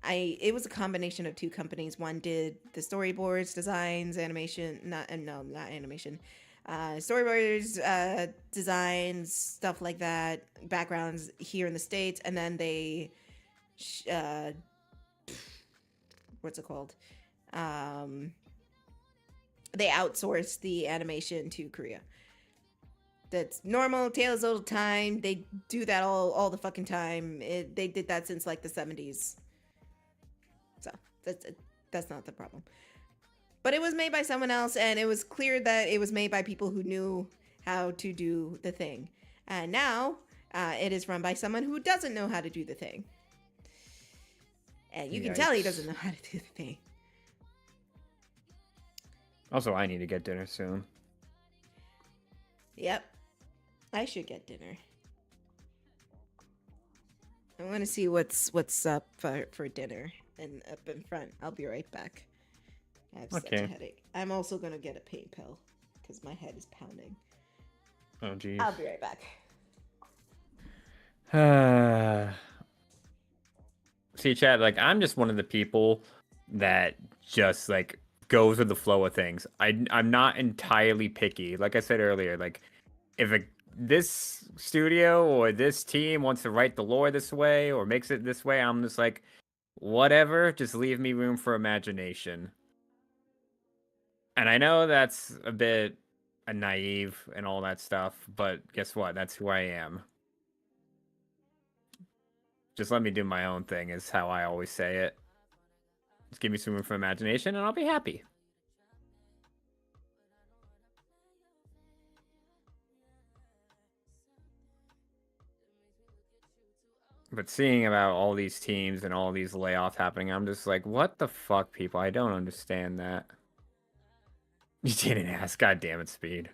It was a combination of two companies. One did the storyboards, designs, animation, not animation. Storyboards, designs, stuff like that, backgrounds here in the States, and then they what's it called? They outsourced the animation to Korea. That's normal. Tales old time. They do that all the fucking time. They did that since like the 70s. So that's not the problem. But it was made by someone else, and it was clear that it was made by people who knew how to do the thing. And now it is run by someone who doesn't know how to do the thing. And you can tell he Yikes. doesn't know how to do the thing. Also, I need to get dinner soon. Yep. I should get dinner. I want to see what's up for dinner and up in front. I'll be right back. I have such a Okay. headache. I'm also gonna get a pain pill because my head is pounding. Oh, geez. I'll be right back. See, Chad, like I'm just one of the people that just like goes with the flow of things. I'm not entirely picky. Like I said earlier, like if this studio or this team wants to write the lore this way or makes it this way, I'm just like, whatever. Just leave me room for imagination. And I know that's a bit naive and all that stuff, but guess what? That's who I am. Just let me do my own thing is how I always say it. Just give me some room for imagination and I'll be happy. But seeing about all these teams and all these layoffs happening, I'm just like, what the fuck, people? I don't understand that. You didn't ask. God damn it, Speed.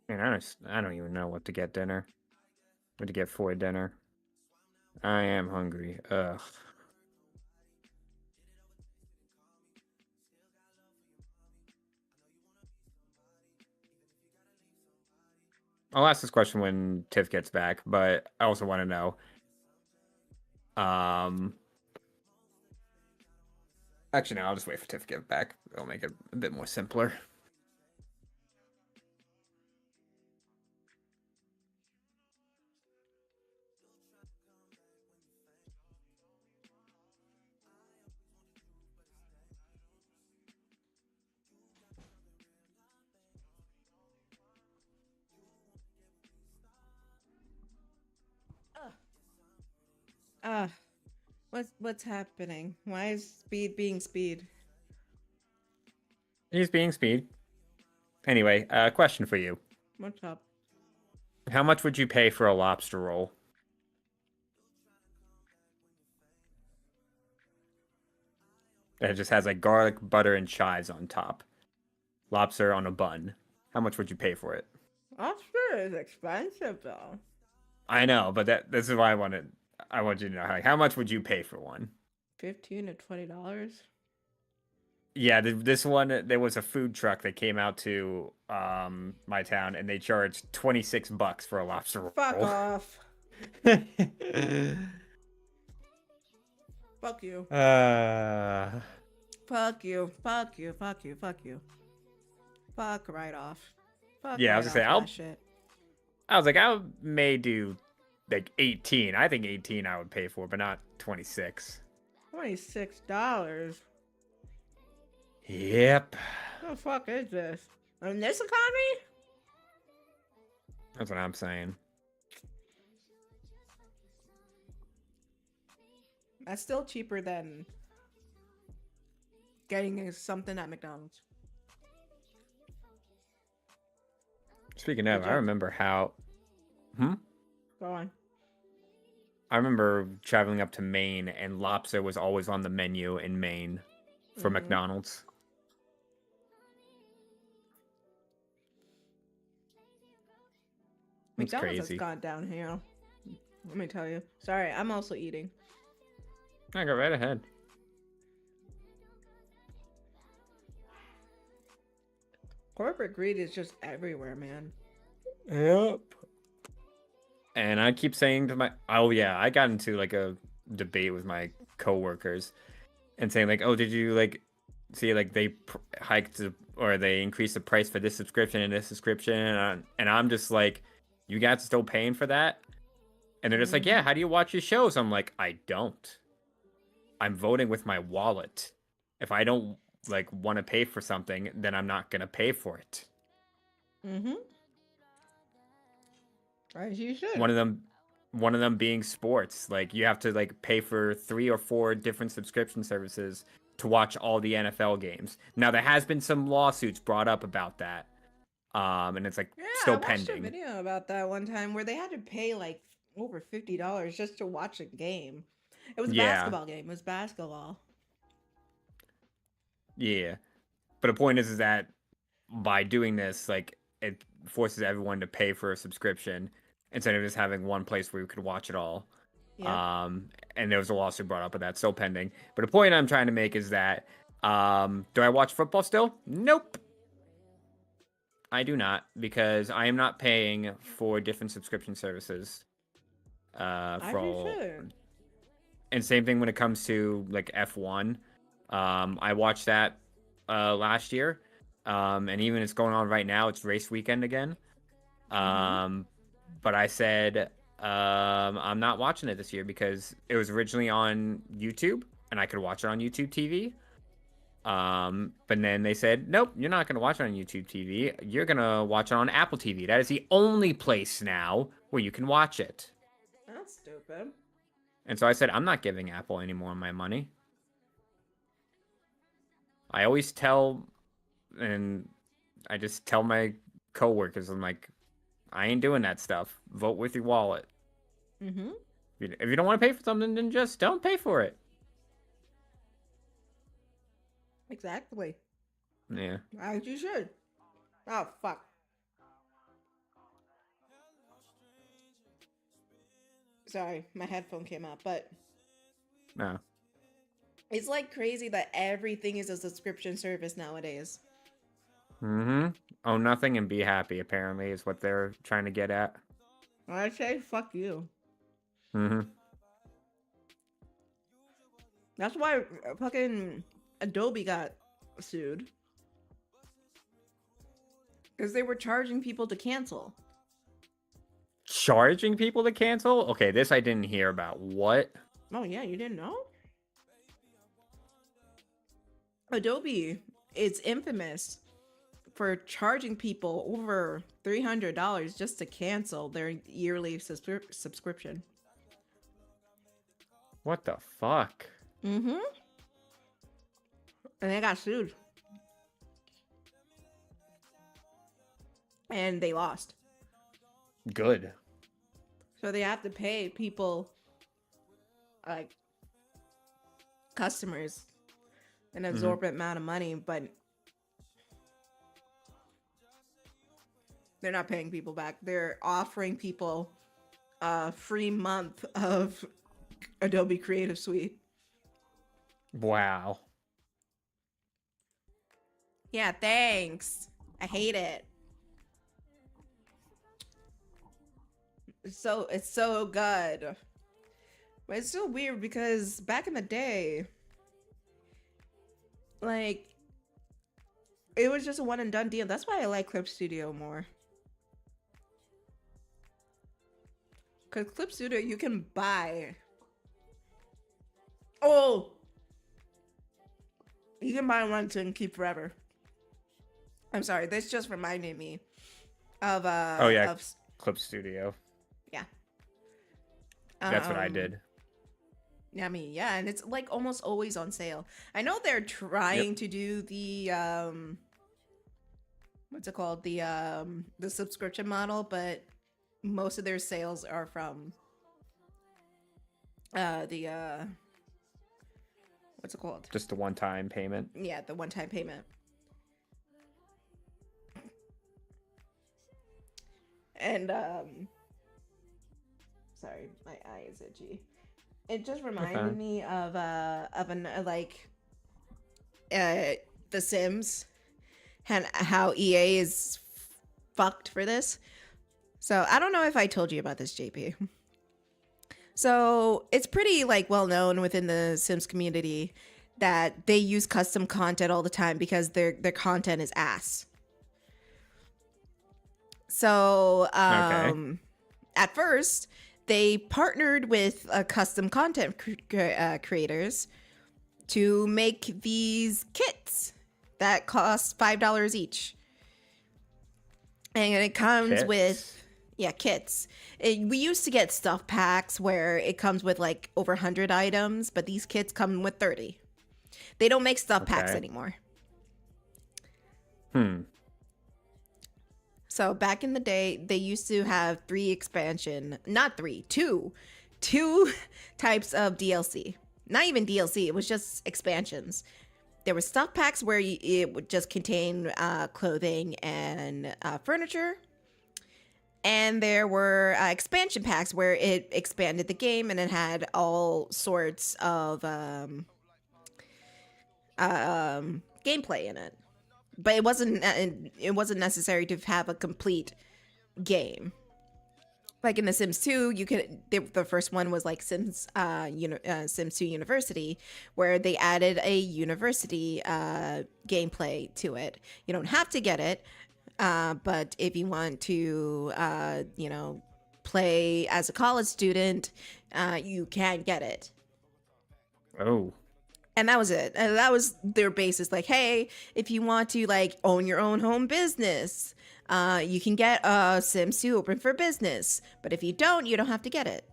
Man, I don't even know what to get dinner. What to get for dinner. I am hungry. Ugh. I'll ask this question when Tiff gets back, but I also want to know. Actually, no, I'll just wait for Tiff to get back. It'll make it a bit more simpler. What's happening? Why is speed being speed? He's being speed. Anyway, question for you. What's up? How much would you pay for a lobster roll? That just has like garlic, butter, and chives on top. Lobster on a bun. How much would you pay for it? Lobster is expensive though. I know, but this is why I want you to know, like, how much would you pay for one? $15 to $20. Yeah, this one, there was a food truck that came out to my town, and they charged $26 for a lobster roll. Fuck off. Fuck you. Fuck you. Fuck you. Fuck you. Fuck you. Fuck right off. Fuck Yeah, I right was gonna say, off that shit. I was like, I may do like 18. I think 18 I would pay for, but not 26. $26. Yep. What the fuck is this? In this economy? That's what I'm saying. That's still cheaper than getting something at McDonald's. Speaking of, I remember how... Go on. I remember traveling up to Maine, and lobster was always on the menu in Maine for McDonald's. It's McDonald's crazy. has gone downhill. Let me tell you. Sorry, I'm also eating. I go right ahead. Corporate greed is just everywhere, man. Yep. And I keep saying to I got into like a debate with my coworkers and saying like, oh, did you like see like they hiked or they increased the price for this subscription and this subscription? And I'm just like, you guys still paying for that? And they're just like, yeah, how do you watch your shows? I'm like, I don't. I'm voting with my wallet. If I don't like want to pay for something, then I'm not gonna pay for it. As you should. One of them being sports. Like you have to like pay for 3 or 4 different subscription services to watch all the NFL games. Now there has been some lawsuits brought up about that. And it's like still I watched pending. a video about that one time where they had to pay like over $50 just to watch a game. It was a basketball game. It was basketball. Yeah. But the point is that by doing this, like it forces everyone to pay for a subscription instead of just having one place where you could watch it all. Yeah. And there was a lawsuit brought up, but that's still pending. But the point I'm trying to make is that do I watch football still? Nope. I do not, because I am not paying for different subscription services. For all. And same thing when it comes to like F1. I watched that last year. And even it's going on right now. It's race weekend again. But I said I'm not watching it this year because it was originally on YouTube and I could watch it on YouTube TV. But then they said, nope, you're not going to watch it on YouTube TV. You're going to watch it on Apple TV. That is the only place now where you can watch it. That's stupid. And so I said, I'm not giving Apple any more of my money. I always tell, and I just tell my coworkers, I'm like, I ain't doing that stuff. Vote with your wallet. If you don't want to pay for something, then just don't pay for it. Exactly. Yeah. As you should. Oh, fuck. Sorry, my headphone came out, but... No. It's like crazy that everything is a subscription service nowadays. Own nothing and be happy, apparently, is what they're trying to get at. I say, fuck you. That's why fucking Adobe got sued. Because they were charging people to cancel. Charging people to cancel? Okay, this I didn't hear about. What? Oh, yeah, you didn't know? Adobe is infamous for charging people over $300 just to cancel their yearly subscription. What the fuck? Mm-hmm. And they got sued. And they lost. Good. So they have to pay people, like, customers, an exorbitant amount of money, but they're not paying people back. They're offering people a free month of Adobe Creative Suite. Wow. Yeah, thanks. I hate it. It's so good. But it's so weird because back in the day, like, it was just a one and done deal. That's why I like Clip Studio more. Because Clip Studio, you can buy. Oh! You can buy once and keep forever. I'm sorry, this just reminded me of Oh yeah, of, Clip Studio. yeah. That's what I did. I mean, yeah, and it's like almost always on sale. I know they're trying to do the what's it called? The subscription model, but most of their sales are from the what's it called? Just the one-time payment. Yeah, the one-time payment. And sorry, my eye is itchy. It just reminded me of an The Sims and how EA is fucked for this. So I don't know if I told you about this, JP. So it's pretty like well known within the Sims community that they use custom content all the time because their content is ass. So at first they partnered with custom content creators to make these kits that cost $5 each. And it comes with, kits. We used to get stuff packs where it comes with like over 100 items, but these kits come with 30. They don't make stuff packs anymore. So back in the day, they used to have two types of DLC. Not even DLC, it was just expansions. There were stuff packs where it would just contain clothing and furniture. And there were expansion packs where it expanded the game and it had all sorts of gameplay in it. But it wasn't necessary to have a complete game. Like in The Sims 2, the first one was like Sims 2 University, where they added a university gameplay to it. You don't have to get it, but if you want to, play as a college student, you can get it. Oh. And that was it. And that was their basis. Like, hey, if you want to like own your own home business, you can get Sims 2 open for business. But if you don't have to get it.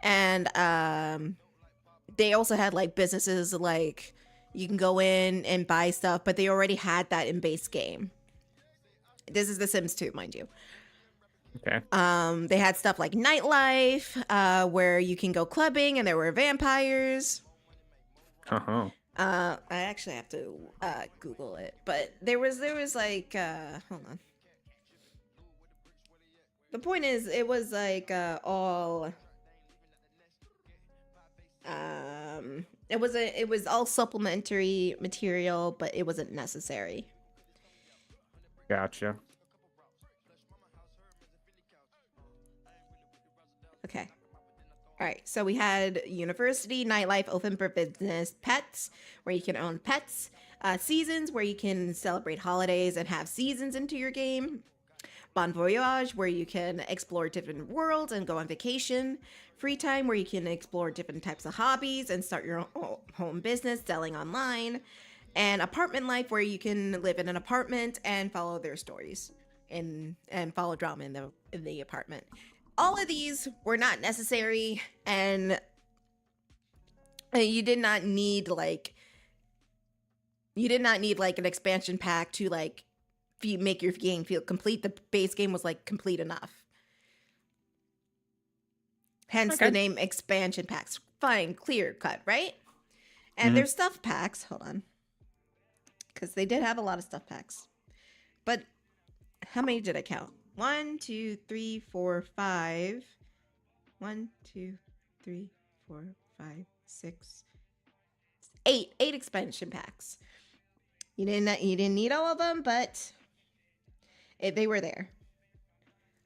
And they also had like businesses like you can go in and buy stuff, but they already had that in base game. This is The Sims 2, mind you. Okay. They had stuff like nightlife, where you can go clubbing and there were vampires. Uh-huh. I actually have to Google it, but there was like hold on. The point is, it was like all it was all supplementary material, but it wasn't necessary. Gotcha. Okay. All right, so we had university, nightlife, open for business, pets, where you can own pets, seasons, where you can celebrate holidays and have seasons into your game, bon voyage, where you can explore different worlds and go on vacation, free time, where you can explore different types of hobbies and start your own home business, selling online, and apartment life, where you can live in an apartment and follow their stories and follow drama in the apartment. All of these were not necessary, and You did not need like an expansion pack to like make your game feel complete. The base game was like complete enough. Hence Okay. the name expansion packs. Fine, clear cut, right? And Mhm. their stuff packs. Hold on, because they did have a lot of stuff packs. But how many did I count? 1, 2, 3, 4, 5. 1, 2, 3, 4, 5, 6, 8. 8 expansion packs. You didn't need all of them, but they were there.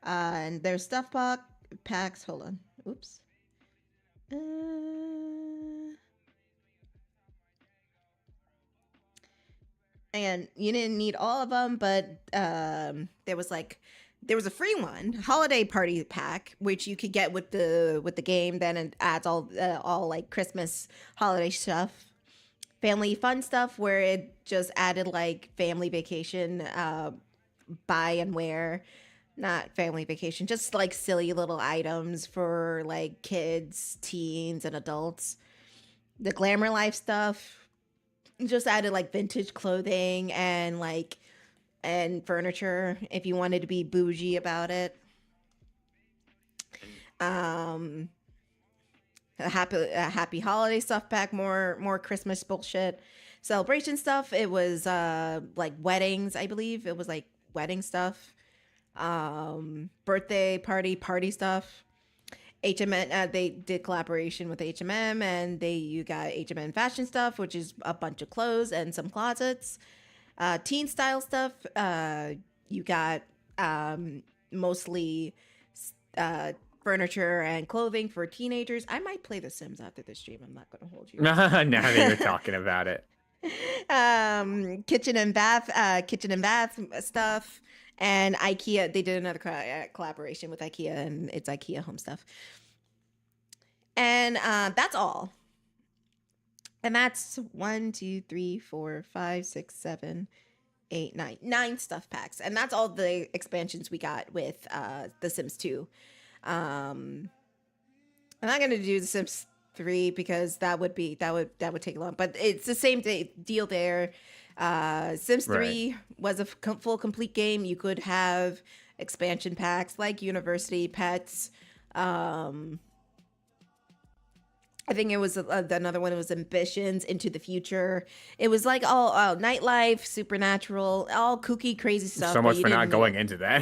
And their stuff packs. Hold on. Oops. And you didn't need all of them, but there was a free one, holiday party pack, which you could get with the game. Then it adds all like Christmas holiday stuff, family fun stuff, where it just added like family vacation, buy and wear, not family vacation, just like silly little items for like kids, teens, and adults. The glamour life stuff just added like vintage clothing and furniture if you wanted to be bougie about it. A happy holiday stuff pack, more Christmas bullshit. Celebration stuff, it was like weddings, I believe. It was like wedding stuff. Birthday party stuff. HMN, they did collaboration with HMM, and you got HMN fashion stuff, which is a bunch of clothes and some closets. Teen style stuff, you got mostly furniture and clothing for teenagers. I might play The Sims after this stream. I'm not going to hold you. Now that you're talking about it. Kitchen and bath stuff. And IKEA, they did another collaboration with IKEA, and it's IKEA home stuff. And that's all. And that's 1, 2, 3, 4, 5, 6, 7, 8, 9. 9 stuff packs. And that's all the expansions we got with The Sims 2. I'm not gonna do The Sims 3 because that would take long. But it's the same deal there. Sims 3 was a full complete game. You could have expansion packs like University, Pets. I think it was another one. It was Ambitions, Into the Future. It was like all nightlife, supernatural, all kooky, crazy stuff. So much for not going into that.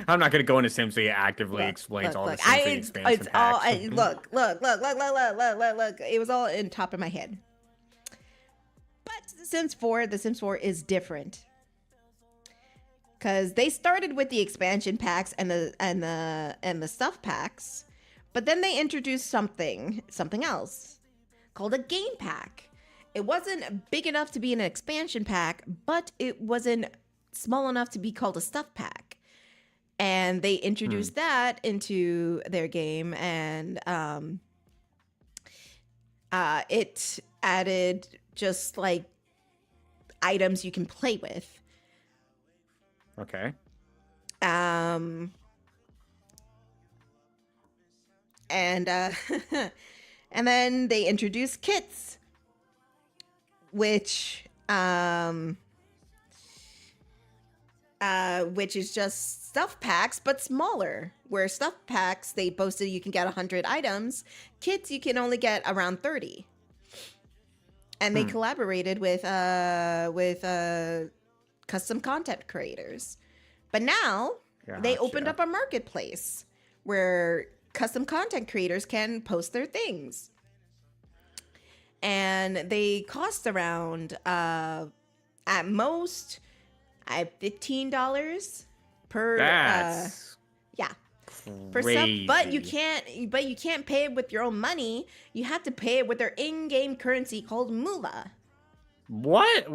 I'm not going to go into Sims 3. It actively explains all the Sims 3 expansion packs. Look. It was all in top of my head. But The Sims 4 is different. Because they started with the expansion packs and the stuff packs. But then they introduced something else called a game pack. It wasn't big enough to be an expansion pack, but it wasn't small enough to be called a stuff pack. And they introduced that into their game, and it added just like items you can play with. Okay. And and then they introduced kits, which is just stuff packs but smaller. Where stuff packs, they boasted you can get 100 items, kits you can only get around 30. And they collaborated with custom content creators. But now they opened up a marketplace where custom content creators can post their things. And they cost around at most $15 per That's per sub. crazy. But you can't pay it with your own money. You have to pay it with their in-game currency called moolah. What?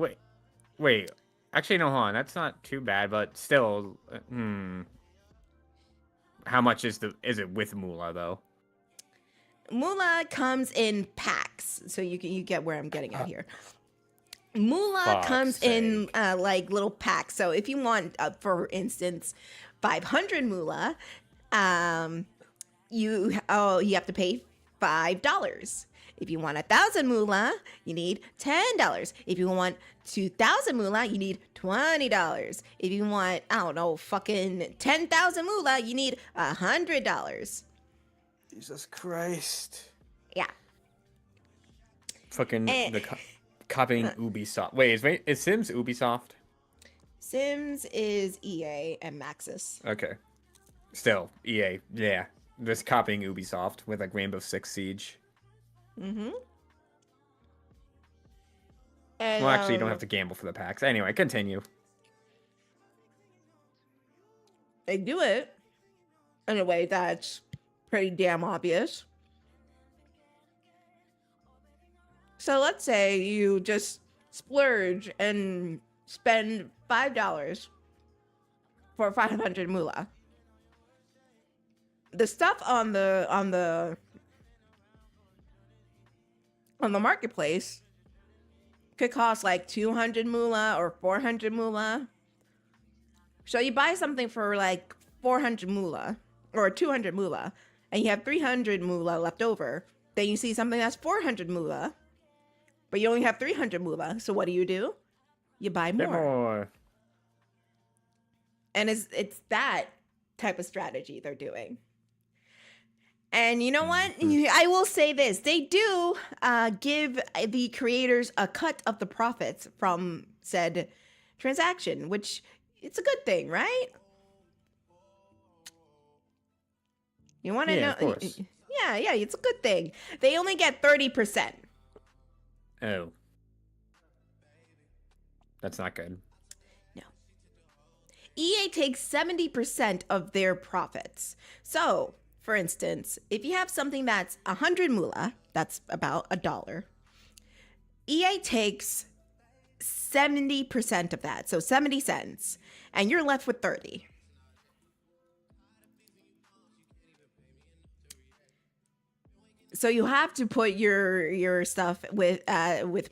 Wait. Actually, no, hold on. That's not too bad, but still, How much is it with moolah though? Moolah comes in packs, so you get where I'm getting at here. Moolah comes in like little packs. So if you want, for instance, 500 moolah, you have to pay $5. If you want 1,000 moolah, you need $10. If you want 2,000 moolah, you need $20. If you want, I don't know, fucking 10,000 moolah, you need $100. Jesus Christ. Yeah. Fucking Eh. copying Ubisoft. Wait, is Sims Ubisoft? Sims is EA and Maxis. Okay. Still, EA. Yeah. Just copying Ubisoft with like Rainbow Six Siege. Mm-hmm. Well, actually, you don't have to gamble for the packs. Anyway, continue. They do it in a way that's pretty damn obvious. So let's say you just splurge and spend $5 for 500 moolah. The stuff on the marketplace could cost like 200 moolah or 400 moolah. So you buy something for like 400 moolah or 200 moolah, and you have 300 moolah left over. Then you see something that's 400 moolah, but you only have 300 moolah. So what do? You buy more. And it's that type of strategy they're doing. And you know what? I will say this. They do give the creators a cut of the profits from said transaction, which it's a good thing, right? You want to know? Of course. Yeah, it's a good thing. They only get 30%. Oh. That's not good. No. EA takes 70% of their profits. So, for instance, if you have something that's 100 moolah, that's about $1, EA takes 70% of that, so 70 cents, and you're left with 30. So you have to put your stuff with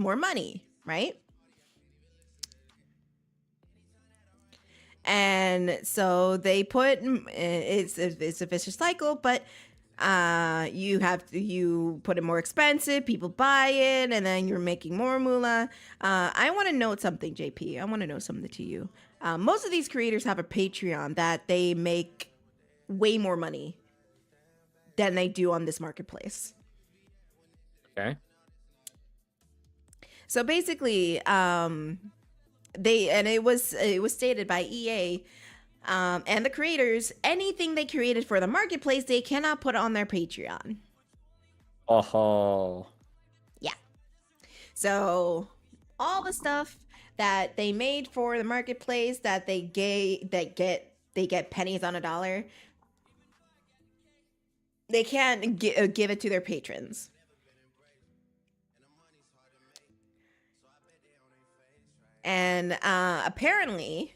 more money, right? And so they put it's a vicious cycle, but you put it more expensive, people buy it, and then you're making more moolah. I want to note something, JP. I want to know something to you. Most of these creators have a Patreon that they make way more money than they do on this marketplace. Okay. So basically, it was stated by EA and the creators, anything they created for the marketplace, they cannot put on their Patreon. Oh. Yeah. So all the stuff that they made for the marketplace that they get pennies on a dollar, they can't give it to their patrons. And apparently,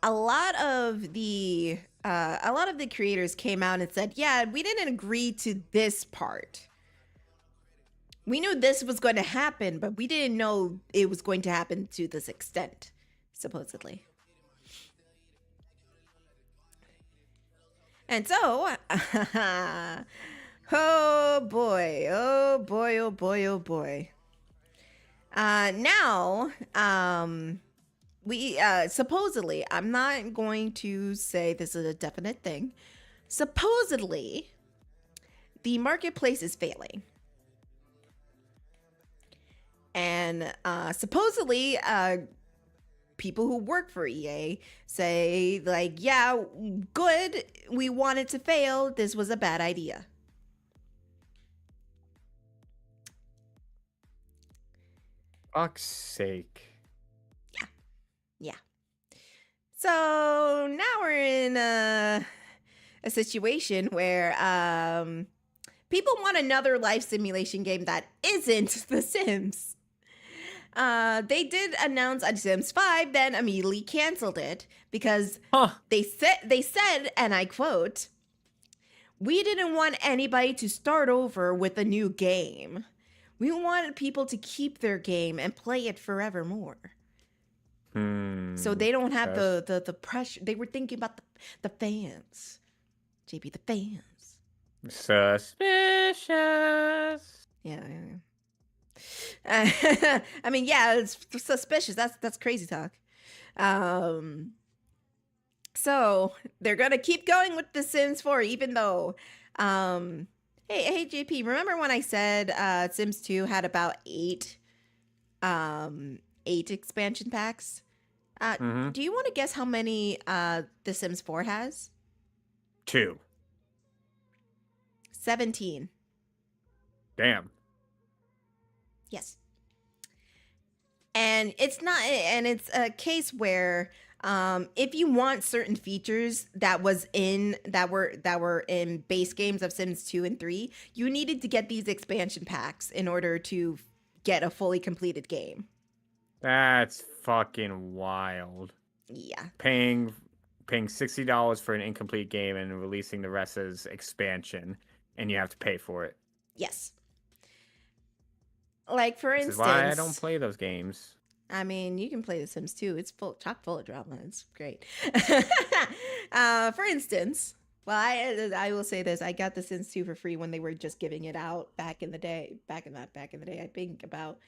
a lot of the creators came out and said, "Yeah, we didn't agree to this part. We knew this was going to happen, but we didn't know it was going to happen to this extent," supposedly. And so, oh boy. Now, we supposedly, I'm not going to say this is a definite thing. Supposedly, the marketplace is failing. And supposedly, people who work for EA say, like, yeah, good, we want it to fail. This was a bad idea. Fuck's sake. Yeah. So now we're in a situation where people want another life simulation game that isn't The Sims. They did announce a Sims 5, then immediately canceled it because they said, and I quote, "We didn't want anybody to start over with a new game. We wanted people to keep their game and play it forevermore." So they don't have the pressure. They were thinking about the fans. JP, the fans. Suspicious. Yeah. I mean, yeah, it's suspicious. That's crazy talk. So they're gonna keep going with The Sims 4, even though, hey JP, remember when I said Sims 2 had about eight expansion packs? Mm-hmm. Do you want to guess how many The Sims 4 has? 2. 17. Damn. Yes. And it's a case where if you want certain features that were in base games of Sims 2 and 3, you needed to get these expansion packs in order to get a fully completed game. That's fucking wild. Yeah. Paying $60 for an incomplete game and releasing the rest as expansion, and you have to pay for it. Yes. Like, for This instance, is why I don't play those games. I mean, you can play The Sims 2. It's chock full of drama. It's great. For instance, well, I will say this: I got The Sims 2 for free when they were just giving it out back in the day. Back in the day, I think about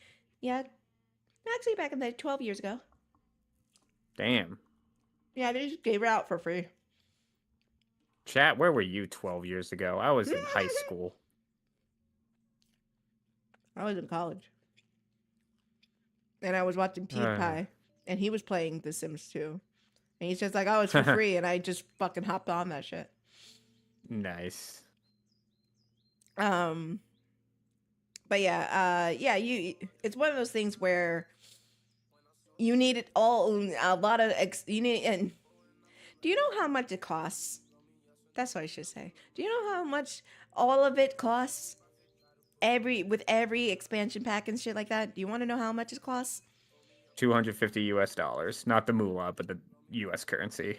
back in the 12 years ago. Damn. Yeah, they just gave it out for free. Chat, where were you 12 years ago? I was in high school. I was in college. And I was watching PewDiePie, and he was playing The Sims 2. And he's just like, oh, it's for free, and I just fucking hopped on that shit. Nice. But yeah, it's one of those things where you need it all, a lot of, and do you know how much it costs? That's what I should say. Do you know how much all of it costs? With every expansion pack and shit like that. Do you want to know how much it costs? $250 not the moolah, but the US currency.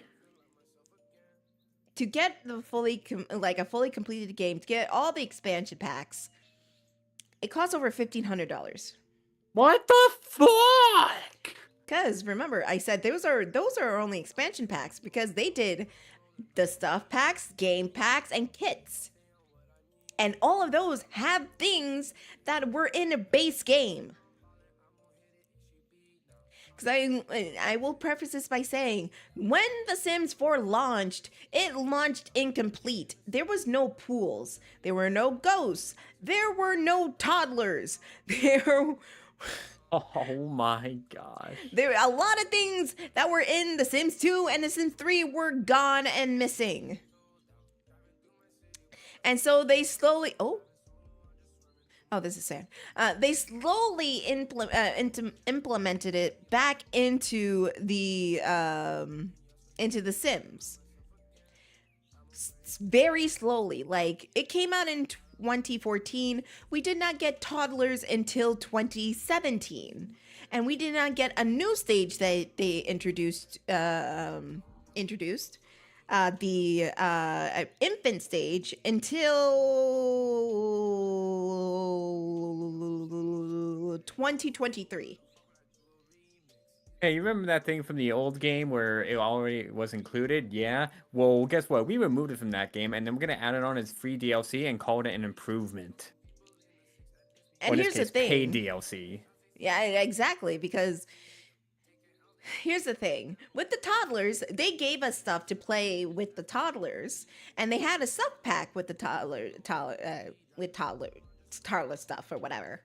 To get the fully completed game, to get all the expansion packs, it costs over $1,500. What the fuck? Because remember, I said those are only expansion packs because they did the stuff packs, game packs, and kits. And all of those have things that were in a base game. Because I will preface this by saying, when The Sims 4 launched, it launched incomplete. There was no pools. There were no ghosts. There were no toddlers. Oh my gosh. There were a lot of things that were in The Sims 2 and The Sims 3 were gone and missing. And so they slowly, this is sad. They slowly implemented it back into the Sims. Very slowly. Like, it came out in 2014. We did not get toddlers until 2017, and we did not get a new stage that they introduced. The infant stage until 2023. Hey, you remember that thing from the old game where it already was included? Yeah. Well, guess what? We removed it from that game, and then we're gonna add it on as free DLC and call it an improvement. And here's the thing: paid DLC. Yeah, exactly. Because here's the thing. With the toddlers, they gave us stuff to play with the toddlers, and they had a sub pack with the toddler stuff or whatever.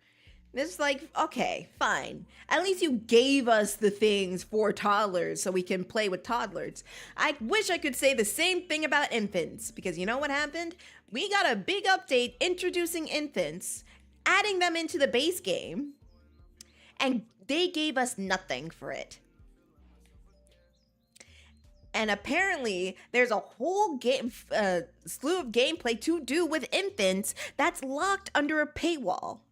It's like, okay, fine. At least you gave us the things for toddlers so we can play with toddlers. I wish I could say the same thing about infants, because you know what happened? We got a big update introducing infants, adding them into the base game, and they gave us nothing for it. And apparently, there's a whole slew of gameplay to do with infants that's locked under a paywall.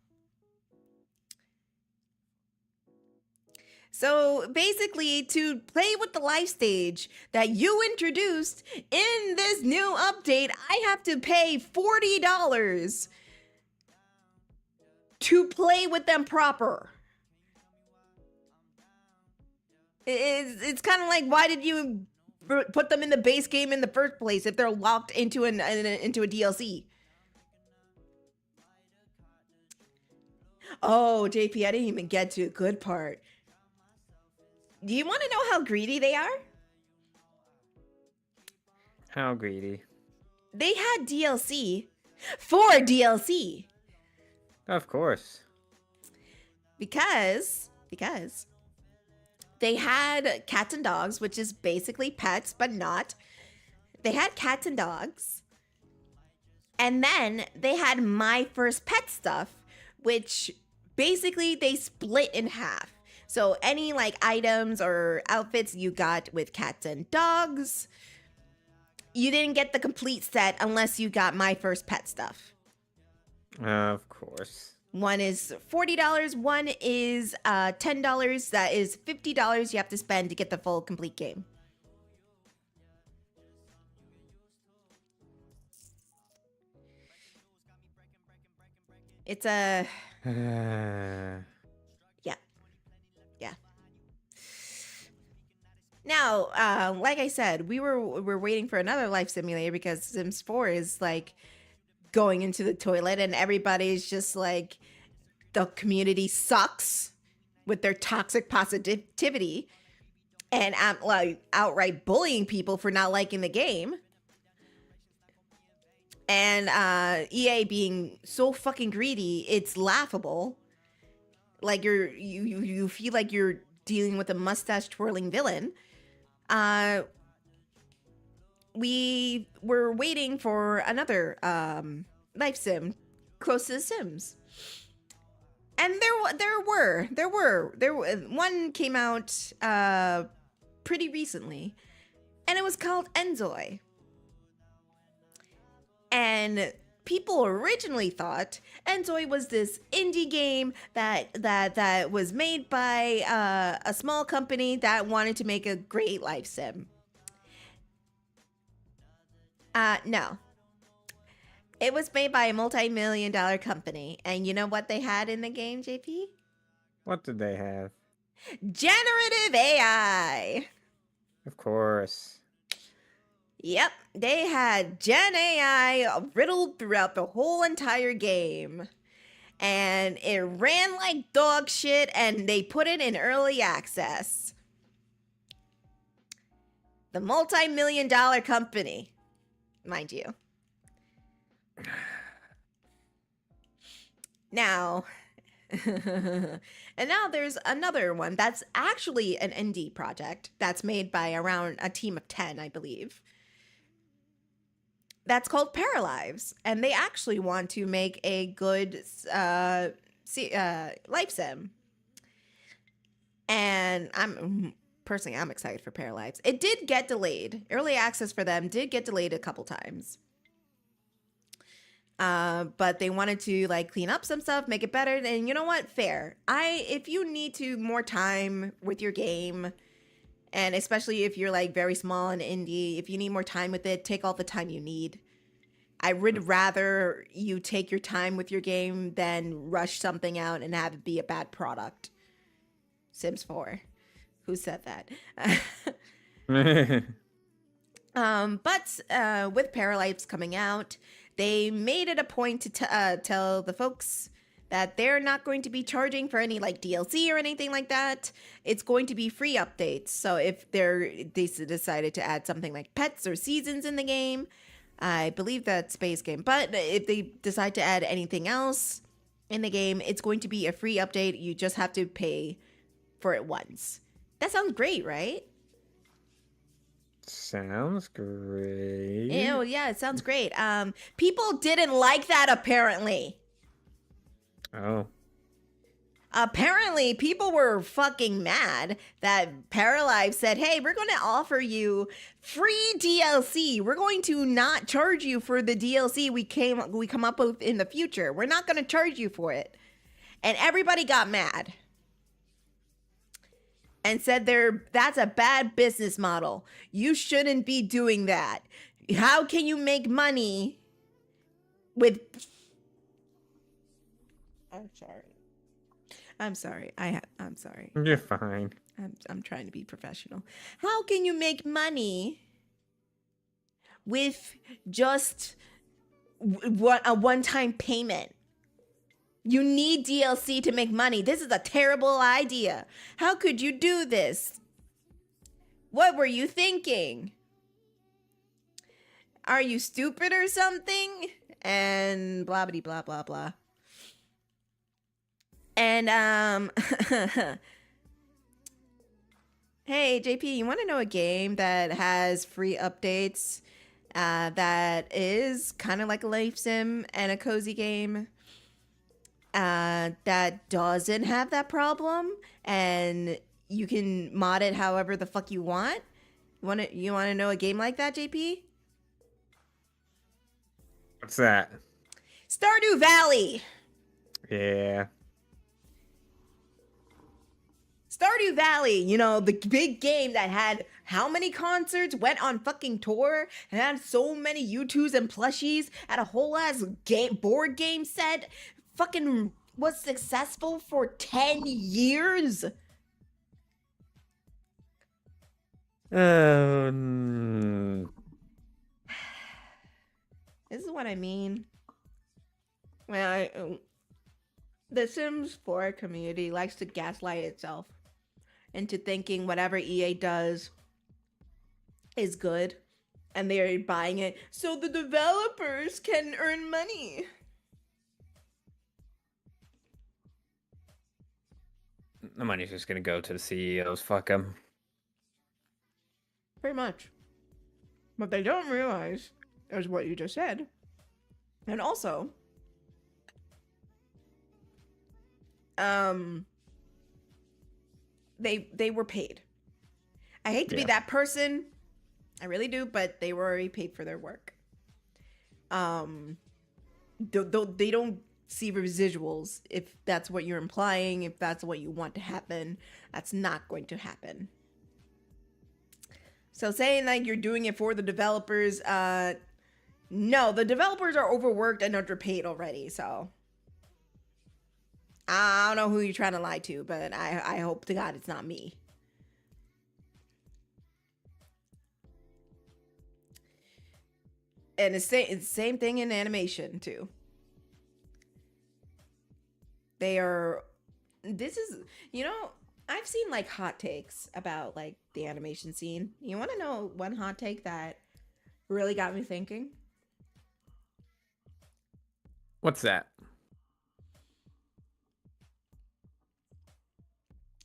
So basically, to play with the life stage that you introduced in this new update, I have to pay $40 to play with them proper. It's kind of like, why did you put them in the base game in the first place if they're locked into a DLC? Oh, JP, I didn't even get to a good part. Do you want to know how greedy they are? How greedy. They had DLC for DLC Of course. because they had cats and dogs, which is basically pets, but not. They had cats and dogs. And then they had My First Pet stuff, which basically they split in half. So any like items or outfits you got with cats and dogs, you didn't get the complete set unless you got My First Pet stuff. Of course. One is $40, one is $10. That is $50 you have to spend to get the full complete game. It's a yeah. Now, like I said, we're waiting for another life simulator because Sims 4 is like going into the toilet and everybody's just like, the community sucks with their toxic positivity and like outright bullying people for not liking the game. And EA being so fucking greedy, it's laughable. Like you feel like you're dealing with a mustache twirling villain. We were waiting for another life sim close to The Sims. And there were one came out pretty recently, and it was called Enzoy. And people originally thought Enzoy was this indie game that was made by a small company that wanted to make a great life sim. No. It was made by a multi-million-dollar company, and you know what they had in the game, JP? What did they have? Generative AI. Of course. Yep, they had Gen AI riddled throughout the whole entire game. And it ran like dog shit, and they put it in early access. The multi-million-dollar company, mind you. Now, and now there's another one that's actually an indie project that's made by around a team of 10, I believe. That's called Paralives, and they actually want to make a good life sim. And I'm excited for Paralives. It did get delayed. Early access for them did get delayed a couple times. But they wanted to like clean up some stuff, make it better. And you know what? Fair. If you need to more time with your game, and especially if you're like very small and indie, if you need more time with it, take all the time you need. I would rather you take your time with your game than rush something out and have it be a bad product. Sims 4. Who said that? But with Paralives coming out, they made it a point to tell the folks that they're not going to be charging for any like DLC or anything like that. It's going to be free updates. So if they decided to add something like pets or seasons in the game, I believe that's base game. But if they decide to add anything else in the game, it's going to be a free update. You just have to pay for it once. That sounds great, right? Sounds great. Oh, yeah, it sounds great. People didn't like that, apparently. Oh. Apparently, people were fucking mad that Paralive said, hey, we're going to offer you free DLC. We're going to not charge you for the DLC we come up with in the future. We're not going to charge you for it. And everybody got mad. And said that's a bad business model. You shouldn't be doing that. How can you make money with... I'm sorry. I'm sorry. You're fine. I'm trying to be professional. How can you make money with just a one-time payment? You need DLC to make money. This is a terrible idea. How could you do this? What were you thinking? Are you stupid or something? And blah blah blah blah blah. And hey JP, you want to know a game that has free updates that is kind of like a life sim and a cozy game that doesn't have that problem, and you can mod it however the fuck you want? You want to know a game like that, JP? What's that? Stardew Valley. Yeah. Stardew Valley, you know, the big game that had how many concerts, went on fucking tour, and had so many U2s and plushies, had a whole ass board game set, fucking was successful for 10 years. This is what I mean. The Sims 4 community likes to gaslight itself into thinking whatever EA does is good, and they're buying it so the developers can earn money. The money's just gonna go to the CEOs. Fuck them. Pretty much. But they don't realize is what you just said. And also, they were paid. I hate to be that person. I really do, but they were already paid for their work. They don't see residuals. If that's what you're implying, if that's what you want to happen, that's not going to happen. So saying like you're doing it for the developers, no, the developers are overworked and underpaid already, so I don't know who you're trying to lie to, but I hope to God it's not me. And it's the same thing in animation too. This is, you know, I've seen like hot takes about like the animation scene. You want to know one hot take that really got me thinking? What's that?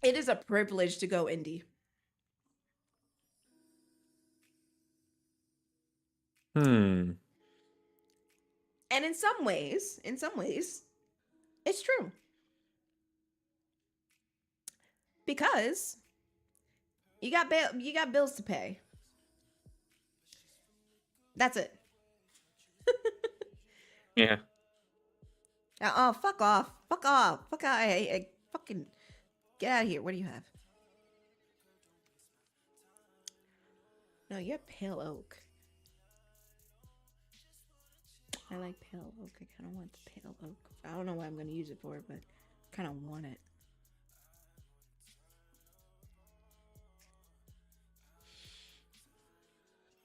It is a privilege to go indie. And in some ways, it's true. Because you got bills to pay. That's it. Yeah. Oh, fuck off. Fuck off. Fuck out. I fucking get out of here. What do you have? No, you have pale oak. I like pale oak. I kind of want the pale oak. I don't know what I'm going to use it for, but I kind of want it.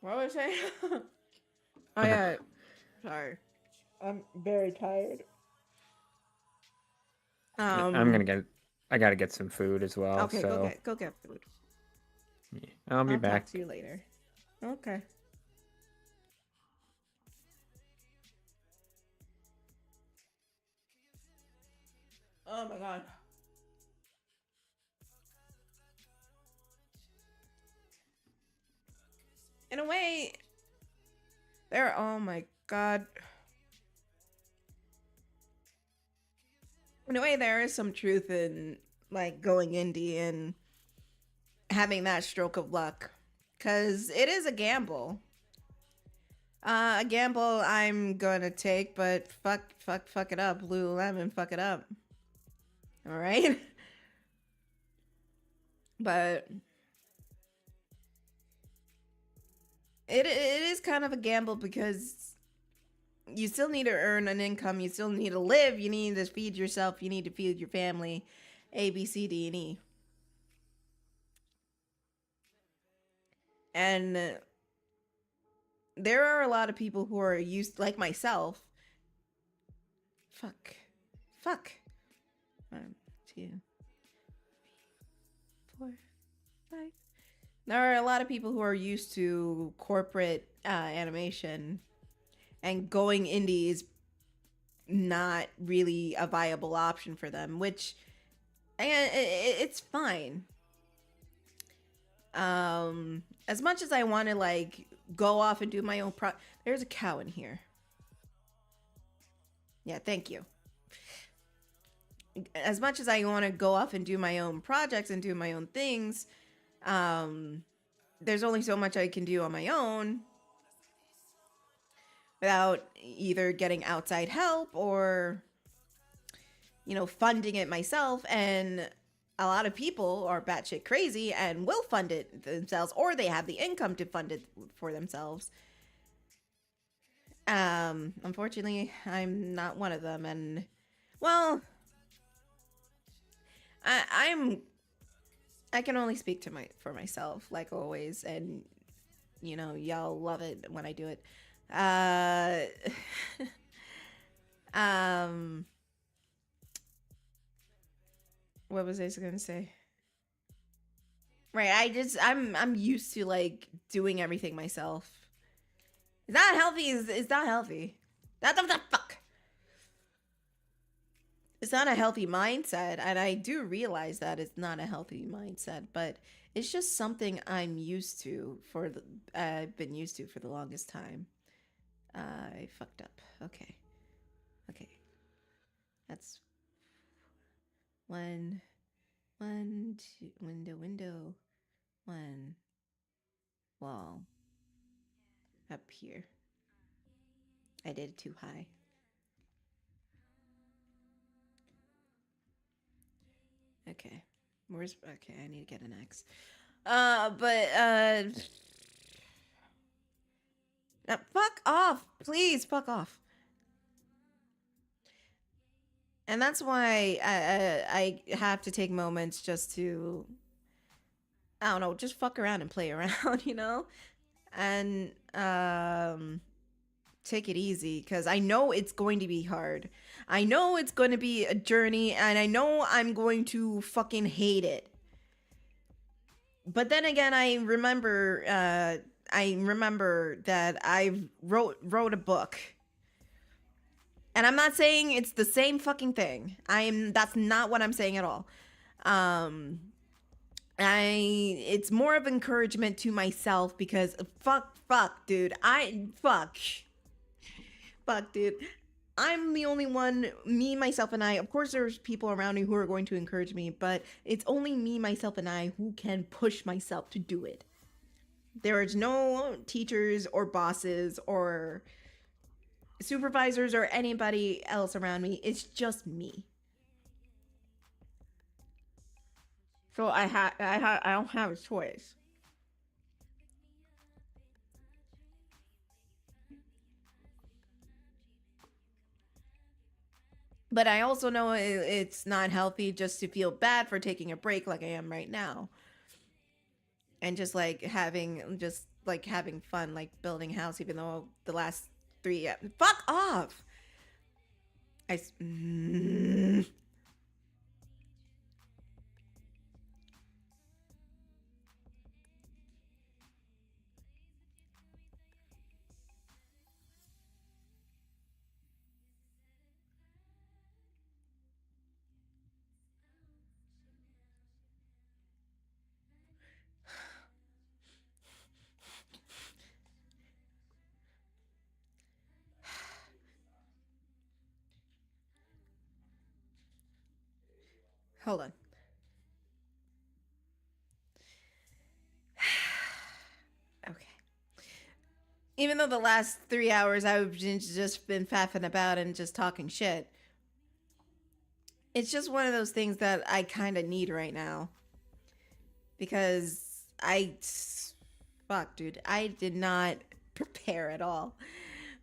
What was I saying? Oh, yeah. Sorry. I'm very tired. I gotta get some food as well. Okay, so. go get food. Yeah, I'll be back. Talk to you later. Okay. Oh my god. In a way, oh my god. In a way, there is some truth in like going indie and having that stroke of luck, because it is a gamble. A gamble I'm gonna take, but fuck it up, Lululemon, fuck it up. All right, but it is kind of a gamble because you still need to earn an income. You still need to live. You need to feed yourself. You need to feed your family. A, B, C, D, and E. And there are a lot of people who are used, like myself. Fuck. 1, 2, 4, 5. There are a lot of people who are used to corporate animation, and going indie is not really a viable option for them, which it's fine. As much as I want to like go off and do my own there's a cow in here. Yeah, thank you. As much as I want to go off and do my own projects and do my own things, there's only so much I can do on my own without either getting outside help or, you know, funding it myself. And a lot of people are batshit crazy and will fund it themselves, or they have the income to fund it for themselves. Unfortunately, I'm not one of them, and well, I can only speak for myself, like always, and you know, y'all love it when I do it. What was I gonna say? Right, I'm used to like doing everything myself. It's not healthy. It's not healthy. What the fuck? It's not a healthy mindset, and I do realize that it's not a healthy mindset, but it's just something I'm used to I've been used to for the longest time. I fucked up. Okay. That's one, two, window, one, wall. Up here. I did it too high. Okay. Okay, I need to get an X. Fuck off. Please, fuck off. And that's why I have to take moments just to, I don't know, just fuck around and play around, you know? And take it easy, because I know it's going to be hard. I know it's going to be a journey, and I know I'm going to fucking hate it. But then again, I remember that I wrote a book. And I'm not saying it's the same fucking thing. That's not what I'm saying at all. It's more of encouragement to myself, because fuck, dude. Fuck, dude. I'm the only one, me, myself, and I. Of course, there's people around me who are going to encourage me, but it's only me, myself, and I who can push myself to do it. There is no teachers or bosses or supervisors or anybody else around me. It's just me. So I don't have a choice. But I also know it's not healthy just to feel bad for taking a break like I am right now. And just having fun, like building a house, even though the last 3 fuck off. Hold on. Okay. Even though the last 3 hours I've just been faffing about and just talking shit, it's just one of those things that I kind of need right now. Because fuck, dude, I did not prepare at all.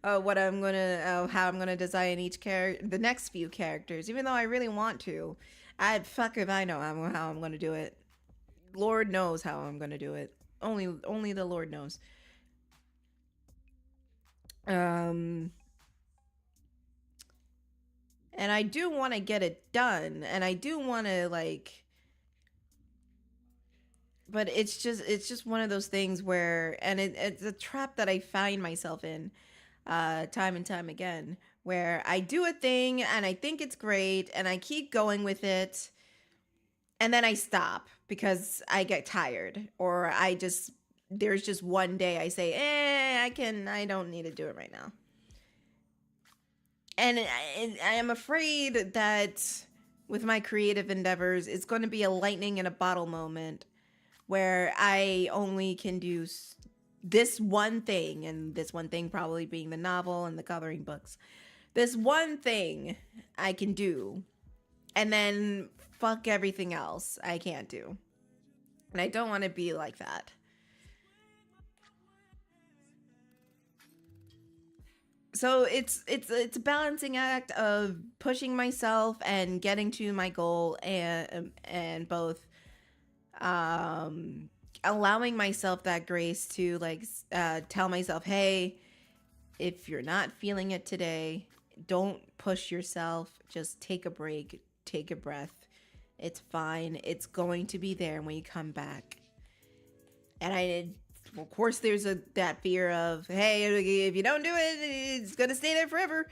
How I'm gonna design the next few characters, even though I really want to. Fuck if I know how I'm gonna do it. Lord knows how I'm gonna do it. Only the Lord knows. And And I do want to get it done, and I do want to like, but it's just one of those things where, and it's a trap that I find myself in time and time again, where I do a thing and I think it's great and I keep going with it, and then I stop because I get tired, or there's just one day I say, I don't need to do it right now. And I am afraid that with my creative endeavors, it's going to be a lightning in a bottle moment where I only can do this one thing, and this one thing probably being the novel and the coloring books. This one thing I can do, and then fuck everything else I can't do. And I don't want to be like that. So it's a balancing act of pushing myself and getting to my goal, and both allowing myself that grace to like tell myself, hey, if you're not feeling it today, don't push yourself, just take a break, take a breath. It's fine, it's going to be there when you come back. And of course there's that fear of, hey, if you don't do it, it's gonna stay there forever.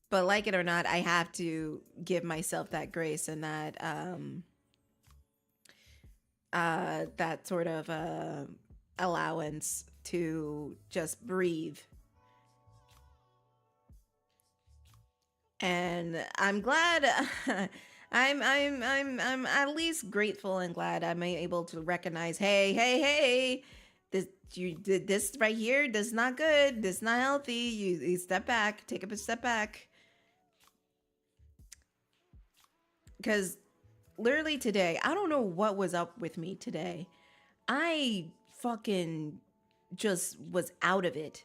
But like it or not, I have to give myself that grace and that sort of allowance to just breathe. And I'm glad I'm at least grateful and glad I'm able to recognize, hey, this you did this right here. This is not good. This is not healthy. You step back, take a step back. Because literally today, I don't know what was up with me today. I fucking just was out of it.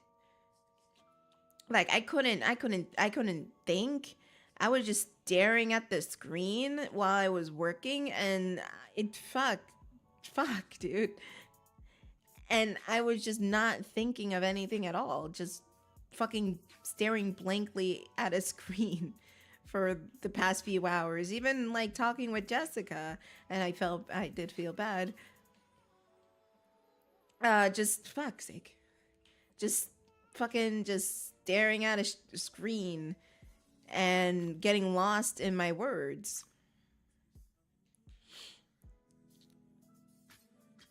Like I couldn't think. I was just staring at the screen while I was working, and it fuck, dude. And I was just not thinking of anything at all, just fucking staring blankly at a screen for the past few hours. Even like talking with Jessica, and I did feel bad. Just fuck's sake, just fucking just staring at a screen and getting lost in my words.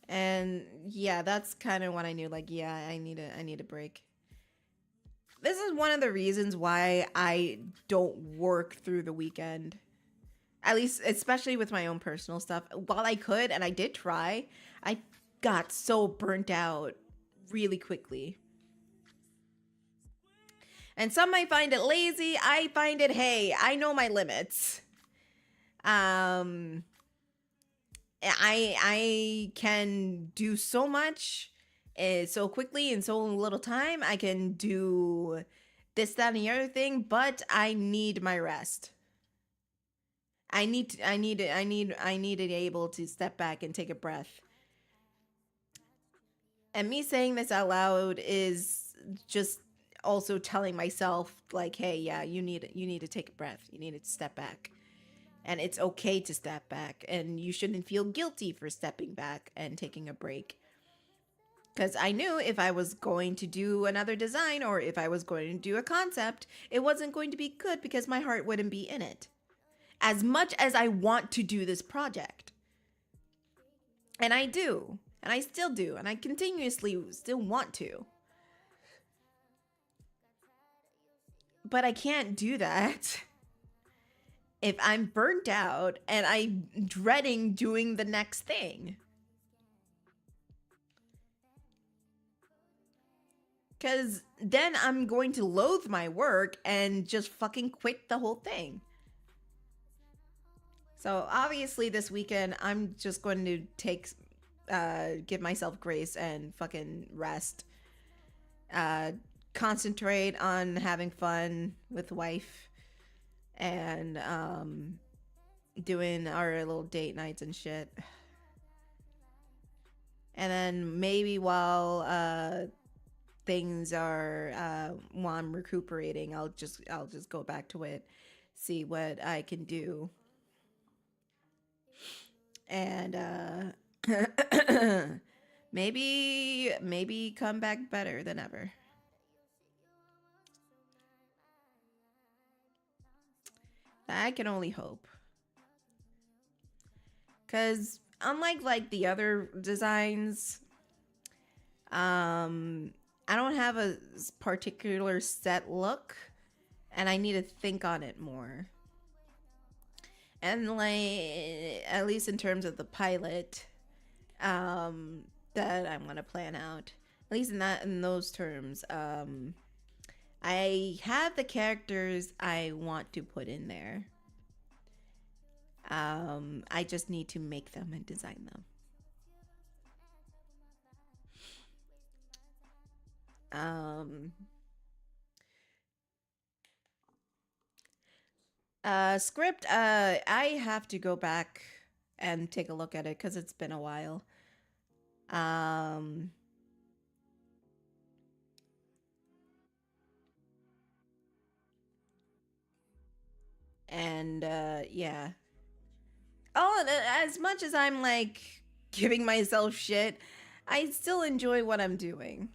And yeah, that's kind of when I knew, like, yeah, I need a break. This is one of the reasons why I don't work through the weekend. At least, especially with my own personal stuff. While I could, and I did try, I got so burnt out really quickly. And some might find it lazy. I find it, hey, I know my limits. I can do so much so quickly in so little time. I can do this, that, and the other thing, but I need my rest. I need to be able to step back and take a breath. And me saying this out loud is just also telling myself, like, hey, yeah, you need to take a breath. You need to step back. And it's okay to step back, and you shouldn't feel guilty for stepping back and taking a break. Because I knew if I was going to do another design, or if I was going to do a concept, it wasn't going to be good because my heart wouldn't be in it. As much as I want to do this project. And I do. And I still do. And I continuously still want to. But I can't do that if I'm burnt out and I'm dreading doing the next thing. Because then I'm going to loathe my work and just fucking quit the whole thing. So obviously this weekend, I'm just going to give myself grace and fucking rest. Concentrate on having fun with wife. And doing our little date nights and shit. And then maybe while things are while I'm recuperating, I'll just go back to it, see what I can do, and maybe come back better than ever. I can only hope. Cause unlike like the other designs, I don't have a particular set look, and I need to think on it more. And like at least in terms of the pilot, that I'm gonna plan out. At least in those terms, I have the characters I want to put in there. I just need to make them and design them. Script, I have to go back and take a look at it because it's been a while. And yeah. Oh, and as much as I'm like giving myself shit, I still enjoy what I'm doing.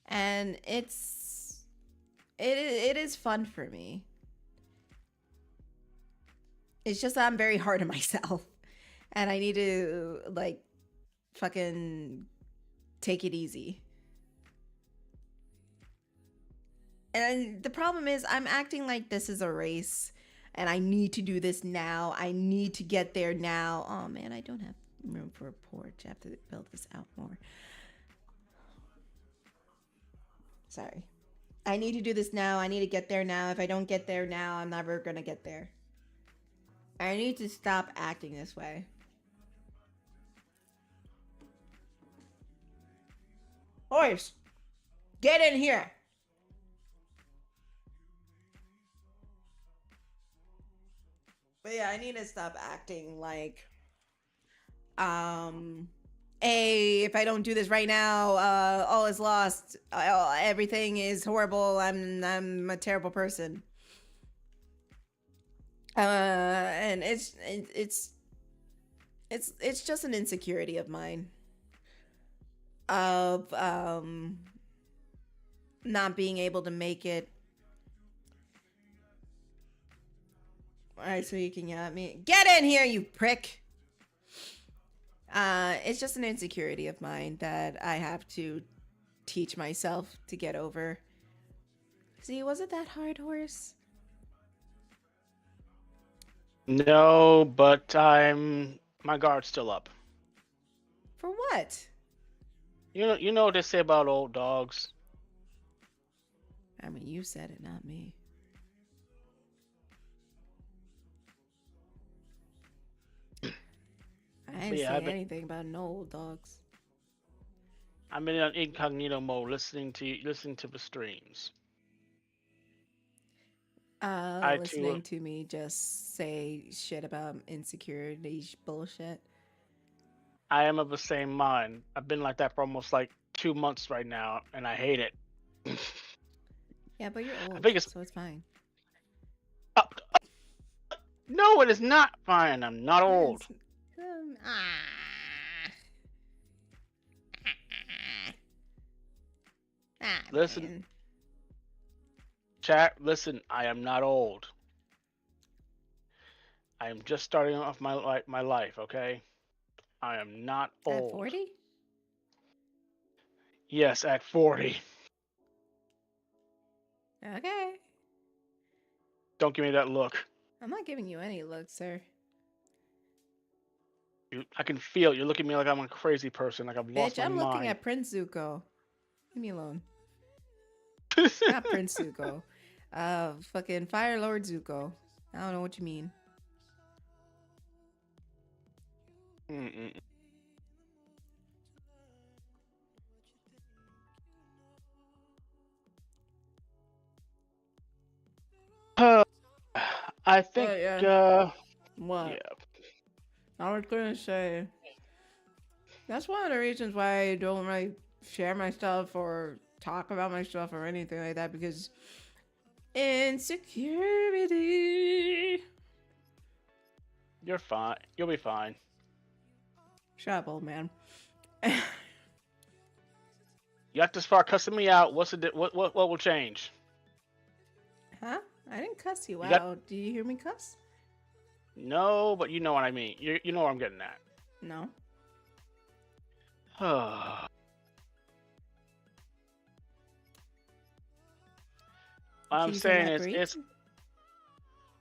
And it is fun for me. It's just that I'm very hard on myself, and I need to like fucking take it easy. And the problem is I'm acting like this is a race and I need to do this now. I need to get there now. Oh man, I don't have room for a porch. I have to build this out more. Sorry. I need to do this now. I need to get there now. If I don't get there now, I'm never gonna get there. I need to stop acting this way. Horse, get in here. But yeah, I need to stop acting like, hey, if I don't do this right now, all is lost. Everything is horrible. I'm a terrible person. And it's just an insecurity of mine of not being able to make it. All right, so you can yell at me. Get in here, you prick. It's just an insecurity of mine that I have to teach myself to get over. See, was it that hard, Horse? No, but my guard's still up. For what? You know what they say about old dogs. I mean, you said it, not me. I didn't say anything about no old dogs. I'm in an incognito mode, listening to the streams. Listening to me just say shit about insecurity bullshit. I am of the same mind. I've been like that for almost like 2 months right now, and I hate it. Yeah, but you're old, so it's fine. No, it is not fine. I'm not old. Listen, man. Chat, listen, I am not old. I am just starting off my life, okay? I am not old. At 40? Yes, at 40. Okay. Don't give me that look. I'm not giving you any look, sir. I can feel it. You're looking at me like I'm a crazy person, like I've lost my mind. Bitch, I'm looking at Prince Zuko. Leave me alone. Not Prince Zuko. Fucking Fire Lord Zuko. I don't know what you mean. I think. Yeah. What? Yeah. I was gonna say. That's one of the reasons why I don't really share my stuff or talk about my stuff or anything like that, because insecurity. You're fine. You'll be fine. Shut up, old man. You have to start cussing me out. What will change? Huh? I didn't cuss you You got- out. Do you hear me cuss? No, but you know what I mean. You know what I'm getting at. No. What I'm Keys in saying that is, break? it's.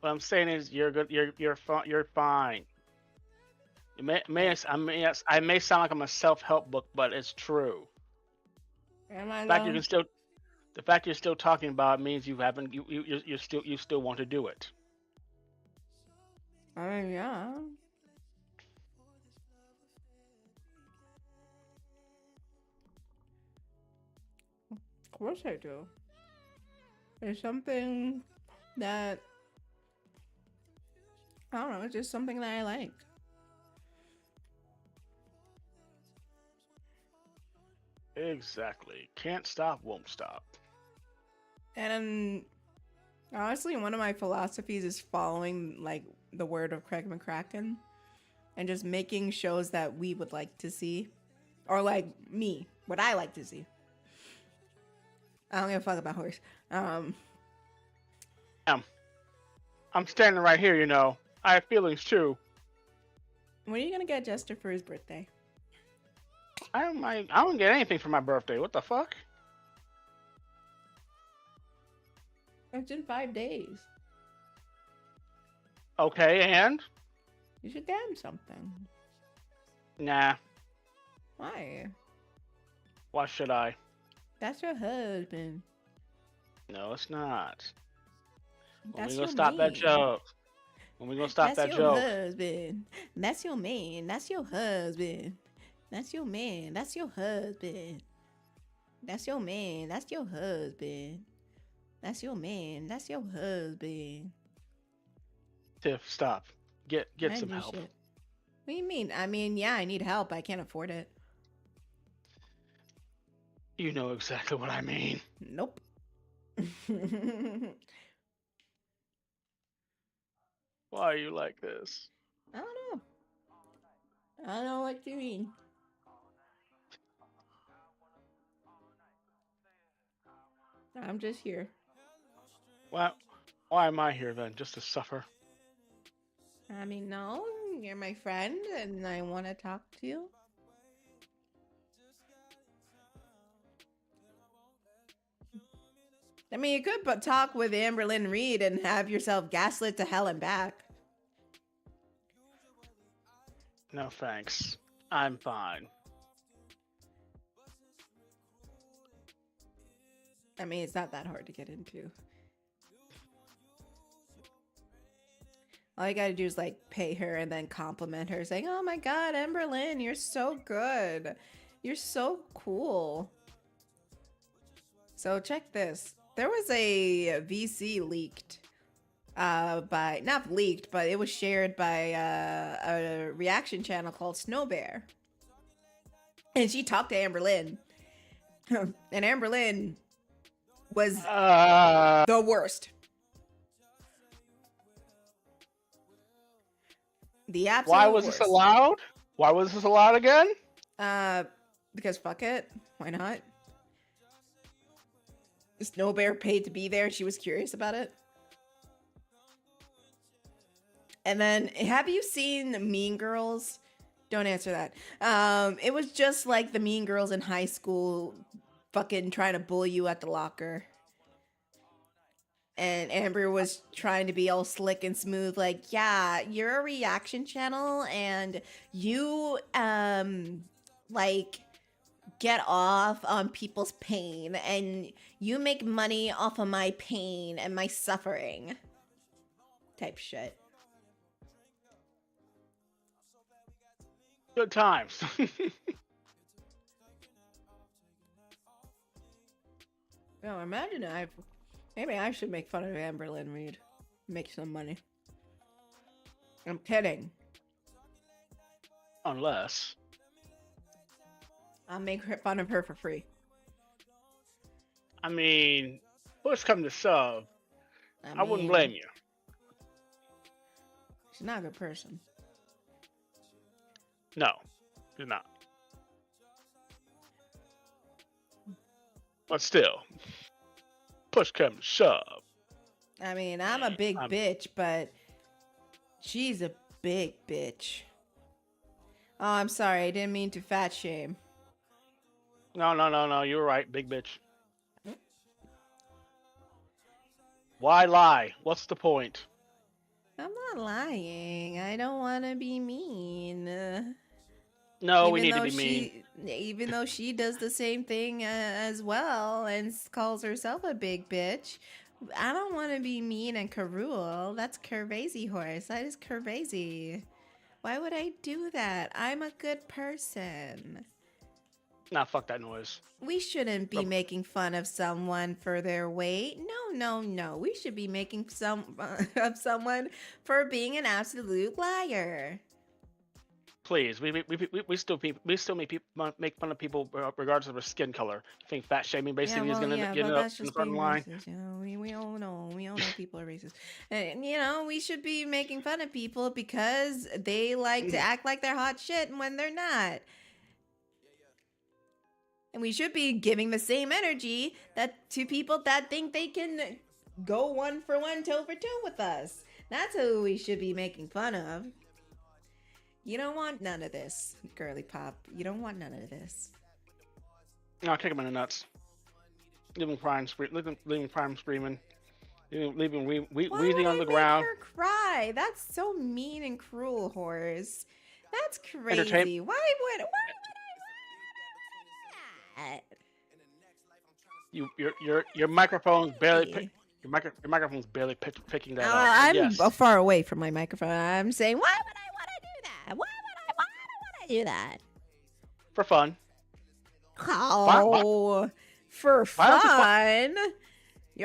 What I'm saying is, you're good. You're fine. I may sound like I'm a self-help book, but it's true. Am I The fact though? the fact you're still talking about it means you haven't. You still want to do it. I mean, yeah. Of course I do. It's something that, I don't know, it's just something that I like. Exactly. Can't stop, won't stop. And honestly, one of my philosophies is following like the word of Craig McCracken and just making shows that we would like to see. Or like me, what I like to see. I don't give a fuck about horse. I'm standing right here, you know. I have feelings too. When are you gonna get Jester for his birthday? I don't get anything for my birthday. What the fuck? It's in 5 days. Okay, and? You should get him something. Nah. Why? Why should I? That's your husband. No, it's not. When That's we your gonna stop that man. joke? When we gonna stop That's that your joke? husband. That's your man. That's your husband. That's your man. That's your husband. That's your man. That's your husband. That's your man. That's your husband. Tiff, stop. Get I some do help. shit. What do you mean? I mean, yeah, I need help. I can't afford it. You know exactly what I mean. Nope. Why are you like this? I don't know. I don't know what you mean. I'm just here. Well, why am I here then? Just to suffer? I mean, no, you're my friend and I want to talk to you. I mean, you could but talk with Amberlynn Reed and have yourself gaslit to hell and back. No thanks. I'm fine. I mean, it's not that hard to get into. All you gotta do is like pay her and then compliment her, saying, "Oh my God, Amberlynn, you're so good. You're so cool." So check this. There was a VC leaked by, not leaked, but it was shared by a reaction channel called Snow Bear. And she talked to Amberlynn. And Amberlynn was the worst. The absolute Why was worst. this allowed? Why was this allowed again? Because fuck it. Why not? Snow Bear paid to be there. She was curious about it. And then, have you seen Mean Girls? Don't answer that. It was just like the Mean Girls in high school fucking trying to bully you at the locker. And Amber was trying to be all slick and smooth, like, yeah, you're a reaction channel and you, like, get off on people's pain and you make money off of my pain and my suffering. Type shit. Good times. No, imagine maybe I should make fun of Amberlynn Reed. Make some money. I'm kidding. Unless I'll make fun of her for free. I mean, push come to shove, I wouldn't mean, blame you. She's not a good person. No, you're not. But still, push come to shove. I mean, I'm a big bitch, but she's a big bitch. Oh, I'm sorry. I didn't mean to fat shame. No. You were right, big bitch. Why lie? What's the point? I'm not lying. I don't want to be mean. No, we need to be mean. Even though she does the same thing as well and calls herself a big bitch, I don't want to be mean and cruel. That's crazy horse. That is crazy. Why would I do that? I'm a good person. Nah, fuck that noise. We shouldn't be making fun of someone for their weight. No. We should be making of someone for being an absolute liar. Please, we still make fun of people regardless of their skin color. You think fat shaming basically is gonna get up in the front line? Racist, you know, we all know people are racist. And, you know, we should be making fun of people because they like to act like they're hot shit when they're not. And we should be giving the same energy to people that think they can go 1 for 1, 2 for 2 with us. That's who we should be making fun of. You don't want none of this, girly pop. You don't want none of this. No, kick him in the nuts. Leave him crying, leave him crying, screaming. Leave him wheezing on the ground. Why would I make her cry? That's so mean and cruel, horse. That's crazy. Why would I do that? Your microphone's barely your microphone's barely picking that up. I'm yes. far away from my microphone. I'm saying, why would I want to do that? Why would I do that? For fun. Oh, for fun?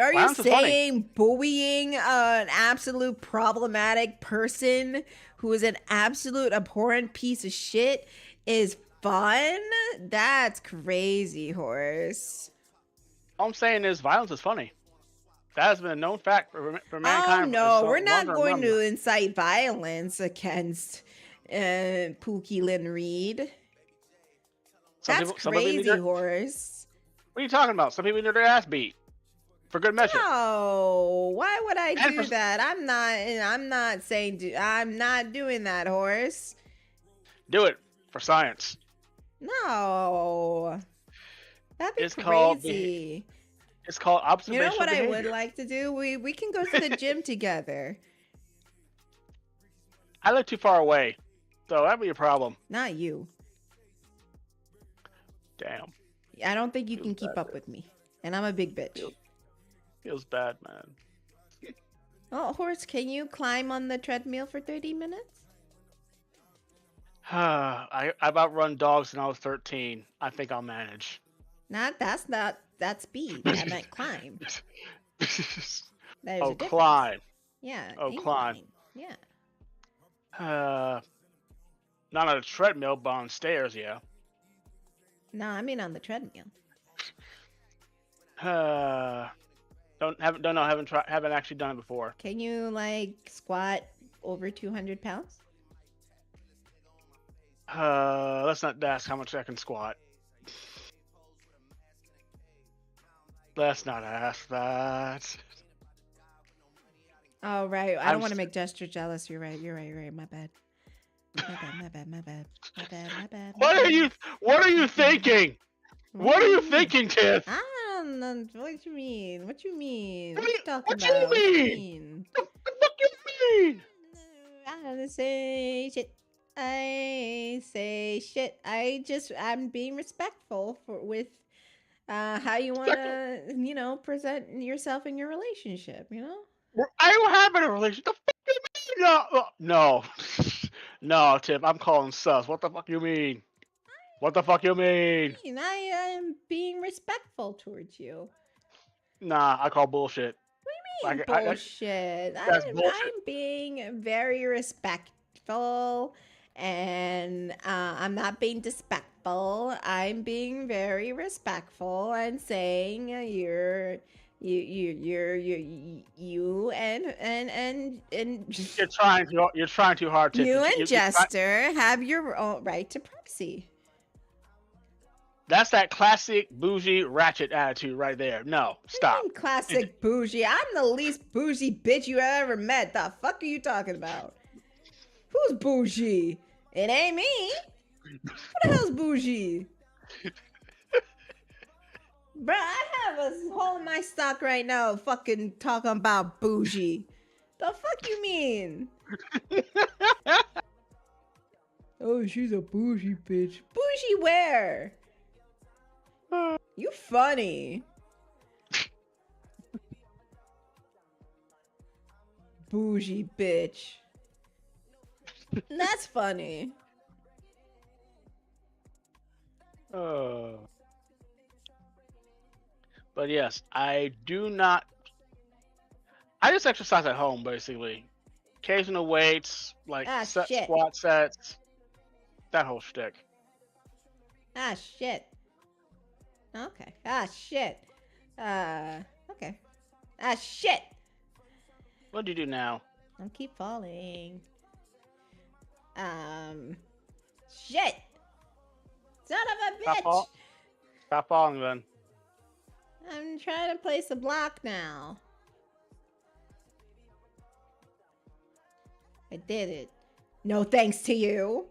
Are you saying bullying an absolute problematic person who is an absolute abhorrent piece of shit is fun? That's crazy, horse. All I'm saying is violence is funny. That has been a known fact for mankind. Oh no, we're not going to incite violence against Pookie Lynn Reed. That's crazy, horse. What are you talking about? Some people need their ass beat for good measure. No, why would I do that? I'm not doing that, horse. Do it for science. No, that'd be crazy. It's called observational You know what behavior. I would like to do? We can go to the gym together. I live too far away, so that'd be a problem. Not you. Damn. I don't think you can keep up with me, and I'm a big bitch. Feels bad, man. Oh, horse, can you climb on the treadmill for 30 minutes? I've outrun dogs when I was 13. I think I'll manage. That's speed. I meant climb. Oh, climb. Yeah. Oh, climb. Yeah. Not on a treadmill, but on stairs, yeah. No, I mean on the treadmill. Haven't actually done it before. Can you like squat over 200 pounds? Let's not ask how much I can squat. Let's not ask that. Oh, right. I don't want to make Gesture jealous. You're right. My bad. My bad. What are you thinking? What are you thinking, Tiff? I don't know. What you mean? What you mean? What What you talking what about? you mean? The fuck you mean? I don't say shit. I say shit. I'm being respectful with how you want to, present yourself in your relationship, I don't have a relationship. The fuck you mean? No. No, Tiff, I'm calling sus. What the fuck you mean? What the fuck you mean? I am being respectful towards you. Nah, I call bullshit. What do you mean bullshit? That's bullshit. I'm being very respectful And I'm not being disrespectful. I'm being very respectful and saying you and You're trying too hard, Tiff. you and You're Jester have your own right to privacy. That's that classic bougie ratchet attitude right there. No, stop. I'm classic bougie. I'm the least bougie bitch you ever met. The fuck are you talking about? Who's bougie? It ain't me. Who the hell's bougie? Bruh, I have a hole in my stock right now fucking talking about bougie. The fuck you mean? Oh, she's a bougie bitch. Bougie where? You funny. Bougie bitch. That's funny. But yes, I do not. I just exercise at home basically. Occasional weights, like shit. squat sets, that whole shtick. Ah, shit. Okay. Ah, shit. Okay. Ah, shit. What do you do now? I keep falling. Shit. Son of a bitch. Stop falling, then. I'm trying to place a block now. I did it. No thanks to you.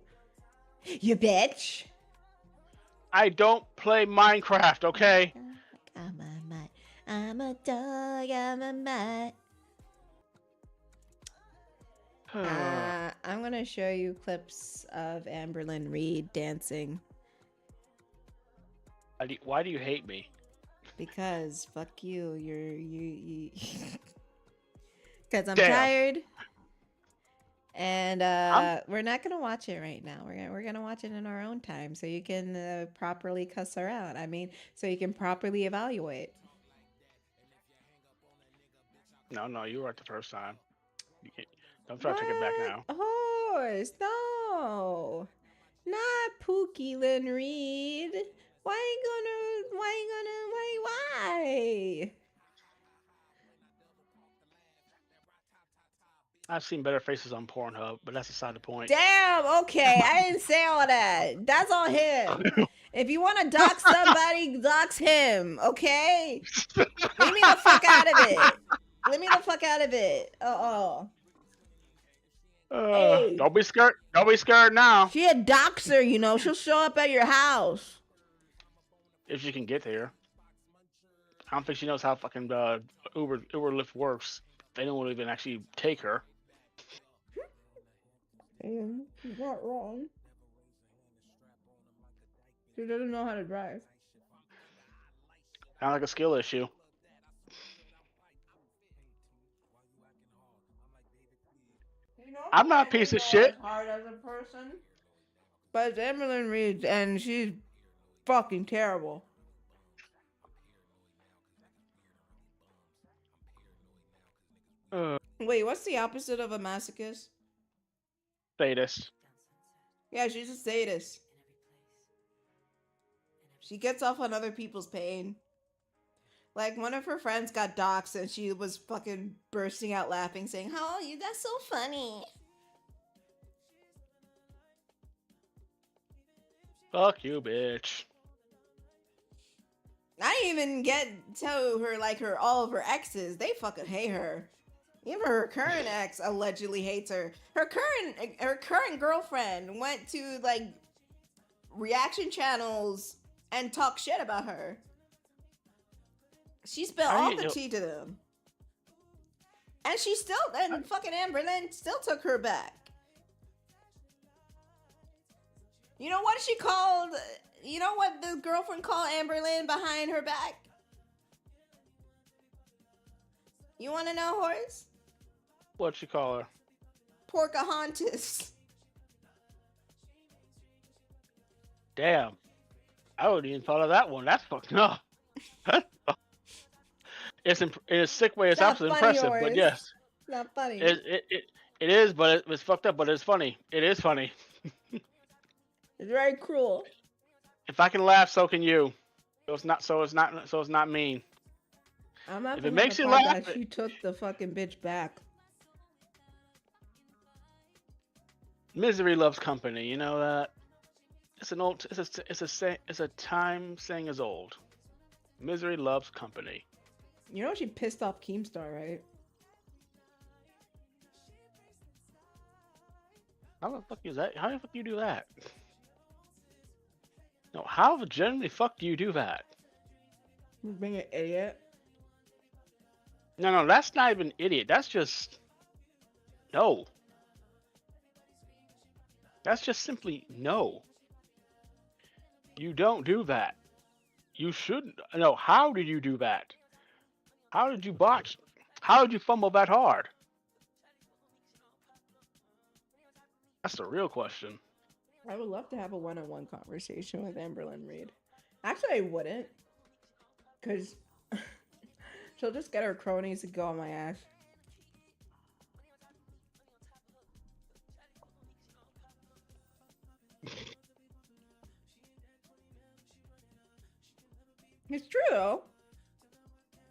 You bitch. I don't play Minecraft, okay? I'm a mutt. I'm a dog. I'm a mutt. I'm gonna show you clips of Amberlynn Reed dancing. Why do you hate me? Because fuck you. You. Because I'm Damn. tired. And we're not gonna watch it right now. We're gonna watch it in our own time, so you can properly cuss her out. I mean, so you can properly evaluate. No, you were right the first time. You can't, don't try to take it back now. Horse, no, not Pookie Lynn Reed. Why? I've seen better faces on Pornhub, but that's beside the point. Damn, okay, I didn't say all that. That's on him. If you want to dox somebody, dox him, okay? Leave me the fuck out of it. Leave me the fuck out of it. Hey. Don't be scared. Don't be scared now. She a doxer, you know. She'll show up at your house. If she can get there. I don't think she knows how fucking Uber Lyft works. They don't even actually take her. Damn, she's not wrong. She doesn't know how to drive. Sounds like a skill issue. You know, I'm not a piece of shit. Hard as a person, but it's Amberlynn Reed, and she's fucking terrible. Wait, what's the opposite of a masochist? Sadist. Yeah, she's a sadist. She gets off on other people's pain. Like, one of her friends got doxxed and she was fucking bursting out laughing, saying, "Oh, you, that's so funny." Fuck you, bitch. I didn't even get to her, like, all of her exes. They fucking hate her. Even her current ex allegedly hates her. Her current girlfriend went to, like, reaction channels and talked shit about her. She spilled all the tea to them. And fucking Amberlynn still took her back. You know what she called, you know what the girlfriend called Amberlynn behind her back? You want to know, Horace? What'd she call her? Porcahontas. Damn. I wouldn't even thought of that one. That's fucked up. It's in a sick way. It's absolutely impressive, but yes. Not funny. It is, but it's fucked up, but it's funny. It is funny. It's very cruel. If I can laugh, so can you. So it's not mean. I'm not If it gonna makes you part laugh, that she took the fucking bitch back. Misery loves company. You know that. It's an old. It's a time saying as old. Misery loves company. You know she pissed off Keemstar, right? How the fuck is that? How the fuck you do that? No, how generally fuck do you do that? Being an idiot. No, that's not even idiot. That's just no. That's just simply no. You don't do that. You shouldn't. No, how did you do that? How did you botch? How did you fumble that hard? That's the real question. I would love to have a one-on-one conversation with Amberlynn Reed. Actually, I wouldn't. Because she'll just get her cronies to go on my ass. It's true, though.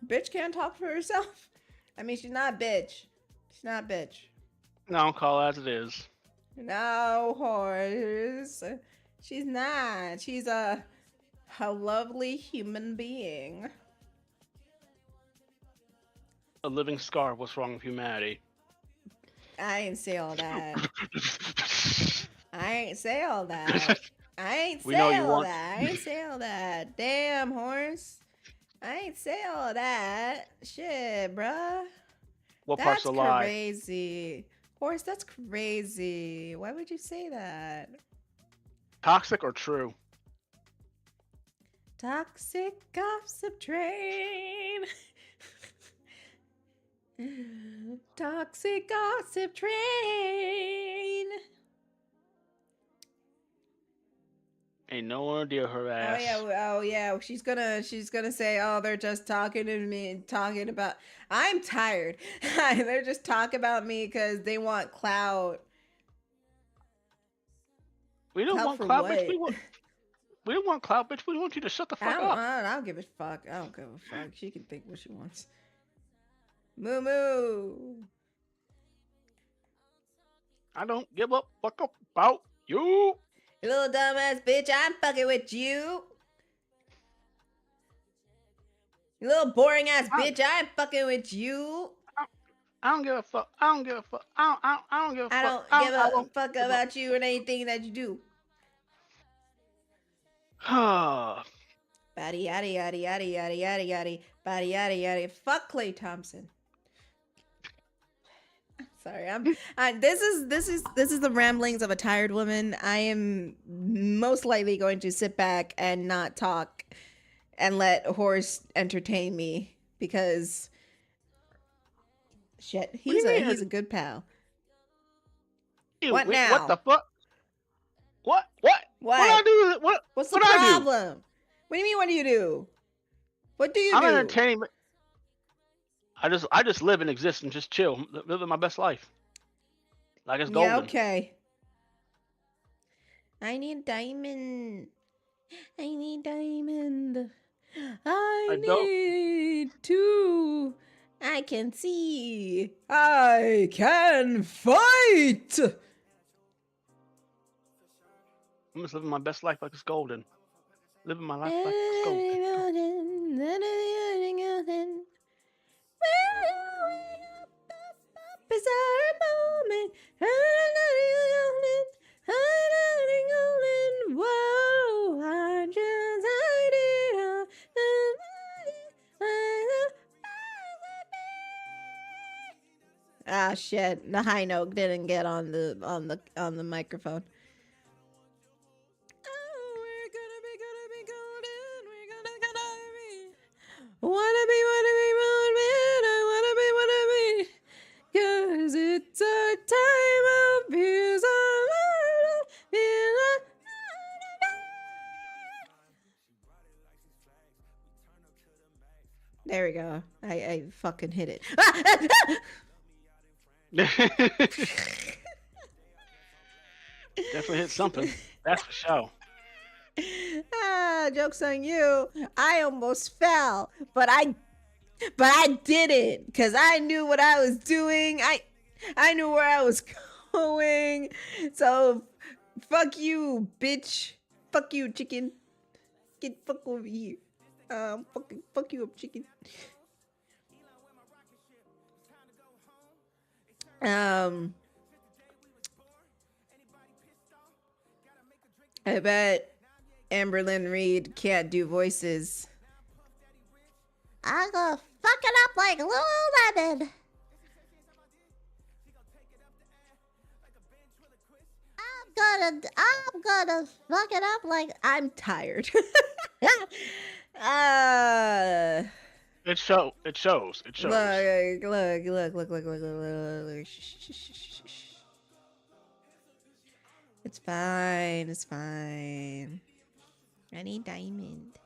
Bitch can't talk for herself. I mean, she's not a bitch. She's not a bitch. No, call it as it is. No, horse. She's not. She's a lovely human being. A living scar of what's wrong with humanity. I ain't say all that. I ain't say all that. I ain't We say know you all want- that. I ain't say all that. Damn, horse. I ain't say all that. Shit, bruh. What part's That's a lie? crazy. Horse, that's crazy. Why would you say that? Toxic or true? Toxic gossip train. Toxic gossip train. Ain't no one deal her ass. Oh yeah. She's gonna say, oh, they're just talking to me, talking about. I'm tired. They're just talking about me because they want clout. We don't Clout want for clout, bitch. what? We don't want clout, bitch. We want you to shut the fuck up. I don't give a fuck. I don't give a fuck. She can think what she wants. Moo moo. I don't give a fuck about you. You little dumbass bitch, I'm fucking with you. You little boring ass bitch, I'm fucking with you. I don't give a fuck. I don't give a fuck. I don't give a fuck. I don't give a fuck about you and anything that you do. Body yada yada yada yada yada yada body yada yada. Fuck Clay Thompson. Sorry, this is the ramblings of a tired woman. I am most likely going to sit back and not talk and let Horse entertain me because shit, he's a good pal. What now? What the fuck? What? What I do? What's the what I do? problem? What do you mean? What do you do? What do you I'm do? entertaining. I just live and exist and just chill, living my best life. Like it's golden. Yeah, okay. I need diamond. I need diamond. I need to. I can see. I can fight. I'm just living my best life like it's golden. Living my life like it's golden. Ah shit, the high note didn't get on the microphone. Oh, we're gonna be golden. We're gonna be. Wanna be, I wanna be. 'Cause it's a time of peace. There we go. I fucking hit it. Definitely hit something. That's for sure. Joke's on you. I almost fell, but I didn't because I knew what I was doing. I knew where I was going. So fuck you, bitch. Fuck you, chicken. Get fuck over here. Fuck you up, chicken. I bet Amberlyn Reed can't do voices. I'm gonna fuck it up like Lululemon. I'm gonna fuck it up like I'm tired. It shows. It shows. Look. Shh. It's fine. It's fine. I need diamond.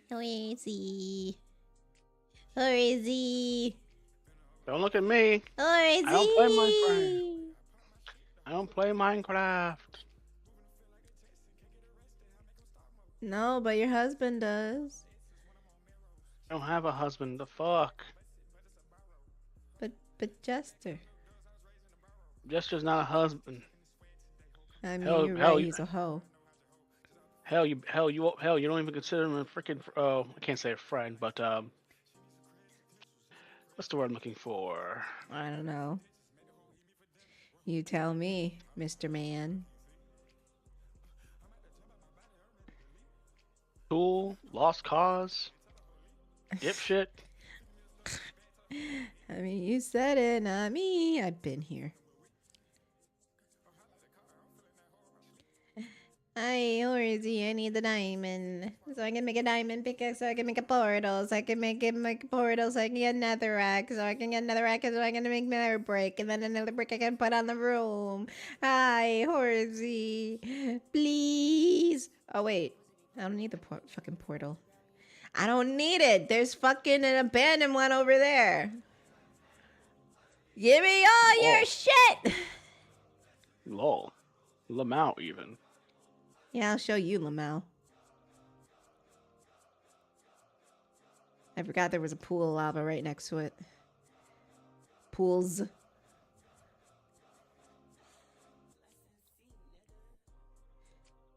Where is he? Where is he? Don't look at me. Where is I don't play he? Minecraft. I don't play Minecraft. No, but your husband does. I don't have a husband. The fuck? But Jester. Jester's not a husband. I mean, Hell- you're hell, right. you- He's a hoe. Hell, you don't even consider him a freaking. Oh, I can't say a friend, but what's the word I'm looking for? I don't know. You tell me, Mr. Man. Tool, lost cause, dipshit. I mean, you said it, not me. I've been here. Where is he? I need the diamond. So I can make a diamond pickaxe, so I can make a portal, so I can make a portal, so I can get another rack, so I can get another rack, so I can make another brick, and then another brick I can put on the room. Hi, Horsey. Please. Oh, wait. I don't need the fucking portal. I don't need it. There's fucking an abandoned one over there. Give me all your shit. Lol. Lamau even. Yeah, I'll show you, Lamau. I forgot there was a pool of lava right next to it. Pools.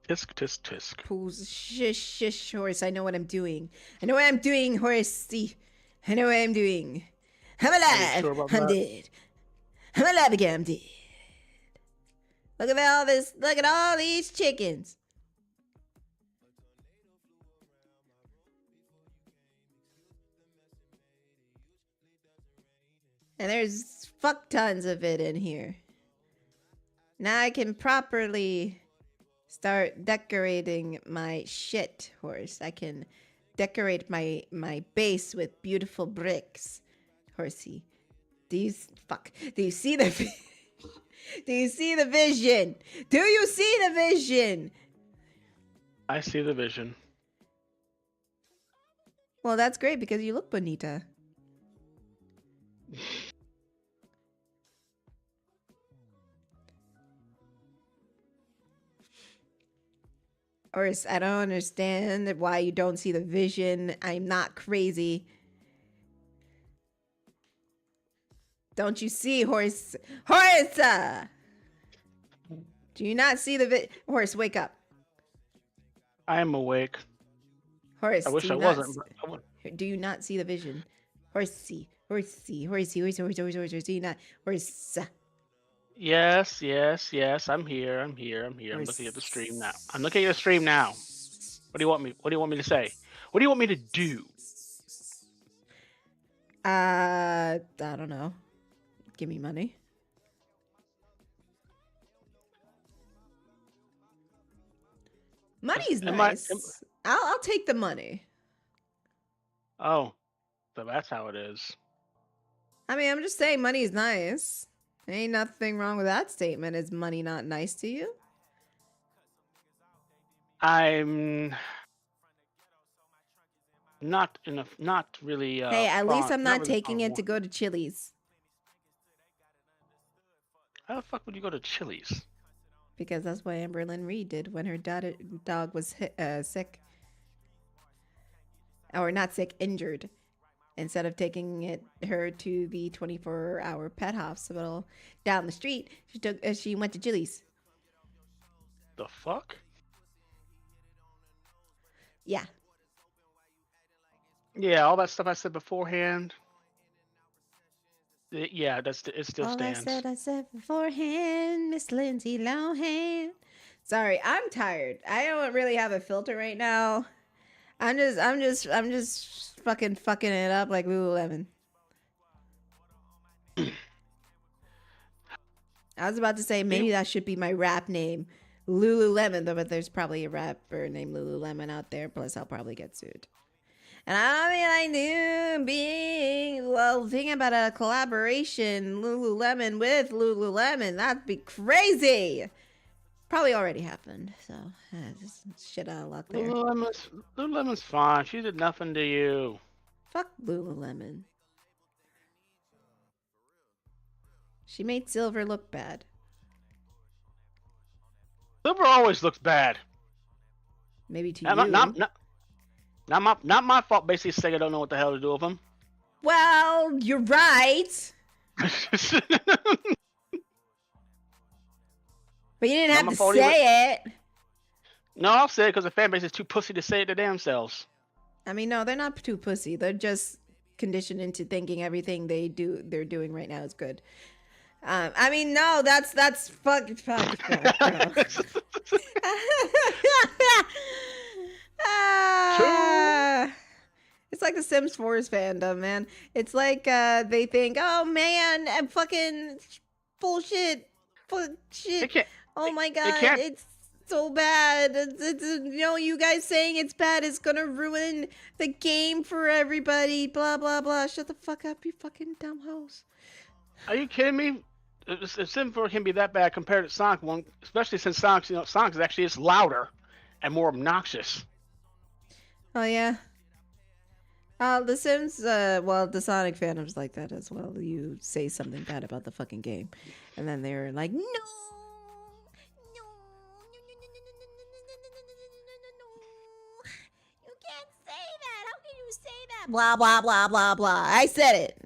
Tisk. Pools. Shush, horse. I know what I'm doing. I know what I'm doing, horsey. I know what I'm doing. I'm alive. sure about I'm that? dead. I'm alive again. I'm dead. Look at all this. Look at all these chickens. And there's fuck tons of it in here. Now I can properly start decorating my shit, horse. I can decorate my base with beautiful bricks, horsey. Do you see the Do you see the vision? Do you see the vision? I see the vision. Well, that's great because you look bonita. Or I don't understand why you don't see the vision. I'm not crazy. Don't you see, horse? Horse! Do you not see the horse? Wake up, I am awake. horse. I wish do I you not wasn't. Do you not see the vision? Horsey. Do you not? Horse. Yes. I'm here. I'm looking at the stream now. I'm looking at the stream now. What do you want me? What do you want me to say? What do you want me to do? I don't know. Give me money. Money's nice. I'll take the money. Oh, so that's how it is. I mean, I'm just saying money's nice. Ain't nothing wrong with that statement. Is money not nice to you? I'm not really. Hey, at least I'm not really taking it fond to go to Chili's. How the fuck would you go to Chili's? Because that's what Amberlynn Reed did when her dog was sick. Or not sick, injured. Instead of taking her to the 24-hour pet hospital down the street, she went to Chili's. The fuck? Yeah. Yeah, all that stuff I said beforehand. Yeah, it still All stands. I said beforehand, Miss Lindsay Lohan. Sorry, I'm tired. I don't really have a filter right now. I'm just fucking it up like Lululemon. I was about to say maybe that should be my rap name, Lululemon, but there's probably a rapper named Lululemon out there. Plus, I'll probably get sued. And I mean, thinking about a collaboration, Lululemon with Lululemon, that'd be crazy. Probably already happened, so just shit out of luck there. Lululemon's fine. She did nothing to you. Fuck Lululemon. She made Silver look bad. Silver always looks bad. Maybe to you. Not my fault. Basically, Sega don't know what the hell to do with him. Well, you're right. But you didn't have to say it. No, I'll say it because the fan base is too pussy to say it to damn selves. I mean, no, they're not too pussy. They're just conditioned into thinking everything they're doing right now is good. I mean, no, that's fuck. It's like the Sims 4's fandom, man. It's like they think, oh man, I'm fucking bullshit. Oh my god, it's so bad. It's you guys saying it's bad is gonna ruin the game for everybody. Blah blah blah. Shut the fuck up, you fucking dumb hoes. Are you kidding me? Sim 4 can be that bad compared to Sonic 1, especially since Sonic is actually just louder and more obnoxious. Oh yeah. The Sims, the Sonic fandom's like that as well. You say something bad about the fucking game, and then they're like, no. Blah blah blah blah blah. I said it.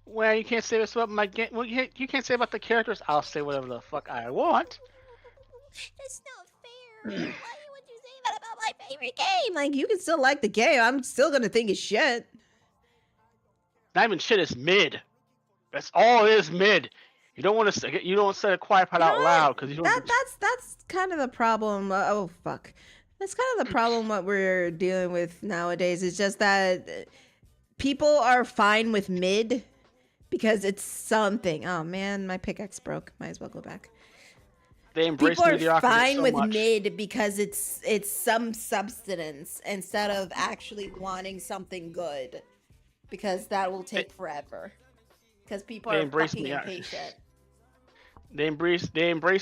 Well, you can't say this about my game. Well, you can't say about the characters. I'll say whatever the fuck I want. That's not fair. Why would you say that about my favorite game? Like, you can still like the game. I'm still gonna think it's shit. Not even shit. It's mid. That's all it is. Mid. You don't want to. You don't say a quiet part out loud because you don't. That's kind of the problem. Oh fuck. That's kind of the problem what we're dealing with nowadays. It's just that people are fine with mid because it's something. Oh man, my pickaxe broke. Might as well go back. They embrace people are fine so with much. Mid because it's some substance instead of actually wanting something good, because that will take forever. Because people are fucking impatient. They embrace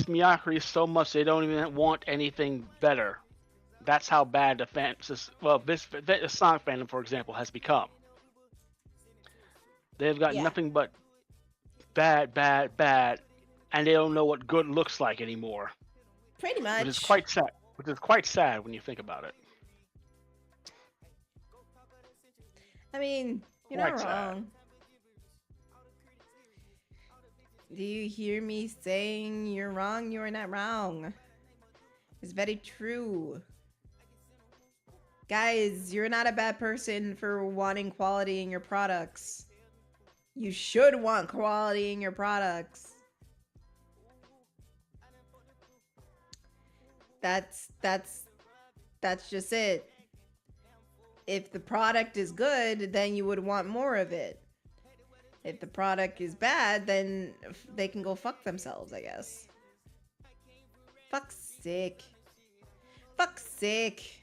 mediocrity so much they don't even want anything better. That's how bad the Sonic fandom, for example, has become. They've got nothing but bad, and they don't know what good looks like anymore. Pretty much. Which is quite sad when you think about it. I mean, you're not wrong. Do you hear me saying you're wrong? You are not wrong. It's very true. Guys, you're not a bad person for wanting quality in your products. You should want quality in your products. That's just it. If the product is good, then you would want more of it. If the product is bad, then they can go fuck themselves, I guess. Fuck's sake. Fuck's sake.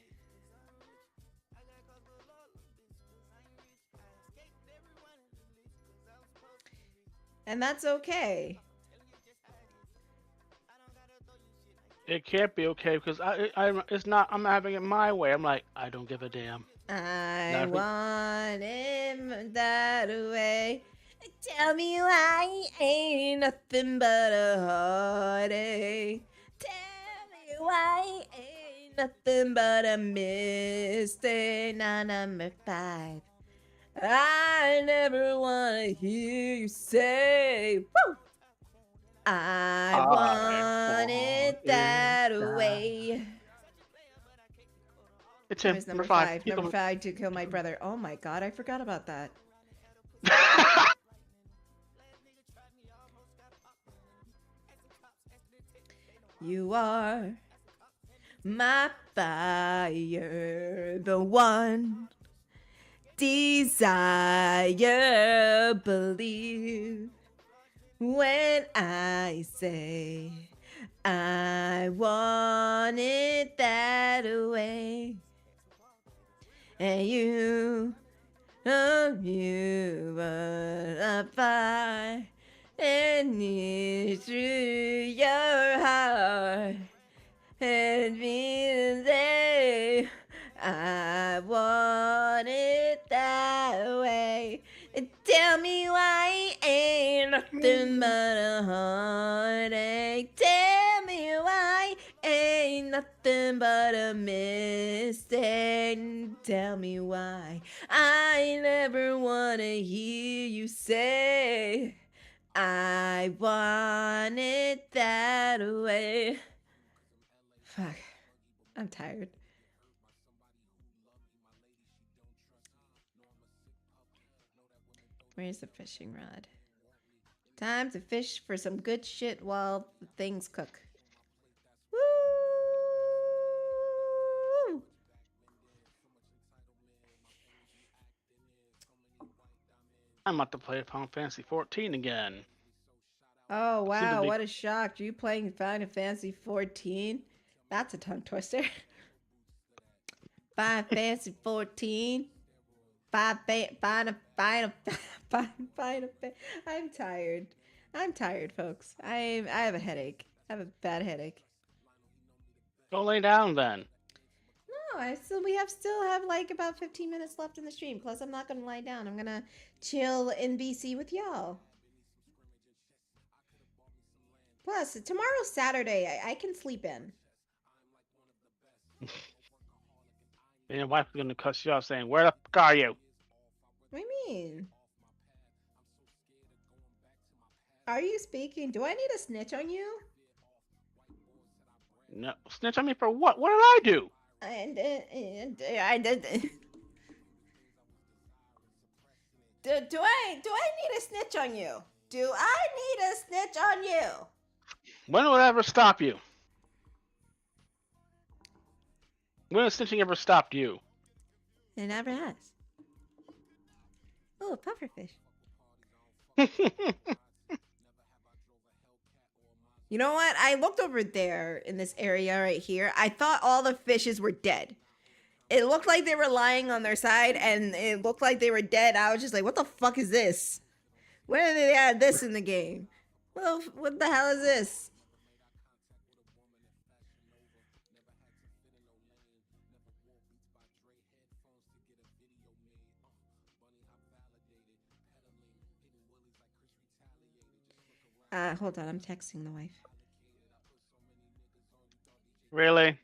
And that's okay. It can't be okay because it's not. I'm having it my way. I'm like, I don't give a damn. I want him that way. Tell me why ain't nothing but a heartache. Tell me why ain't nothing but a mistake. Now number 5. I never wanna hear you say, woo! I want it that way. It's him. Where's number Number 5. 5? Keep Number going. 5 to kill my brother. Oh my god, I forgot about that. You are my fire, the one desire, believe when I say I want it that way. And you were a fire and it through your heart and me say I want it that way. And tell me why ain't nothing but a heartache. Tell me why ain't nothing but a mistake. Tell me why I never wanna hear you say I want it that way. Fuck. I'm tired. Where's the fishing rod? Time to fish for some good shit while the things cook. Woo! I'm about to play Final Fantasy 14 again. Oh Seems to wow, be- what a shock. You playing Final Fantasy 14? That's a tongue twister. Final Fantasy 14. I'm tired. I'm tired, folks. I have a headache. I have a bad headache. Go lay down then. No, we still have like about 15 minutes left in the stream. Plus, I'm not gonna lie down. I'm gonna chill in BC with y'all. Plus, tomorrow's Saturday. I can sleep in. And your wife's gonna cuss you out saying, "Where the fuck are you?" What do you mean? Are you speaking? Do I need a snitch on you? No, snitch on me for what? What did I do? And I did. Do I need a snitch on you? Do I need a snitch on you? When will it ever stop you? When has snitching ever stopped you? It never has. Oh, a pufferfish. You know what? I looked over there in this area right here. I thought all the fishes were dead. It looked like they were lying on their side and it looked like they were dead. I was just like, what the fuck is this? Where did they add this in the game? Well, what the hell is this? Hold on. I'm texting the wife. Really?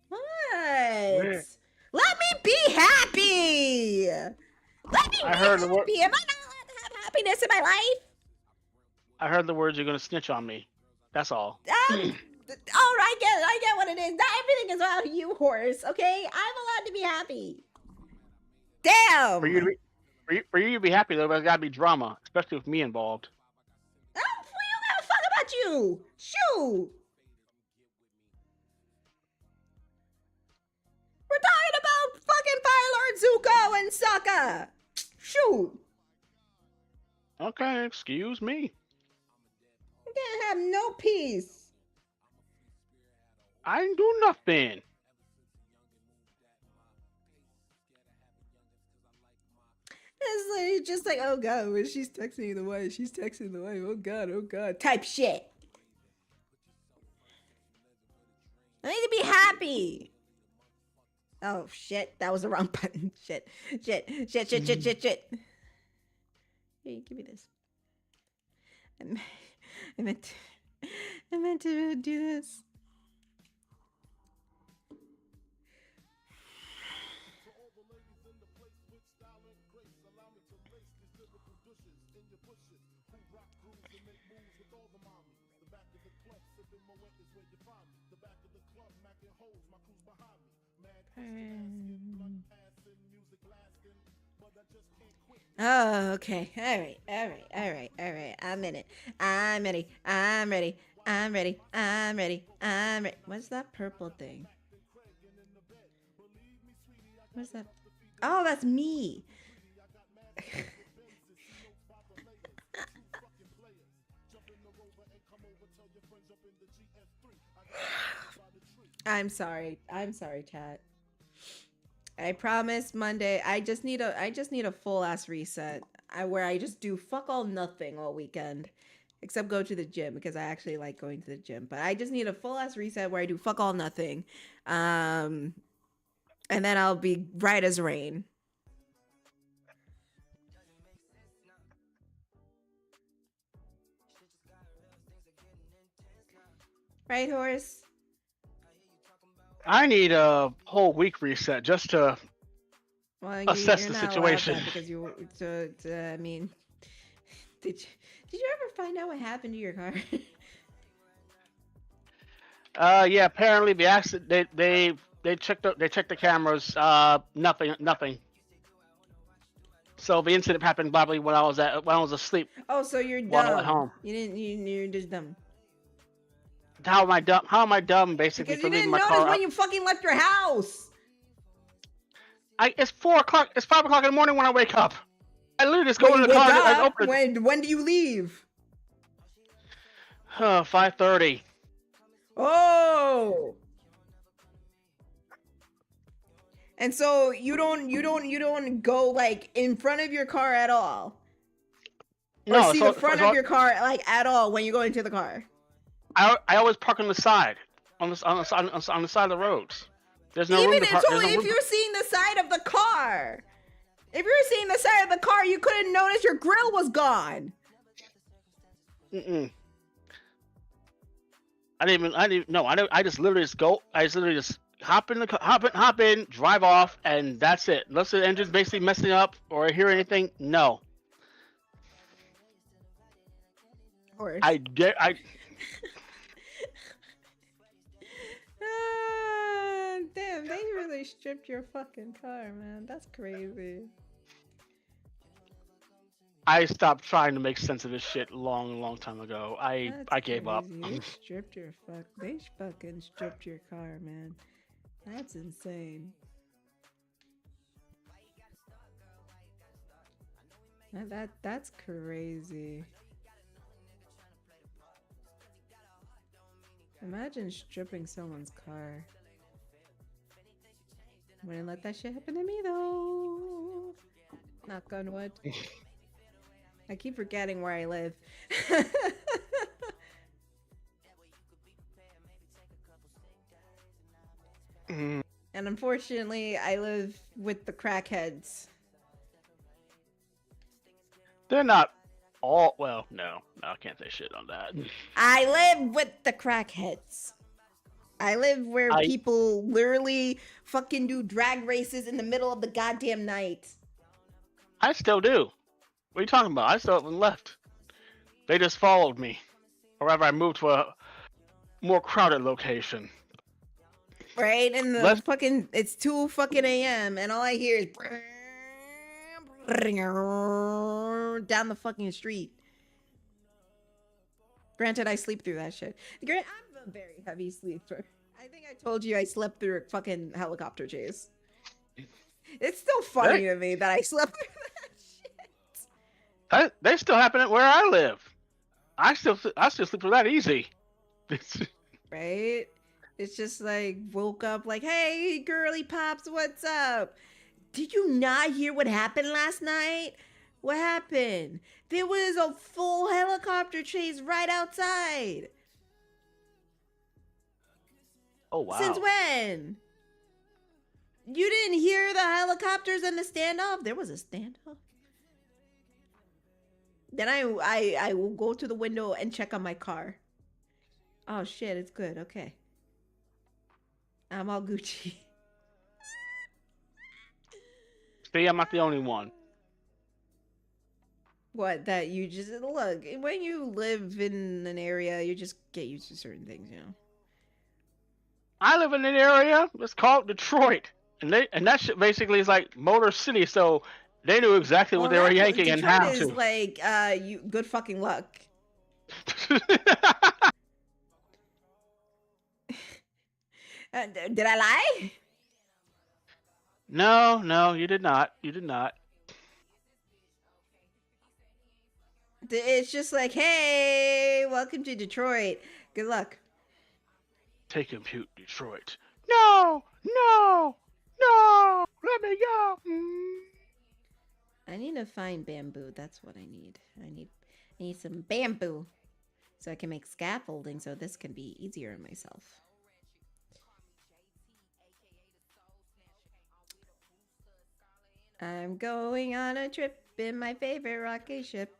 What? Where? Let me be happy. Let me I be heard the word. happy. Am I not allowed to have happiness in my life? I heard the words. You're gonna snitch on me. That's all. All right, I get what it is. Not everything is about you, horse. Okay, I'm allowed to be happy. Damn. For you to be happy though, there's gotta be drama, especially with me involved. I don't give a fuck about you. Shoot. We're talking about fucking Fire Lord Zuko and Sokka. Shoot. Okay, excuse me. You can't have no peace. I didn't do nothing. It's like, just like, oh god, when she's texting the wife, she's texting the wife, oh god, type shit. I need to be happy. Oh shit, that was the wrong button. Shit. Here, give me this. I meant I meant to do this. Oh, okay. All right. All right. All right. All right. I'm in it. I'm ready. I'm ready. I'm ready. I'm ready. I'm ready. What's that purple thing? What's that? Oh, that's me. I'm sorry. I'm sorry, chat. I promise Monday. I just need a full ass reset. Where I just do fuck all nothing all weekend. Except go to the gym because I actually like going to the gym. But I just need a full ass reset where I do fuck all nothing. And then I'll be right as rain. Right, Horse? I need a whole week reset just to Well, assess you're the not situation. allowed that because you. I mean, did you ever find out what happened to your car? Yeah, apparently the accident they checked the cameras. Nothing. So the incident happened probably when I was asleep. Oh, so you're While dumb. at home. You're just dumb. How am I dumb? How am I dumb? Basically, Because for you leaving didn't my notice car when up? you fucking left your house. It's 4 o'clock. It's 5 o'clock in the morning when I wake up. I literally just go When in you the wake car and up, open it. when do you leave? 5:30. Oh. And so you don't go like in front of your car at all. No, or see the front of your car like at all when you go into the car. I always park on the side, on the side of the roads. There's no Even room to park. so, There's no if room you're seeing the side of the car, if you're seeing the side of the car, you couldn't notice your grill was gone. Mm-mm. I didn't. No, I just literally just go. I just literally just hop in, drive off, and that's it. Unless the engine's basically messing up or I hear anything, no. Horse. I get. Damn, they really stripped your fucking car, man. That's crazy. I stopped trying to make sense of this shit long time ago. I gave up. They stripped your They fucking stripped your car, man. That's insane. That's crazy. Imagine stripping someone's car. Wouldn't let that shit happen to me though. Knock on wood. I keep forgetting where I live. And unfortunately, I live with the crackheads. They're not all. Well, no, I can't say shit on that. I live with the crackheads. I live where people literally fucking do drag races in the middle of the goddamn night. I still do. What are you talking about? I still haven't left. They just followed me. However, I moved to a more crowded location. Right? And the it's 2 fucking a.m. and all I hear is down the fucking street. Granted, I sleep through that shit. I'm a very heavy sleeper. I think I told you I slept through a fucking helicopter chase. It's still funny to me that I slept through that shit. They still happen at where I live. I still sleep through that easy. Right? It's just like woke up like, hey, girly pops, what's up? Did you not hear what happened last night? What happened? There was a full helicopter chase right outside. Oh, wow. Since when? You didn't hear the helicopters and the standoff? There was a standoff. Then I will go to the window and check on my car. Oh shit, it's good. Okay. I'm all Gucci. See, I'm not the only one. What, that you just look, when you live in an area, you just get used to certain things, you know. I live in an area. It's called Detroit, and that shit basically is like Motor City. So they knew exactly what Well, they were that's yanking and Detroit how is to. like you good fucking luck. Did I lie? No, you did not. You did not. It's just like, hey, welcome to Detroit. Good luck. Take compute Detroit. No, no, no. Let me go. I need to find bamboo. That's what I need. I need some bamboo so I can make scaffolding so this can be easier on myself. I'm going on a trip in my favorite rocket ship.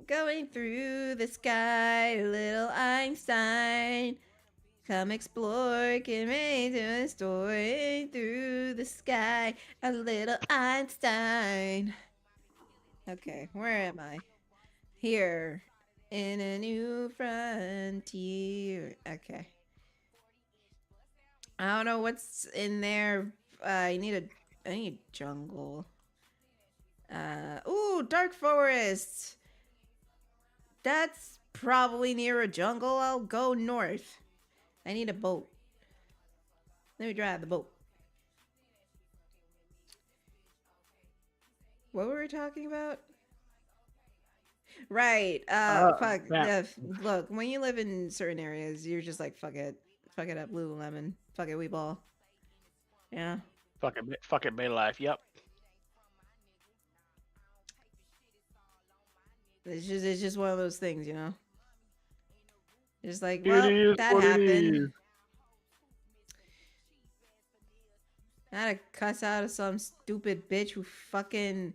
Going through the sky, little Einstein. Come explore, get ready to a story through the sky, a little Einstein. Okay, where am I? Here, in a new frontier. Okay. I don't know what's in there. I need jungle. Ooh, dark forest. That's probably near a jungle. I'll go north. I need a boat. Let me drive the boat. What were we talking about? Right. Fuck. Yeah. Look, when you live in certain areas, you're just like, fuck it. Fuck it up, Lululemon. Fuck it, we ball. Yeah. Fuck it, Bay Life. Yep. It's just one of those things, you know? Just like, It well, is that what it happened. is. I had to cuss out of some stupid bitch who fucking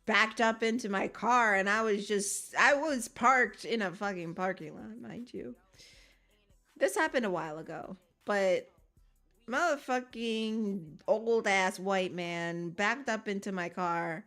backed up into my car, and I was parked in a fucking parking lot, mind you. This happened a while ago, but motherfucking old ass white man backed up into my car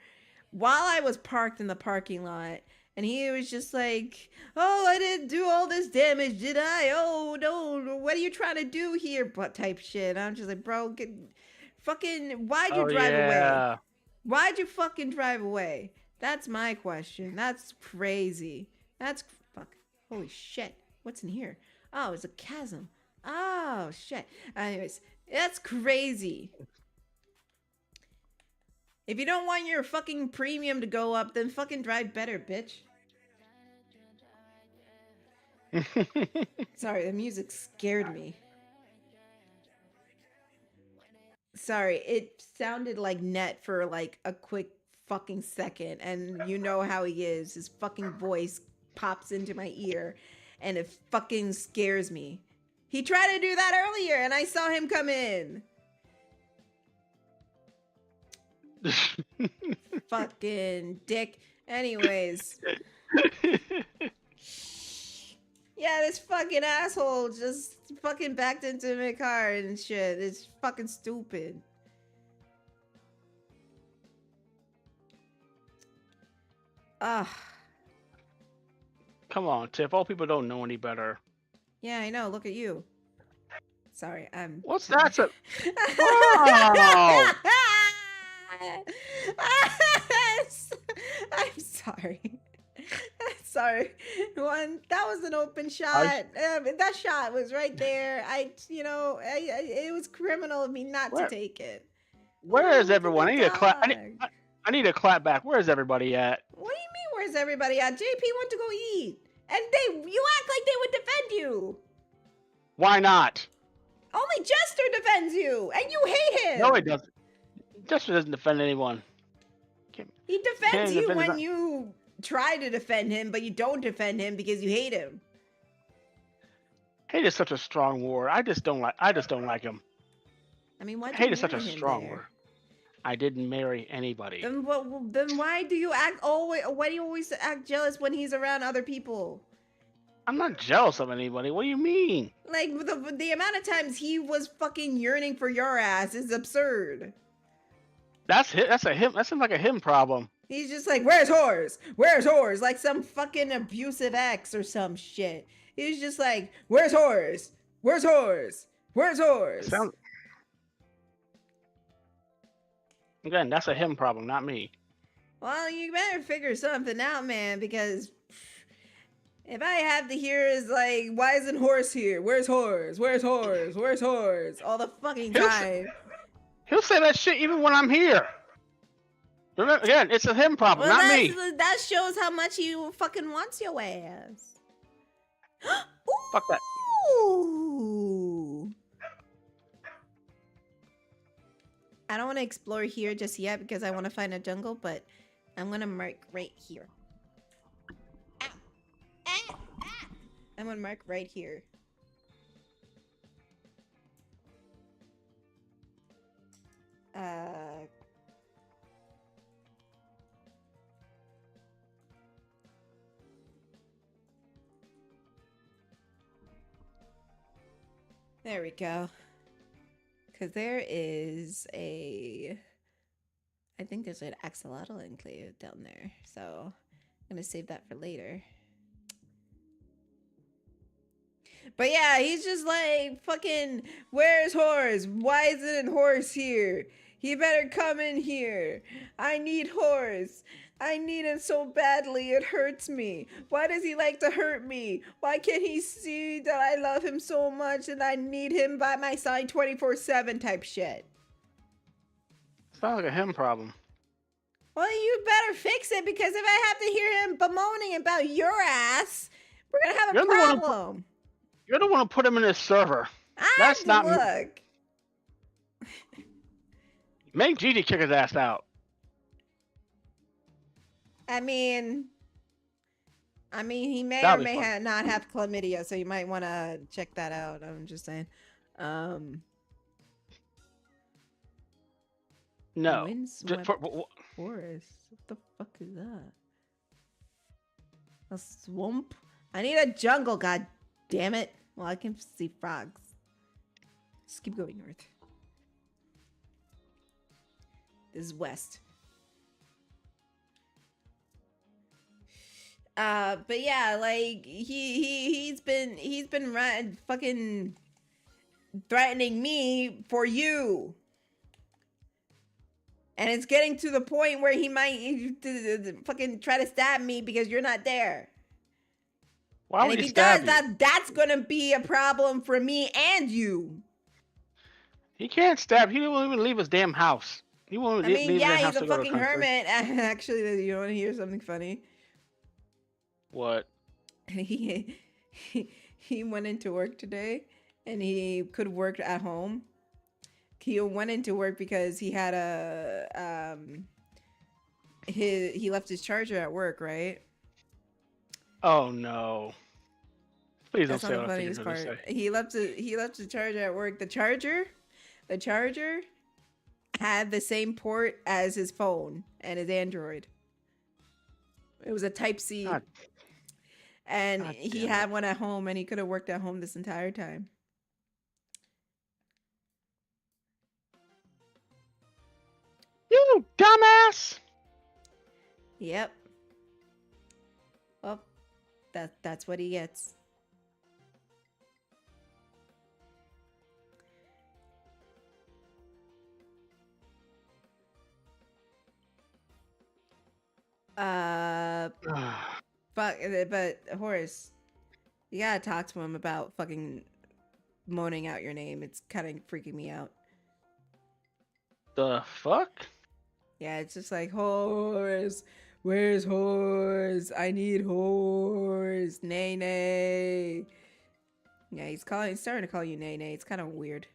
while I was parked in the parking lot. And he was just like, oh, I didn't do all this damage, did I? Oh, no, what are you trying to do here? But type shit. I'm just like, bro, why'd you Oh drive away? yeah. Why'd you fucking drive away? That's my question. That's crazy. That's fuck. Holy shit. What's in here? Oh, it's a chasm. Oh, shit. Anyways, that's crazy. If you don't want your fucking premium to go up, then fucking drive better, bitch. Sorry, the music scared me. Sorry, it sounded like Net for like a quick fucking second, and you know how he is. His fucking voice pops into my ear, and it fucking scares me. He tried to do that earlier, and I saw him come in. Fucking dick. Anyways. Yeah, this fucking asshole just fucking backed into my car and shit. It's fucking stupid. Ugh. Come on, Tiff. Old people don't know any better. Yeah, I know. Look at you. Sorry, I'm. What's that? Wow. I'm sorry. Sorry. That was an open shot. That shot was right there. It was criminal of me not to take it. Where is everyone? I need a clap. Dog. I need a clap back. Where is everybody at? What do you mean? Where's everybody at? JP went to go eat, and you act like they would defend you. Why not? Only Jester defends you, and you hate him. No, he doesn't. Jester doesn't defend anyone. He defends you when you try to defend him, but you don't defend him because you hate him. Hate is such a strong word. I just don't like him. I mean, why? Hate is such a strong word. I didn't marry anybody. Then what? Then why do you act always? Why do you always act jealous when he's around other people? I'm not jealous of anybody. What do you mean? Like the amount of times he was fucking yearning for your ass is absurd. That's him. That's a him. That seems like a him problem. He's just like, where's whores? Where's whores? Like some fucking abusive ex or some shit. He's just like, where's whores? Where's whores? Where's whores? Sounds... Again, that's a him problem, not me. Well, you better figure something out, man, because if I have to hear is like, why isn't horse here? Where's whores? Where's whores? Where's whores? All the fucking time. He'll say that shit even when I'm here. Remember, again, it's a him problem, Well, not me. that shows how much he fucking wants your ass. Fuck that. Ooh. I don't want to explore here just yet because I want to find a jungle, but I'm going to mark right here. Ow. Ah. Ah. I'm going to mark right here. There we go. Because there is a... I think there's an axolotl enclave down there. So I'm going to save that for later. But yeah, he's just like, fucking, where's horse? Why isn't horse here? He better come in here. I need horse. I need him so badly, it hurts me. Why does he like to hurt me? Why can't he see that I love him so much and I need him by my side 24/7 type shit? Sounds like a him problem. Well, you better fix it because if I have to hear him bemoaning about your ass, we're gonna have a problem. You're the one who put him in this server. That's not look. Make Gigi kick his ass out. I mean, he may That'll or be may fun. not have chlamydia, so you might want to check that out. I'm just saying. No. Windswept forest. What the fuck is that? A swamp? I need a jungle, god damn it. Well, I can see frogs. Just keep going north. This is west. But yeah, like he's been fucking threatening me for you. And it's getting to the point where he might fucking try to stab me because you're not there. Why and would if he he stab does, you? that's gonna be a problem for me and you. He can't stab. He won't even leave his damn house. He won't leave his damn house he's a to go to fucking country. hermit. Actually, you want to hear something funny? What? He went into work today, and he could work at home. He went into work because he had he left his charger at work, right? Oh no! Please don't That's say not what the I think funniest you're gonna part. say. He left the charger at work. The charger had the same port as his phone and his Android. It was a Type-C. And he had one at home, and he could have worked at home this entire time. You dumbass! Yep. Well, that's what he gets. But Horace, you gotta talk to him about fucking moaning out your name. It's kind of freaking me out. The fuck? Yeah, it's just like, Horace, where's Horace? I need Horace. Nay, nay. Yeah, he's starting to call you Nay, nay. It's kind of weird.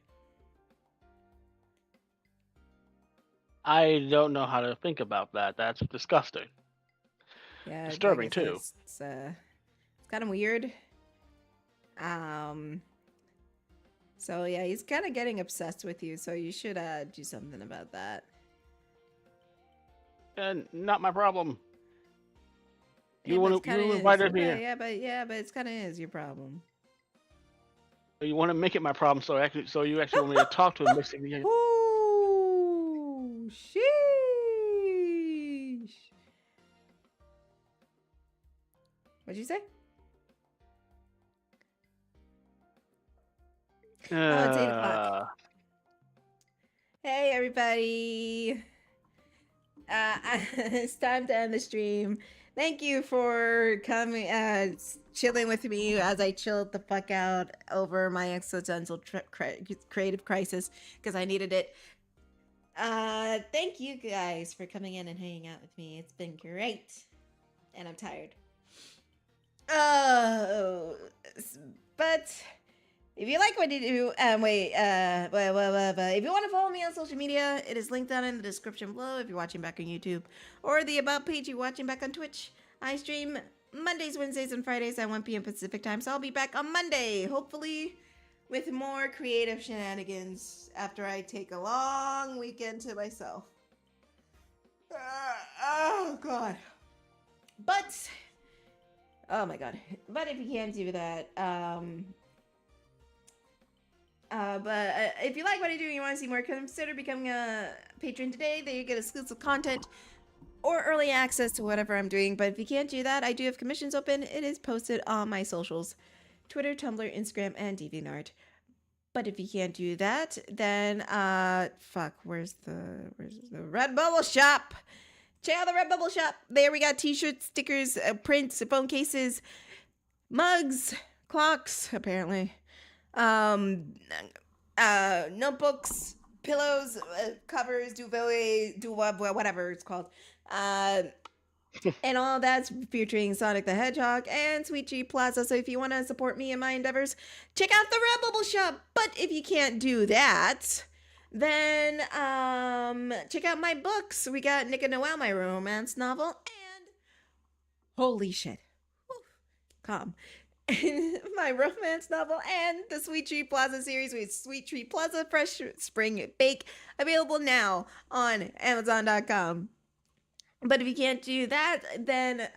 I don't know how to think about that. That's disgusting. Yeah, Disturbing, like I said, too. It's kind of weird. So yeah, he's kind of getting obsessed with you. So you should do something about that. not my problem. Yeah, You but want it's to kinda you is. invited But me here. yeah, but it's kinda is your problem. You want to make it my problem, so you actually want me to talk to him. Basically, Ooh, sheesh. What'd you say? Oh, it's 8:00. Hey, everybody. It's time to end the stream. Thank you for coming, chilling with me as I chilled the fuck out over my existential creative crisis because I needed it. Thank you guys for coming in and hanging out with me. It's been great, and I'm tired. Oh, but if you like what you do, if you want to follow me on social media, it is linked down in the description below if you're watching back on YouTube, or the About page you're watching back on Twitch. I stream Mondays, Wednesdays, and Fridays at 1 p.m. Pacific time, so I'll be back on Monday, hopefully with more creative shenanigans after I take a long weekend to myself. Oh, God. But, oh my God. But if you can't do that, if you like what I do and you want to see more, consider becoming a patron today. There you get exclusive content or early access to whatever I'm doing. But if you can't do that, I do have commissions open. It is posted on my socials: Twitter, Tumblr, Instagram, and DeviantArt. But if you can't do that, then where's the Redbubble shop? Check out the Redbubble shop. There we got t-shirts, stickers, prints, phone cases, mugs, clocks, apparently. Notebooks, pillows, covers, duvet, whatever it's called. And all that's featuring Sonic the Hedgehog and Sweet G Plaza. So if you want to support me in my endeavors, check out the Redbubble shop. But if you can't do that, then check out my books. We got Nick and Noel, my romance novel, and holy shit, calm. My romance novel and the Sweet Treat Plaza series with Sweet Treat Plaza Fresh Spring Bake, available now on Amazon.com. But if you can't do that, then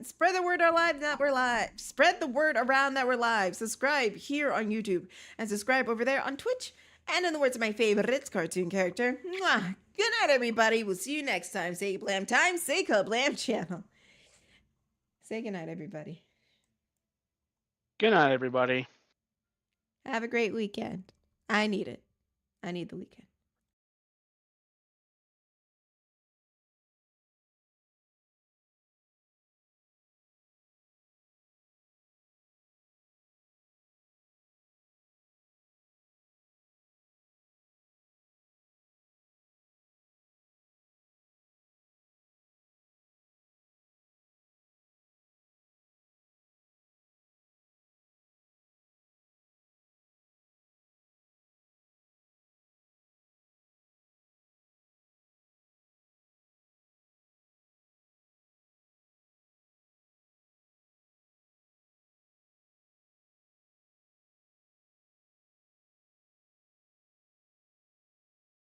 spread the word that we're live. Spread the word around that we're live. Subscribe here on YouTube and subscribe over there on Twitch. And in the words of my favorite cartoon character, mwah, good night, everybody. We'll see you next time. Say Blam time. Say Blam channel. Say good night, everybody. good night, everybody. Have a great weekend. I need it. I need the weekend.